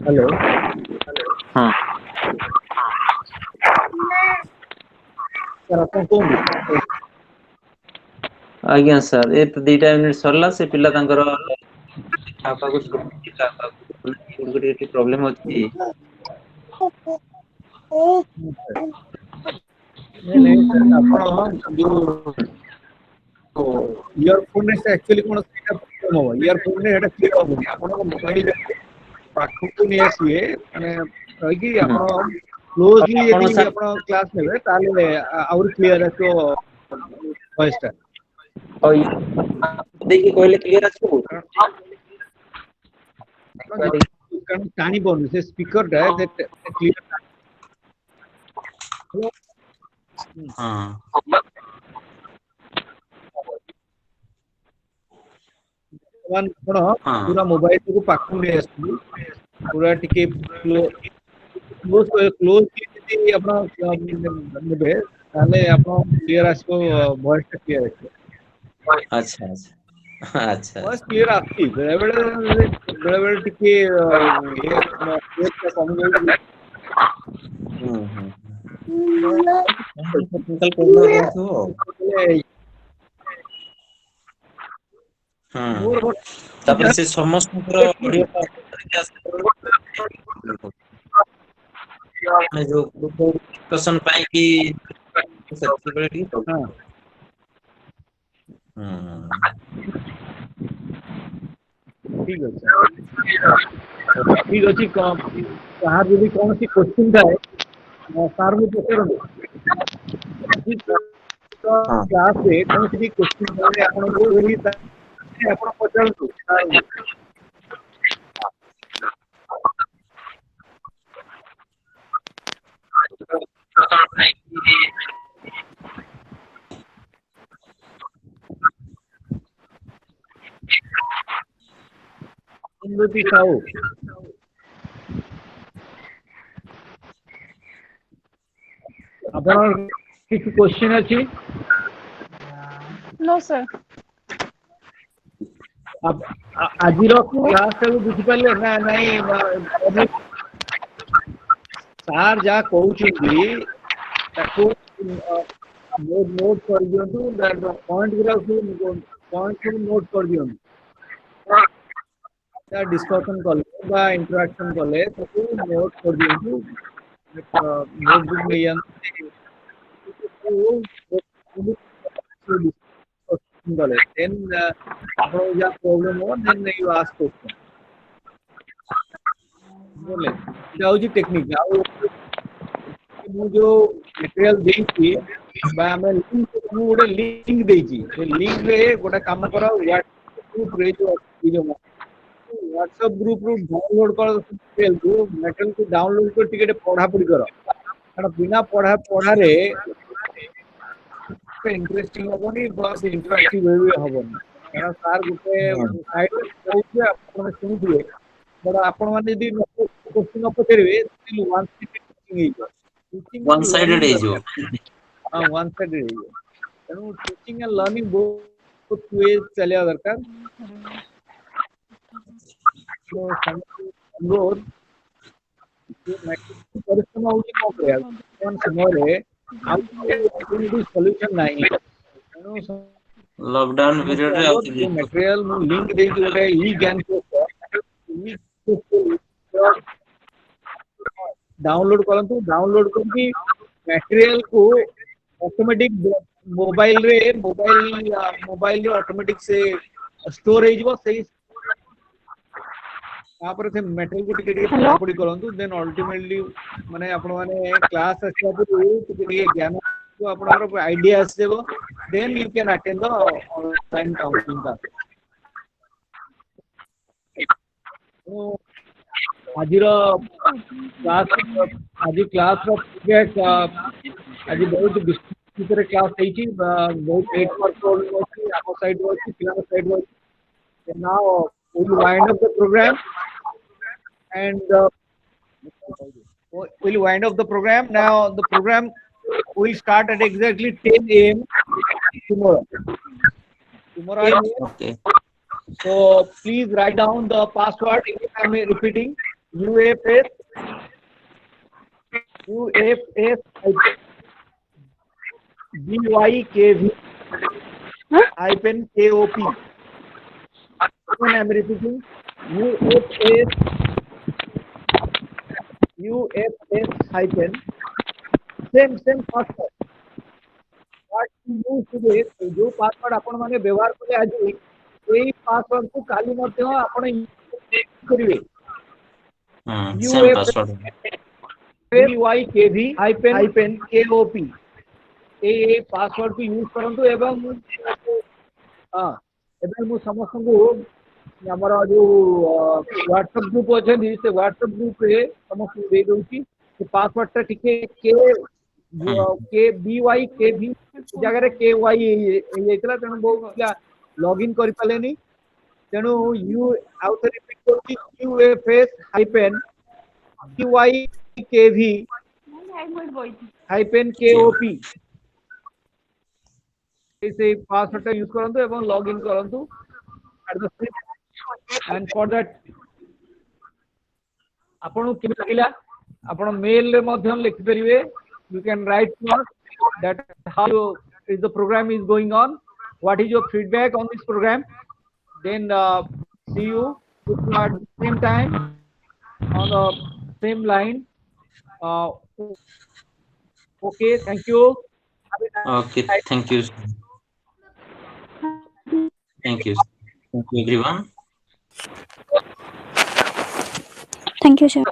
Speaker 3: हेलो
Speaker 1: हाँ
Speaker 3: सर आपन कोन
Speaker 1: आज्ञा सर ए तो 2 मिनिट सरला से पिला तांकर आपा को प्रॉब्लम होची
Speaker 3: नहीं सर आपन जो ईयरफोन ने एक्चुअली कोन सेटा प्रॉब्लम हो ईयरफोन ने एटा क्लियर हो आपन मोबाइल पाखु नहीं आसीए माने रही कि आपन क्लोजली यदि आपन क्लास नेबे ताले और क्लियर आसो वॉइस टा
Speaker 1: और देखि कहले क्लियर आछो
Speaker 3: कारण टाणी बोन से स्पीकर टा दैट क्लियर
Speaker 1: हां
Speaker 3: वन कोन पूरा मोबाइल को पाखु नहीं आसु पूरा टिके क्लोज यदि आपन नेबे ताले आपन क्लियर आसो वॉइस टा क्लियर आसो
Speaker 1: अच्छा अच्छा अच्छा
Speaker 3: वॉइस क्लियर आसी बेले टिके ये कम जाई
Speaker 1: टेक्निकल प्रॉब्लम हो हां तापर से समस्त ऑडियो में जो डिस्कशन पाई कि सेटिबिलिटी
Speaker 3: हां ठीक है ठीक अच्छी कहाँ भी कौन सी क्वेश्चन थाए सार को पचारନ୍ତୁ क्लास रे कौन सी क्वेश्चन थाए आपण को वही आपण पचारନ୍ତୁ सार उन्नति साहू आपण किसी क्वेश्चन अछि
Speaker 4: नो सर
Speaker 3: अब आज क्लास सब बुझी पाले ना नहीं सार जा कहउछिली ताको नोट कर दियंतु पॉइंट गुरा पॉइंट नोट कर दियंतु डिस्कशन कले बा इंटरेक्शन कले ताको नोट कर दियंतु नोटबुक में कले देन आपको या प्रॉब्लम हो देन यू आस्क क्वेश्चन बोले जाउजी टेक्निक आ मु जो मटेरियल देछि बा हमें लिंक मु गोटे लिंक देछि से लिंक रे गोटे काम करा व्हाट्सएप ग्रुप रे जो व्हाट्सएप ग्रुप रू डाउनलोड कर मटेरियल को डाउनलोड कर टिके पढ़ा पढ़ी कर कारण बिना पढ़ा रे इंटरेस्टिंग होबनी बस इंटरेक्टिव होबनी कारण सार गोटे साइड रे कहउछे आपण सुनुथिबे बट आपण माने यदि क्वेश्चन पचारिबे वन
Speaker 1: साइडेड है जो
Speaker 3: हां वन साइडेड है तेणु टीचिंग एंड लर्निंग बहुत वे चलिया दरकार तो अनुरोध परिश्रम होची को प्रयास कोन समय रे आपको सॉल्यूशन नहीं तेणु
Speaker 1: लॉकडाउन पीरियड रे
Speaker 3: मटेरियल मु लिंक दे गोटे ई ज्ञान डाउनलोड करंतु डाउनलोड करके मटेरियल को ऑटोमेटिक मोबाइल रे ऑटोमेटिक से स्टोर हे जिवो सही तापर से मटेरियल को टिके पढ़ापढ़ी करंतु देन अल्टीमेटली माने आपण माने क्लास आछा टिके ज्ञान को आपनर आईडिया आस देबो then you can attend the online counselling class आज क्लास रो फीडबैक आज बहुत विस्तृत क्लास हेची बहुत 8 मार्क प्रॉब्लम अछि आपो साइड रो अछि क्लास साइड रो अछि now we will wind up the program and we'll wind up the program now. The program will start at exactly 10 a.m. tomorrow
Speaker 1: okay.
Speaker 3: So please write down the password. I am repeating UFS BYKV hyphen KOP. I am repeating UFS hyphen same password. What you use today, जो password आपण माने व्यवहार करे आज एई password को काली मते आपण use करिवे
Speaker 1: same password
Speaker 3: BYKV hyphen KOP a password को यूज करंतु एवं हां एबे मु समस्त को हमर जो व्हाट्सएप ग्रुप अछि से व्हाट्सएप ग्रुप रे समस्त दे दोछि से पासवर्ड ता टिके के BYKV जगह रे KY एतला तेनु बहुत लॉगिन करि पालेनी तेनु यू आउट रिपीट करछि UFS hyphen BYKV hyphen KOP से पासवर्ड यूज करंतु एवं लॉगिन करंतु at the same and for that आपण के लागिला आपण मेल रे माध्यम लिख परिवे you can write to us that how is the programme is going on what is your feedback on this programme then see you at same time on the same line okay thank you
Speaker 1: okay thank you everyone.
Speaker 5: Thank you sir.